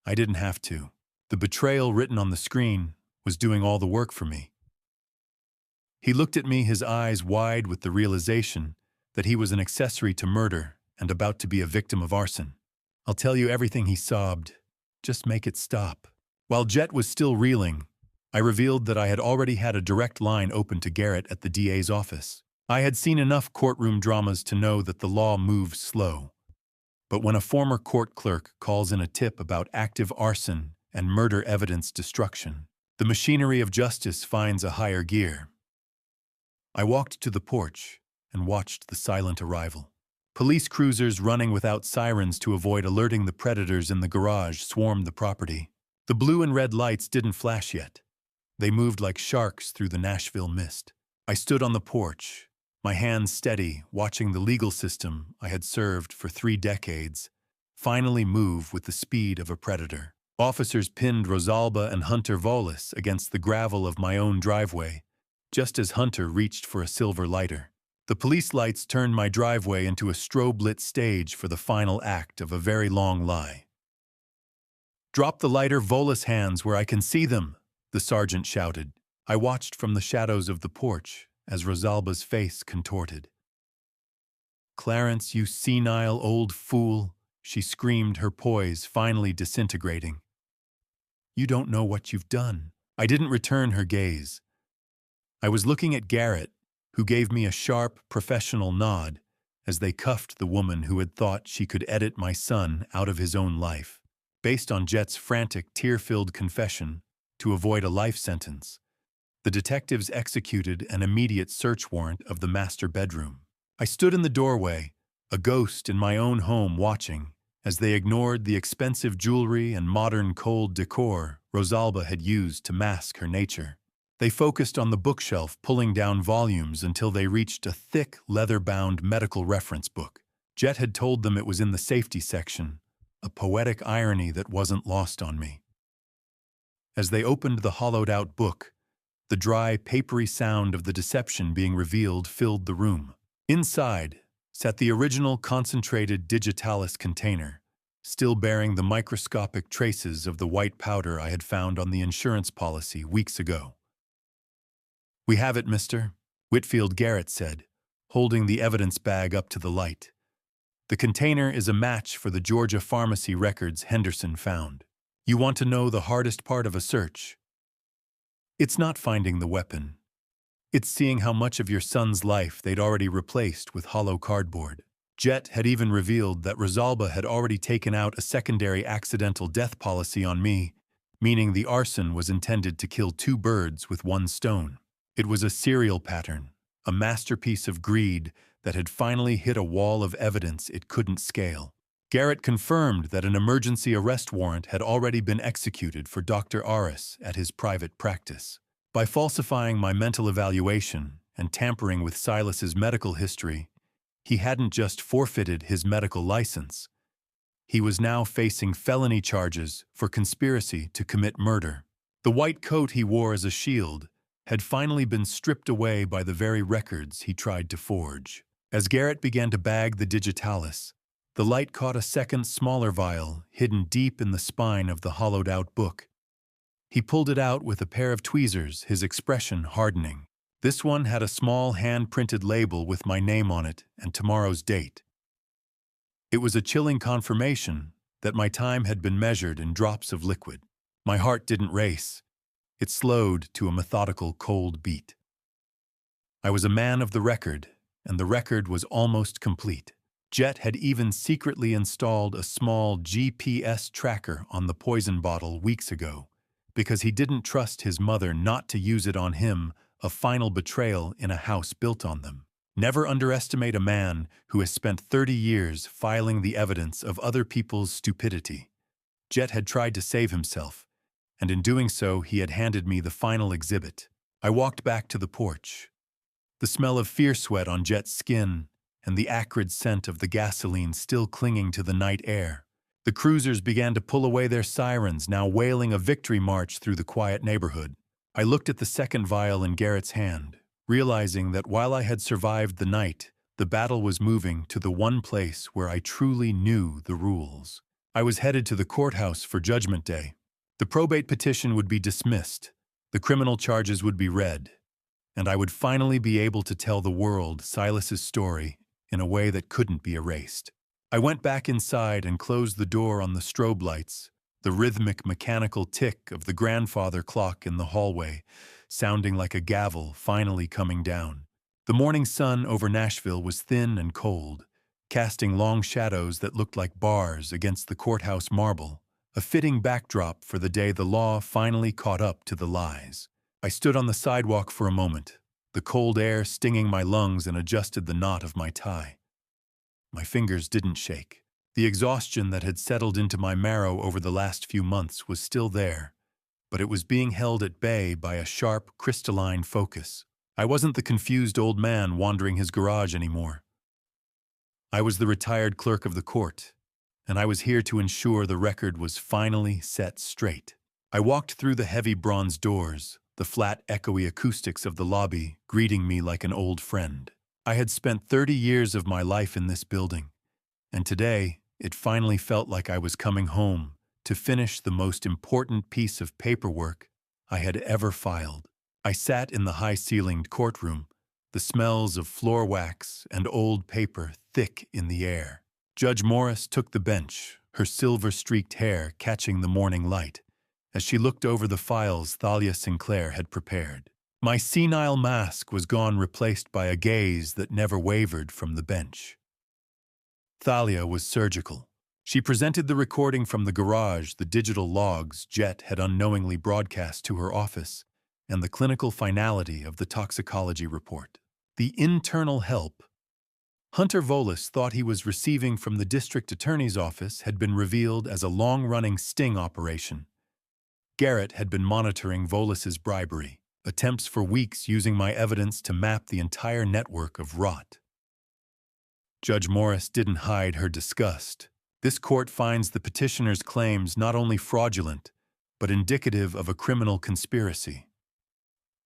I didn't have to. The betrayal written on the screen was doing all the work for me. He looked at me, his eyes wide with the realization that he was an accessory to murder and about to be a victim of arson. "I'll tell you everything," he sobbed. "Just make it stop." While Jet was still reeling, I revealed that I had already had a direct line open to Garrett at the DA's office. I had seen enough courtroom dramas to know that the law moves slow. But when a former court clerk calls in a tip about active arson and murder evidence destruction. The machinery of justice finds a higher gear. I walked to the porch and watched the silent arrival. Police cruisers running without sirens to avoid alerting the predators in the garage swarmed the property. The blue and red lights didn't flash yet. They moved like sharks through the Nashville mist. I stood on the porch, my hands steady, watching the legal system I had served for 3 decades finally move with the speed of a predator. Officers pinned Rosalba and Hunter Volis against the gravel of my own driveway, just as Hunter reached for a silver lighter. The police lights turned my driveway into a strobe-lit stage for the final act of a very long lie. "Drop the lighter, Volis hands, where I can see them," the sergeant shouted. I watched from the shadows of the porch as Rosalba's face contorted. "Clarence, you senile old fool," she screamed, her poise finally disintegrating. "You don't know what you've done." I didn't return her gaze. I was looking at Garrett, who gave me a sharp, professional nod as they cuffed the woman who had thought she could edit my son out of his own life, based on Jet's frantic, tear-filled confession to avoid a life sentence. The detectives executed an immediate search warrant of the master bedroom. I stood in the doorway, a ghost in my own home, watching as they ignored the expensive jewelry and modern cold decor Rosalba had used to mask her nature. They focused on the bookshelf, pulling down volumes until they reached a thick, leather-bound medical reference book. Jet had told them it was in the safety section, a poetic irony that wasn't lost on me. As they opened the hollowed-out book, the dry, papery sound of the deception being revealed filled the room. Inside sat the original concentrated digitalis container, still bearing the microscopic traces of the white powder I had found on the insurance policy weeks ago. "We have it, Mr. Whitfield," Garrett said, holding the evidence bag up to the light. "The container is a match for the Georgia pharmacy records Henderson found. You want to know the hardest part of a search? It's not finding the weapon. It's seeing how much of your son's life they'd already replaced with hollow cardboard." Jet had even revealed that Rosalba had already taken out a secondary accidental death policy on me, meaning the arson was intended to kill 2 birds with 1 stone. It was a serial pattern, a masterpiece of greed that had finally hit a wall of evidence it couldn't scale. Garrett confirmed that an emergency arrest warrant had already been executed for Dr. Aris at his private practice. By falsifying my mental evaluation and tampering with Silas's medical history, he hadn't just forfeited his medical license. He was now facing felony charges for conspiracy to commit murder. The white coat he wore as a shield had finally been stripped away by the very records he tried to forge. As Garrett began to bag the digitalis, the light caught a second, smaller vial hidden deep in the spine of the hollowed-out book. He pulled it out with a pair of tweezers, his expression hardening. This one had a small hand-printed label with my name on it and tomorrow's date. It was a chilling confirmation that my time had been measured in drops of liquid. My heart didn't race. It slowed to a methodical, cold beat. I was a man of the record, and the record was almost complete. Jet had even secretly installed a small GPS tracker on the poison bottle weeks ago, because he didn't trust his mother not to use it on him, a final betrayal in a house built on them. Never underestimate a man who has spent 30 years filing the evidence of other people's stupidity. Jet had tried to save himself, and in doing so, he had handed me the final exhibit. I walked back to the porch. The smell of fear sweat on Jet's skin and the acrid scent of the gasoline still clinging to the night air. The cruisers began to pull away their sirens, now wailing a victory march through the quiet neighborhood. I looked at the second vial in Garrett's hand, realizing that while I had survived the night, the battle was moving to the one place where I truly knew the rules. I was headed to the courthouse for Judgment Day. The probate petition would be dismissed, the criminal charges would be read, and I would finally be able to tell the world Silas's story in a way that couldn't be erased. I went back inside and closed the door on the strobe lights, the rhythmic mechanical tick of the grandfather clock in the hallway, sounding like a gavel finally coming down. The morning sun over Nashville was thin and cold, casting long shadows that looked like bars against the courthouse marble, a fitting backdrop for the day the law finally caught up to the lies. I stood on the sidewalk for a moment, the cold air stinging my lungs, and adjusted the knot of my tie. My fingers didn't shake. The exhaustion that had settled into my marrow over the last few months was still there, but it was being held at bay by a sharp, crystalline focus. I wasn't the confused old man wandering his garage anymore. I was the retired clerk of the court, and I was here to ensure the record was finally set straight. I walked through the heavy bronze doors, the flat, echoey acoustics of the lobby greeting me like an old friend. I had spent 30 years of my life in this building, and today it finally felt like I was coming home to finish the most important piece of paperwork I had ever filed. I sat in the high-ceilinged courtroom, the smells of floor wax and old paper thick in the air. Judge Morris took the bench, her silver-streaked hair catching the morning light, as she looked over the files Thalia Sinclair had prepared. My senile mask was gone, replaced by a gaze that never wavered from the bench. Thalia was surgical. She presented the recording from the garage, the digital logs Jet had unknowingly broadcast to her office, and the clinical finality of the toxicology report. The internal help Hunter Volis thought he was receiving from the district attorney's office had been revealed as a long-running sting operation. Garrett had been monitoring Volis's bribery, attempts for weeks using my evidence to map the entire network of rot. Judge Morris didn't hide her disgust. This court finds the petitioner's claims not only fraudulent, but indicative of a criminal conspiracy.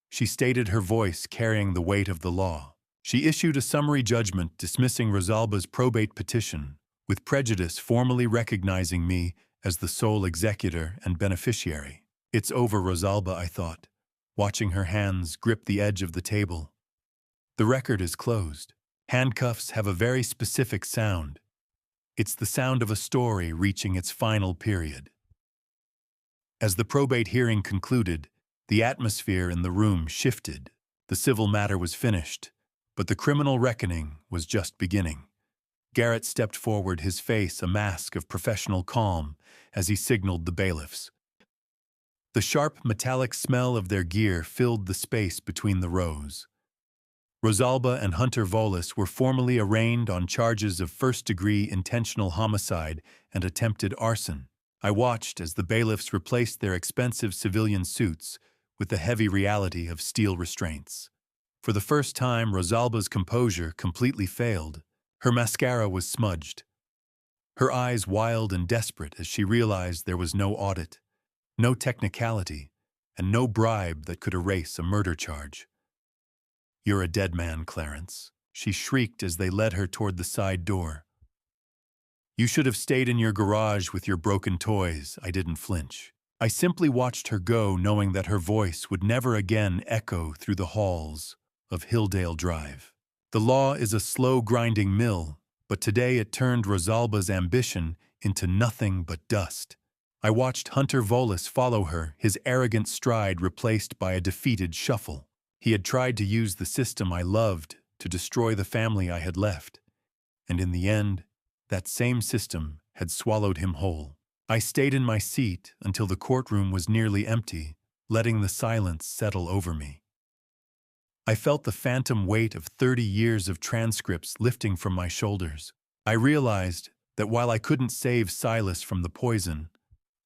She stated, her voice carrying the weight of the law. She issued a summary judgment dismissing Rosalba's probate petition, with prejudice formally recognizing me as the sole executor and beneficiary. It's over, Rosalba, I thought, watching her hands grip the edge of the table. The record is closed. Handcuffs have a very specific sound. It's the sound of a story reaching its final period. As the probate hearing concluded, the atmosphere in the room shifted. The civil matter was finished, but the criminal reckoning was just beginning. Garrett stepped forward, his face a mask of professional calm, as he signaled the bailiffs. The sharp, metallic smell of their gear filled the space between the rows. Rosalba and Hunter Volis were formally arraigned on charges of first-degree intentional homicide and attempted arson. I watched as the bailiffs replaced their expensive civilian suits with the heavy reality of steel restraints. For the first time, Rosalba's composure completely failed. Her mascara was smudged, her eyes wild and desperate as she realized there was no audit, no technicality, and no bribe that could erase a murder charge. "You're a dead man, Clarence," she shrieked as they led her toward the side door. "You should have stayed in your garage with your broken toys." I didn't flinch. I simply watched her go, knowing that her voice would never again echo through the halls of Hilldale Drive. The law is a slow grinding mill, but today it turned Rosalba's ambition into nothing but dust. I watched Hunter Volis follow her, his arrogant stride replaced by a defeated shuffle. He had tried to use the system I loved to destroy the family I had left, and in the end, that same system had swallowed him whole. I stayed in my seat until the courtroom was nearly empty, letting the silence settle over me. I felt the phantom weight of 30 years of transcripts lifting from my shoulders. I realized that while I couldn't save Silas from the poison,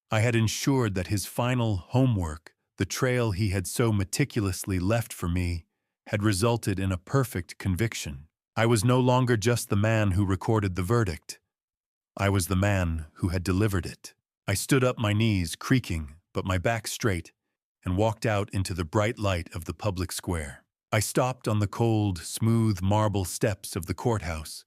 I had ensured that his final homework, the trail he had so meticulously left for me, had resulted in a perfect conviction. I was no longer just the man who recorded the verdict. I was the man who had delivered it. I stood up, my knees creaking, but my back straight, and walked out into the bright light of the public square. I stopped on the cold, smooth marble steps of the courthouse,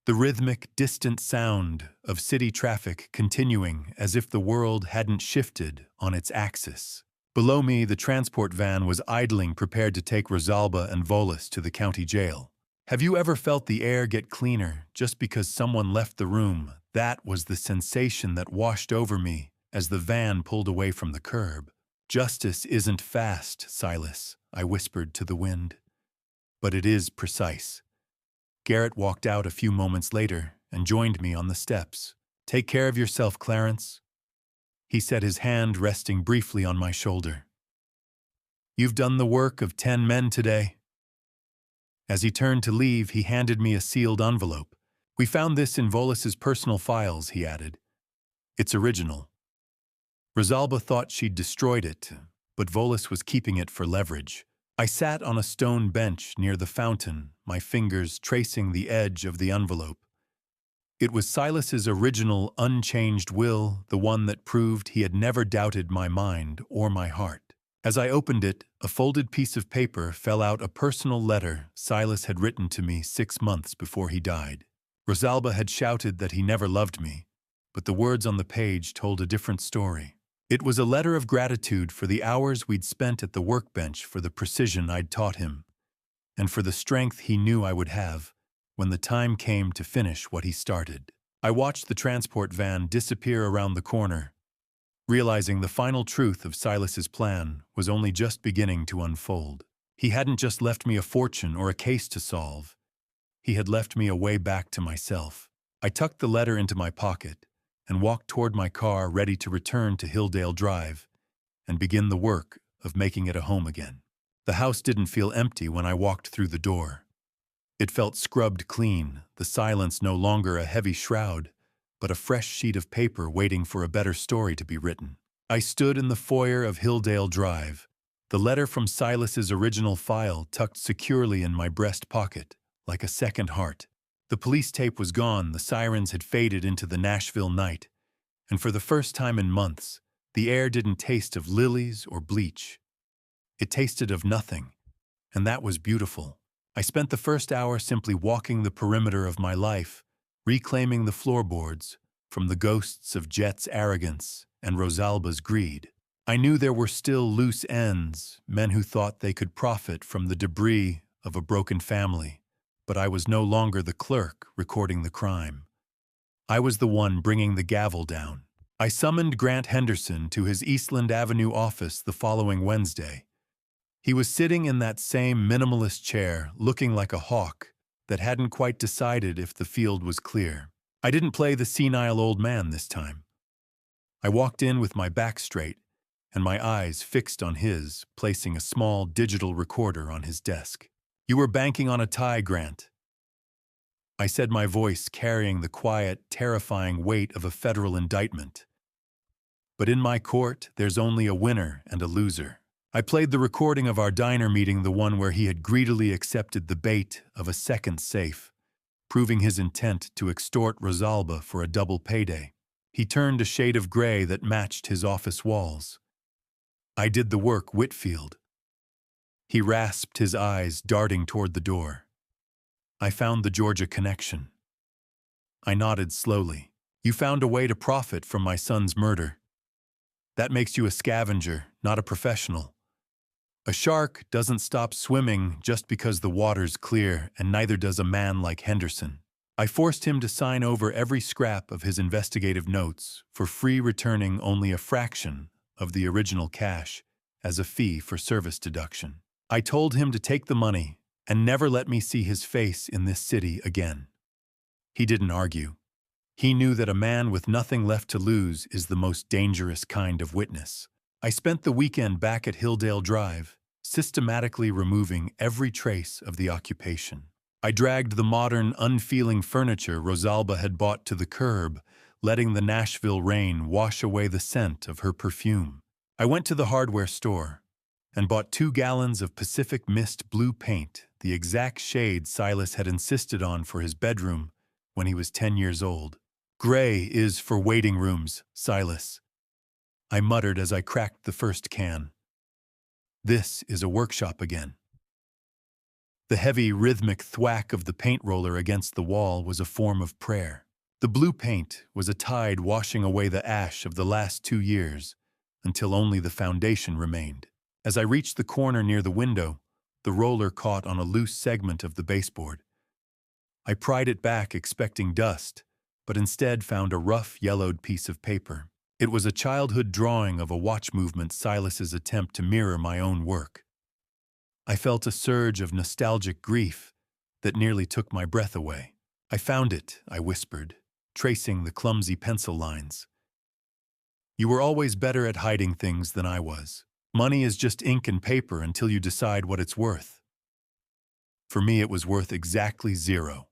the rhythmic, distant sound of city traffic continuing as if the world hadn't shifted on its axis. Below me, the transport van was idling, prepared to take Rosalba and Volis to the county jail. Have you ever felt the air get cleaner just because someone left the room? That was the sensation that washed over me as the van pulled away from the curb. "Justice isn't fast, Silas," I whispered to the wind. "But it is precise." Garrett walked out a few moments later and joined me on the steps. "Take care of yourself, Clarence." he said, his hand resting briefly on my shoulder. "You've done the work of 10 men today." As he turned to leave, he handed me a sealed envelope. "We found this in Volus's personal files," he added. "It's original. Rosalba thought she'd destroyed it, but Volus was keeping it for leverage." I sat on a stone bench near the fountain, my fingers tracing the edge of the envelope. It was Silas's original, unchanged will, the one that proved he had never doubted my mind or my heart. As I opened it, a folded piece of paper fell out, a personal letter Silas had written to me 6 months before he died. Rosalba had shouted that he never loved me, but the words on the page told a different story. It was a letter of gratitude for the hours we'd spent at the workbench, for the precision I'd taught him, and for the strength he knew I would have when the time came to finish what he started. I watched the transport van disappear around the corner, realizing the final truth of Silas's plan was only just beginning to unfold. He hadn't just left me a fortune or a case to solve. He had left me a way back to myself. I tucked the letter into my pocket and walked toward my car, ready to return to Hilldale Drive and begin the work of making it a home again. The house didn't feel empty when I walked through the door. It felt scrubbed clean, the silence no longer a heavy shroud, but a fresh sheet of paper waiting for a better story to be written. I stood in the foyer of Hilldale Drive, the letter from Silas's original file tucked securely in my breast pocket, like a second heart. The police tape was gone, the sirens had faded into the Nashville night, and for the first time in months, the air didn't taste of lilies or bleach. It tasted of nothing, and that was beautiful. I spent the first hour simply walking the perimeter of my life, reclaiming the floorboards from the ghosts of Jet's arrogance and Rosalba's greed. I knew there were still loose ends, men who thought they could profit from the debris of a broken family. But I was no longer the clerk recording the crime. I was the one bringing the gavel down. I summoned Grant Henderson to his Eastland Avenue office the following Wednesday. He was sitting in that same minimalist chair, looking like a hawk that hadn't quite decided if the field was clear. I didn't play the senile old man this time. I walked in with my back straight and my eyes fixed on his, placing a small digital recorder on his desk. "You were banking on a tie, Grant," I said, my voice carrying the quiet, terrifying weight of a federal indictment. "But in my court, there's only a winner and a loser." I played the recording of our diner meeting, the one where he had greedily accepted the bait of a second safe, proving his intent to extort Rosalba for a double payday. He turned a shade of gray that matched his office walls. "I did the work, Whitfield." He rasped, his eyes darting toward the door. "I found the Georgia connection." I nodded slowly. "You found a way to profit from my son's murder. That makes you a scavenger, not a professional. A shark doesn't stop swimming just because the water's clear, and neither does a man like Henderson." I forced him to sign over every scrap of his investigative notes, for free, returning only a fraction of the original cash as a fee for service deduction. I told him to take the money and never let me see his face in this city again. He didn't argue. He knew that a man with nothing left to lose is the most dangerous kind of witness. I spent the weekend back at Hilldale Drive, systematically removing every trace of the occupation. I dragged the modern, unfeeling furniture Rosalba had bought to the curb, letting the Nashville rain wash away the scent of her perfume. I went to the hardware store and bought 2 gallons of Pacific Mist blue paint, the exact shade Silas had insisted on for his bedroom when he was 10 years old. "Gray is for waiting rooms, Silas," I muttered as I cracked the first can. "This is a workshop again." The heavy, rhythmic thwack of the paint roller against the wall was a form of prayer. The blue paint was a tide washing away the ash of the last 2 years, until only the foundation remained. As I reached the corner near the window, the roller caught on a loose segment of the baseboard. I pried it back, expecting dust, but instead found a rough, yellowed piece of paper. It was a childhood drawing of a watch movement, Silas's attempt to mirror my own work. I felt a surge of nostalgic grief that nearly took my breath away. "I found it," I whispered, tracing the clumsy pencil lines. You were always better at hiding things than I was. Money is just ink and paper until you decide what it's worth. For me, it was worth exactly zero.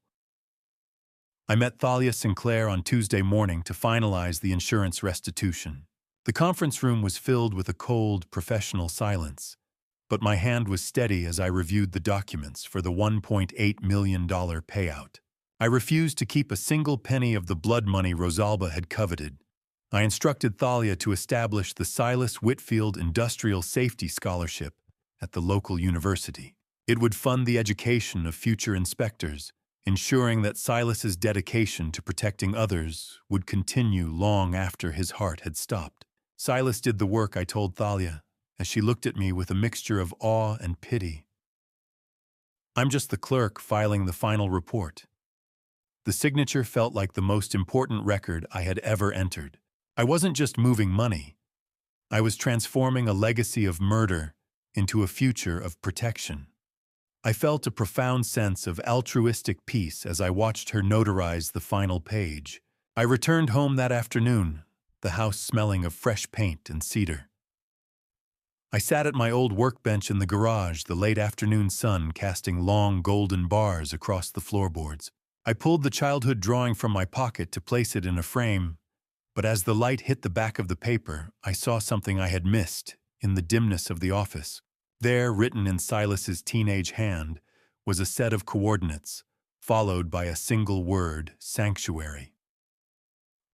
I met Thalia Sinclair on Tuesday morning to finalize the insurance restitution. The conference room was filled with a cold, professional silence, but my hand was steady as I reviewed the documents for the $1.8 million payout. I refused to keep a single penny of the blood money Rosalba had coveted. I instructed Thalia to establish the Silas Whitfield Industrial Safety Scholarship at the local university. It would fund the education of future inspectors, ensuring that Silas's dedication to protecting others would continue long after his heart had stopped. Silas did the work, I told Thalia, as she looked at me with a mixture of awe and pity. I'm just the clerk filing the final report. The signature felt like the most important record I had ever entered. I wasn't just moving money. I was transforming a legacy of murder into a future of protection. I felt a profound sense of altruistic peace as I watched her notarize the final page. I returned home that afternoon, the house smelling of fresh paint and cedar. I sat at my old workbench in the garage, the late afternoon sun casting long golden bars across the floorboards. I pulled the childhood drawing from my pocket to place it in a frame, but as the light hit the back of the paper, I saw something I had missed in the dimness of the office. There, written in Silas's teenage hand, was a set of coordinates, followed by a single word, sanctuary.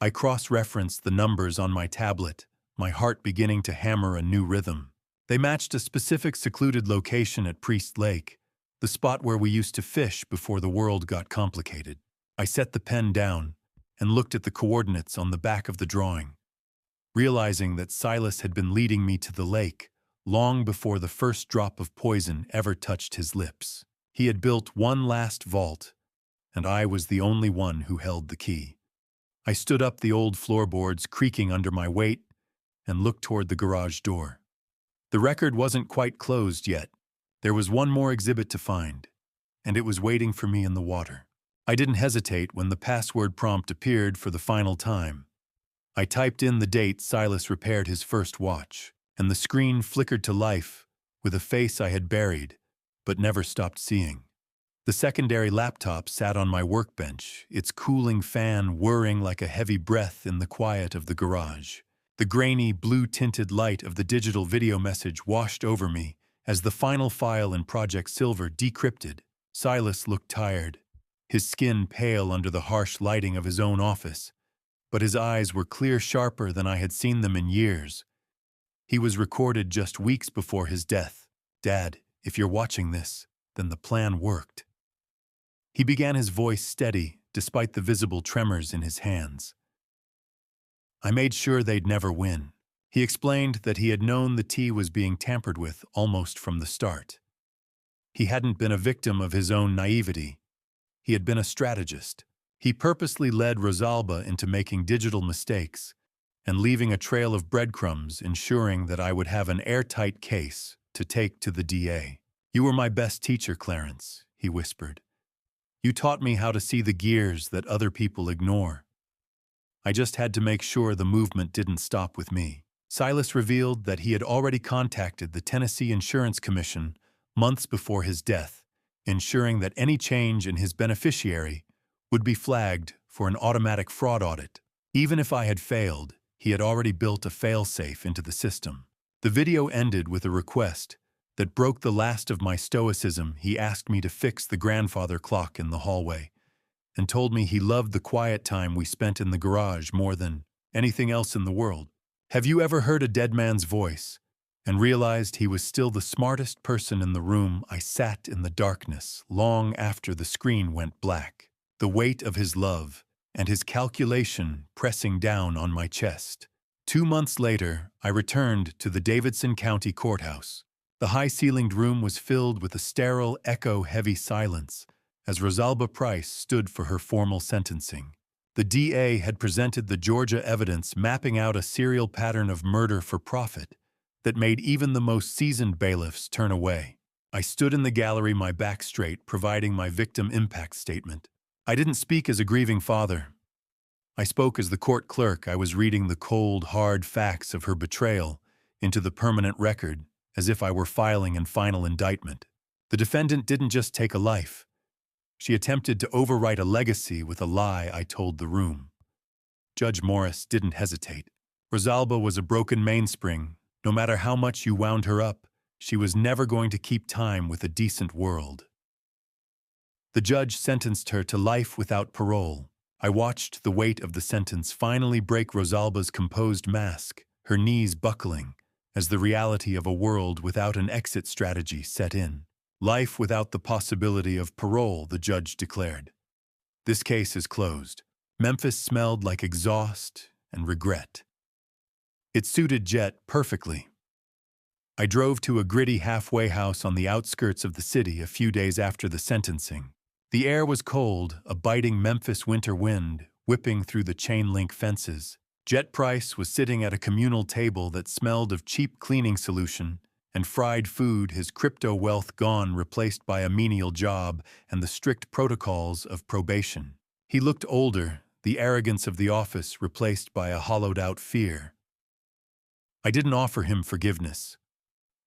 I cross-referenced the numbers on my tablet, my heart beginning to hammer a new rhythm. They matched a specific secluded location at Priest Lake, the spot where we used to fish before the world got complicated. I set the pen down and looked at the coordinates on the back of the drawing, realizing that Silas had been leading me to the lake long before the first drop of poison ever touched his lips. He had built one last vault, and I was the only one who held the key. I stood up, the old floorboards creaking under my weight, and looked toward the garage door. The record wasn't quite closed yet. There was one more exhibit to find, and it was waiting for me in the water. I didn't hesitate when the password prompt appeared for the final time. I typed in the date Silas repaired his first watch, and the screen flickered to life with a face I had buried but never stopped seeing. The secondary laptop sat on my workbench, its cooling fan whirring like a heavy breath in the quiet of the garage. The grainy, blue-tinted light of the digital video message washed over me as the final file in Project Silver decrypted. Silas looked tired, his skin pale under the harsh lighting of his own office, but his eyes were clear, sharper than I had seen them in years. He was recorded just weeks before his death. "Dad, if you're watching this, then the plan worked." He began, his voice steady despite the visible tremors in his hands. "I made sure they'd never win." He explained that he had known the tea was being tampered with almost from the start. He hadn't been a victim of his own naivety. He had been a strategist. He purposely led Rosalba into making digital mistakes and leaving a trail of breadcrumbs, ensuring that I would have an airtight case to take to the DA. "You were my best teacher, Clarence," he whispered. "You taught me how to see the gears that other people ignore. I just had to make sure the movement didn't stop with me." Silas revealed that he had already contacted the Tennessee Insurance Commission months before his death, ensuring that any change in his beneficiary would be flagged for an automatic fraud audit. Even if I had failed, he had already built a fail-safe into the system. The video ended with a request that broke the last of my stoicism. He asked me to fix the grandfather clock in the hallway and told me he loved the quiet time we spent in the garage more than anything else in the world. Have you ever heard a dead man's voice and realized he was still the smartest person in the room? I sat in the darkness long after the screen went black, the weight of his love and his calculation pressing down on my chest. 2 months later, I returned to the Davidson County Courthouse. The high-ceilinged room was filled with a sterile, echo-heavy silence as Rosalba Price stood for her formal sentencing. The DA had presented the Georgia evidence, mapping out a serial pattern of murder for profit that made even the most seasoned bailiffs turn away. I stood in the gallery, my back straight, providing my victim impact statement. I didn't speak as a grieving father. I spoke as the court clerk. I was reading the cold, hard facts of her betrayal into the permanent record, as if I were filing an final indictment. The defendant didn't just take a life. She attempted to overwrite a legacy with a lie I told the room. Judge Morris didn't hesitate. Rosalba was a broken mainspring. No matter how much you wound her up, she was never going to keep time with a decent world. The judge sentenced her to life without parole. I watched the weight of the sentence finally break Rosalba's composed mask, her knees buckling, as the reality of a world without an exit strategy set in. Life without the possibility of parole, the judge declared. This case is closed. Memphis smelled like exhaust and regret. It suited Jet perfectly. I drove to a gritty halfway house on the outskirts of the city a few days after the sentencing. The air was cold, a biting Memphis winter wind whipping through the chain-link fences. Jet Price was sitting at a communal table that smelled of cheap cleaning solution and fried food, his crypto wealth gone, replaced by a menial job and the strict protocols of probation. He looked older, the arrogance of the office replaced by a hollowed-out fear. I didn't offer him forgiveness.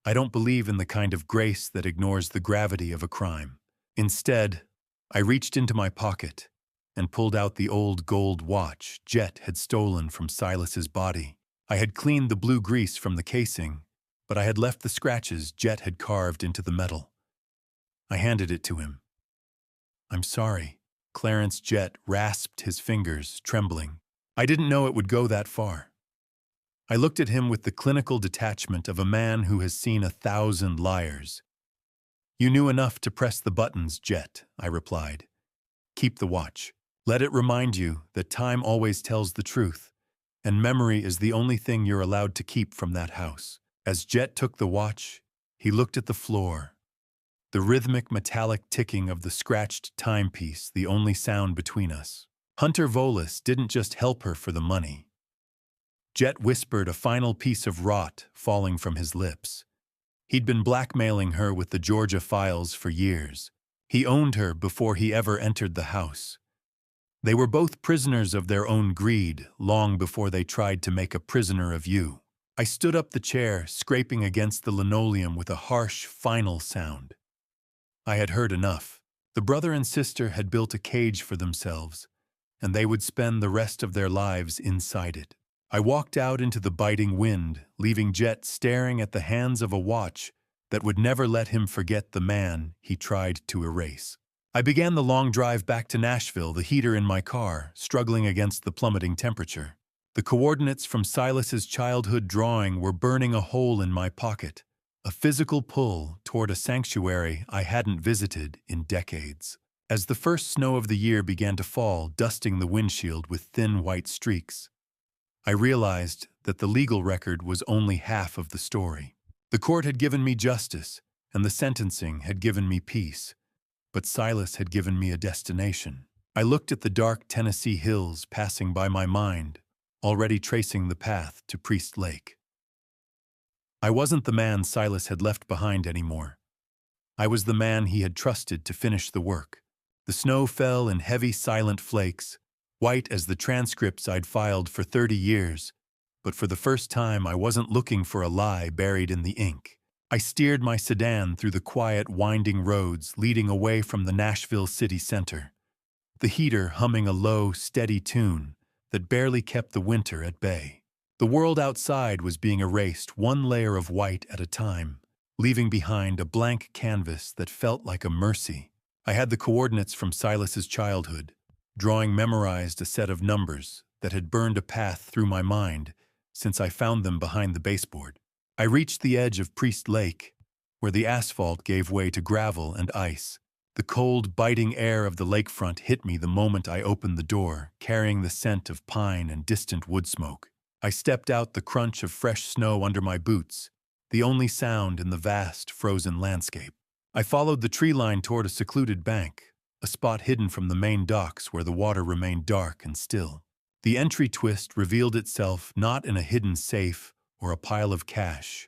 I don't believe in the kind of grace that ignores the gravity of a crime. Instead, I reached into my pocket and pulled out the old gold watch Jet had stolen from Silas's body. I had cleaned the blue grease from the casing, but I had left the scratches Jet had carved into the metal. I handed it to him. "I'm sorry." Clarence Jet rasped his fingers, trembling. I didn't know it would go that far. I looked at him with the clinical detachment of a man who has seen 1,000 liars. "You knew enough to press the buttons, Jet," I replied. "Keep the watch. Let it remind you that time always tells the truth, and memory is the only thing you're allowed to keep from that house." As Jet took the watch, he looked at the floor. The rhythmic metallic ticking of the scratched timepiece, the only sound between us. Hunter Volis didn't just help her for the money. Jet whispered a final piece of rot falling from his lips. He'd been blackmailing her with the Georgia files for years. He owned her before he ever entered the house. They were both prisoners of their own greed long before they tried to make a prisoner of you. I stood up the chair, scraping against the linoleum with a harsh, final sound. I had heard enough. The brother and sister had built a cage for themselves, and they would spend the rest of their lives inside it. I walked out into the biting wind, leaving Jet staring at the hands of a watch that would never let him forget the man he tried to erase. I began the long drive back to Nashville, the heater in my car, struggling against the plummeting temperature. The coordinates from Silas's childhood drawing were burning a hole in my pocket, a physical pull toward a sanctuary I hadn't visited in decades. As the first snow of the year began to fall, dusting the windshield with thin white streaks, I realized that the legal record was only half of the story. The court had given me justice, and the sentencing had given me peace, but Silas had given me a destination. I looked at the dark Tennessee hills passing by my mind, already tracing the path to Priest Lake. I wasn't the man Silas had left behind anymore. I was the man he had trusted to finish the work. The snow fell in heavy, silent flakes, white as the transcripts I'd filed for 30 years, but for the first time I wasn't looking for a lie buried in the ink. I steered my sedan through the quiet, winding roads leading away from the Nashville city center, the heater humming a low, steady tune that barely kept the winter at bay. The world outside was being erased one layer of white at a time, leaving behind a blank canvas that felt like a mercy. I had the coordinates from Silas's childhood. Drawing memorized a set of numbers that had burned a path through my mind since I found them behind the baseboard. I reached the edge of Priest Lake, where the asphalt gave way to gravel and ice. The cold, biting air of the lakefront hit me the moment I opened the door, carrying the scent of pine and distant wood smoke. I stepped out, the crunch of fresh snow under my boots, the only sound in the vast, frozen landscape. I followed the tree line toward a secluded bank, a spot hidden from the main docks where the water remained dark and still. The entry twist revealed itself not in a hidden safe or a pile of cash,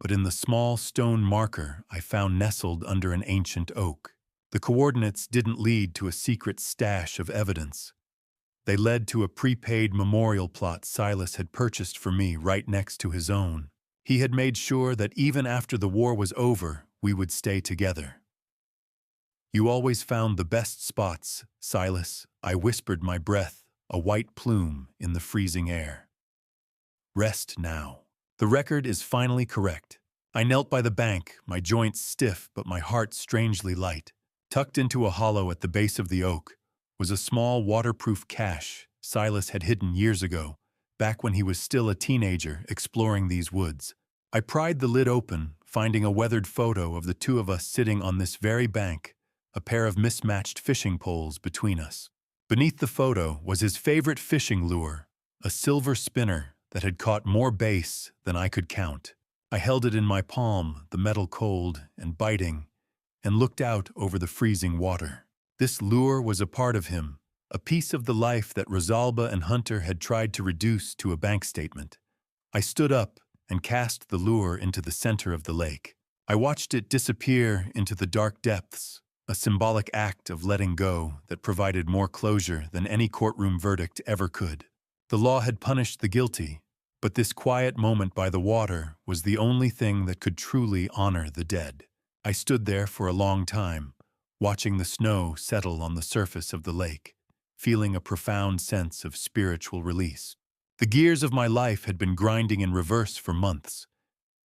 but in the small stone marker I found nestled under an ancient oak. The coordinates didn't lead to a secret stash of evidence. They led to a prepaid memorial plot Silas had purchased for me right next to his own. He had made sure that even after the war was over, we would stay together. You always found the best spots, Silas, I whispered, my breath a white plume in the freezing air. Rest now. The record is finally correct. I knelt by the bank, my joints stiff but my heart strangely light. Tucked into a hollow at the base of the oak was a small waterproof cache Silas had hidden years ago, back when he was still a teenager exploring these woods. I pried the lid open, finding a weathered photo of the two of us sitting on this very bank, a pair of mismatched fishing poles between us. Beneath the photo was his favorite fishing lure, a silver spinner that had caught more bass than I could count. I held it in my palm, the metal cold and biting, and looked out over the freezing water. This lure was a part of him, a piece of the life that Rosalba and Hunter had tried to reduce to a bank statement. I stood up and cast the lure into the center of the lake. I watched it disappear into the dark depths, a symbolic act of letting go that provided more closure than any courtroom verdict ever could. The law had punished the guilty, but this quiet moment by the water was the only thing that could truly honor the dead. I stood there for a long time, watching the snow settle on the surface of the lake, feeling a profound sense of spiritual release. The gears of my life had been grinding in reverse for months,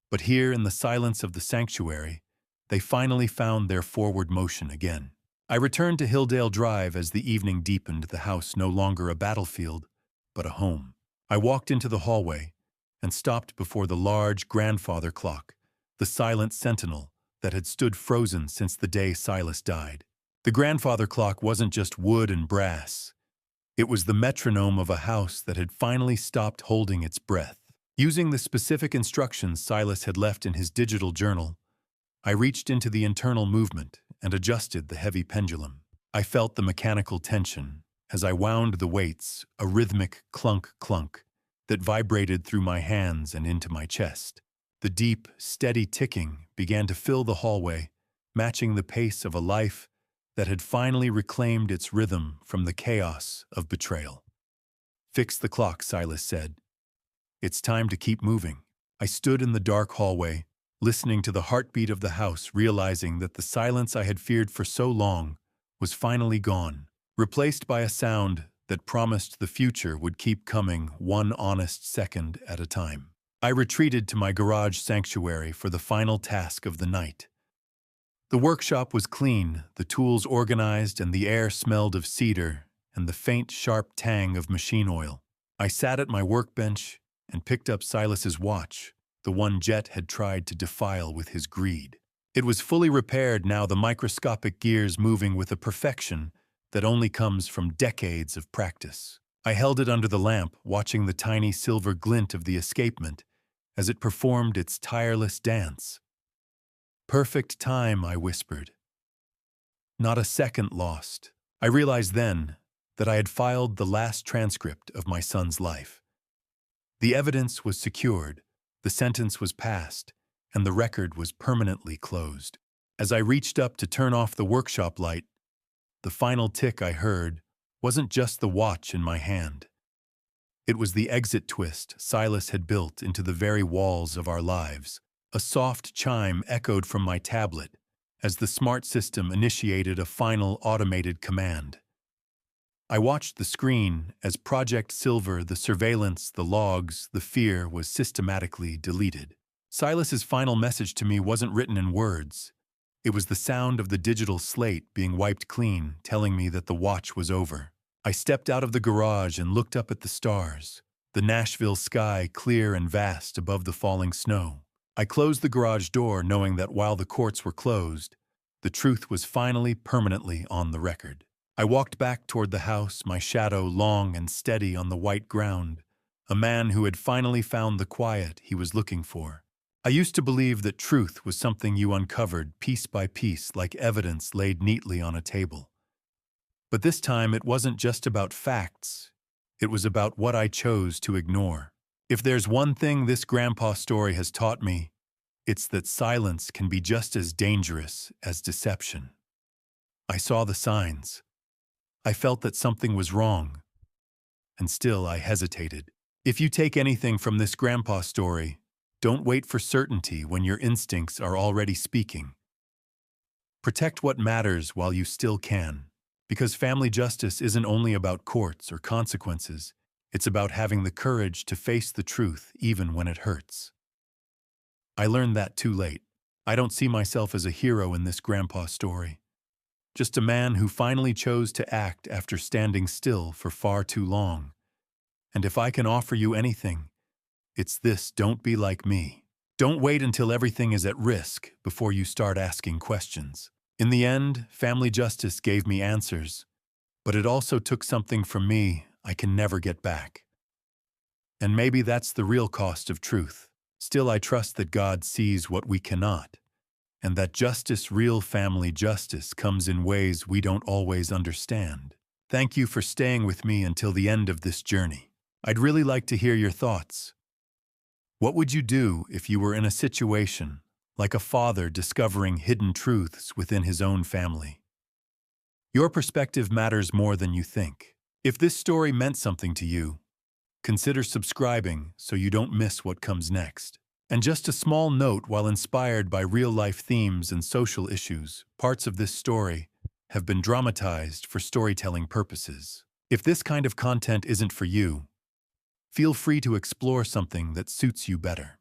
but here in the silence of the sanctuary, they finally found their forward motion again. I returned to Hilldale Drive as the evening deepened, the house no longer a battlefield, but a home. I walked into the hallway and stopped before the large grandfather clock, the silent sentinel that had stood frozen since the day Silas died. The grandfather clock wasn't just wood and brass. It was the metronome of a house that had finally stopped holding its breath. Using the specific instructions Silas had left in his digital journal, I reached into the internal movement and adjusted the heavy pendulum. I felt the mechanical tension as I wound the weights, a rhythmic clunk-clunk that vibrated through my hands and into my chest. The deep, steady ticking began to fill the hallway, matching the pace of a life that had finally reclaimed its rhythm from the chaos of betrayal. "Fix the clock," Silas said. "It's time to keep moving." I stood in the dark hallway, listening to the heartbeat of the house, realizing that the silence I had feared for so long was finally gone, replaced by a sound that promised the future would keep coming one honest second at a time. I retreated to my garage sanctuary for the final task of the night. The workshop was clean, the tools organized, and the air smelled of cedar and the faint, sharp tang of machine oil. I sat at my workbench and picked up Silas's watch, the one Jet had tried to defile with his greed. It was fully repaired now, the microscopic gears moving with a perfection that only comes from decades of practice. I held it under the lamp, watching the tiny silver glint of the escapement as it performed its tireless dance. "Perfect time," I whispered. Not a second lost. I realized then that I had filed the last transcript of my son's life. The evidence was secured, the sentence was passed, and the record was permanently closed. As I reached up to turn off the workshop light, the final tick I heard wasn't just the watch in my hand. It was the exit twist Silas had built into the very walls of our lives. A soft chime echoed from my tablet as the smart system initiated a final automated command. I watched the screen as Project Silver, the surveillance, the logs, the fear was systematically deleted. Silas's final message to me wasn't written in words. It was the sound of the digital slate being wiped clean, telling me that the watch was over. I stepped out of the garage and looked up at the stars, the Nashville sky clear and vast above the falling snow. I closed the garage door, knowing that while the courts were closed, the truth was finally permanently on the record. I walked back toward the house, my shadow long and steady on the white ground, a man who had finally found the quiet he was looking for. I used to believe that truth was something you uncovered piece by piece, like evidence laid neatly on a table. But this time it wasn't just about facts. It was about what I chose to ignore. If there's one thing this grandpa story has taught me, it's that silence can be just as dangerous as deception. I saw the signs. I felt that something was wrong, and still I hesitated. If you take anything from this grandpa story, don't wait for certainty when your instincts are already speaking. Protect what matters while you still can, because family justice isn't only about courts or consequences, it's about having the courage to face the truth even when it hurts. I learned that too late. I don't see myself as a hero in this grandpa story. Just a man who finally chose to act after standing still for far too long. And if I can offer you anything, it's this: don't be like me. Don't wait until everything is at risk before you start asking questions. In the end, family justice gave me answers, but it also took something from me I can never get back. And maybe that's the real cost of truth. Still, I trust that God sees what we cannot, and that justice, real family justice, comes in ways we don't always understand. Thank you for staying with me until the end of this journey. I'd really like to hear your thoughts. What would you do if you were in a situation like a father discovering hidden truths within his own family? Your perspective matters more than you think. If this story meant something to you, consider subscribing so you don't miss what comes next. And just a small note: while inspired by real-life themes and social issues, parts of this story have been dramatized for storytelling purposes. If this kind of content isn't for you, feel free to explore something that suits you better.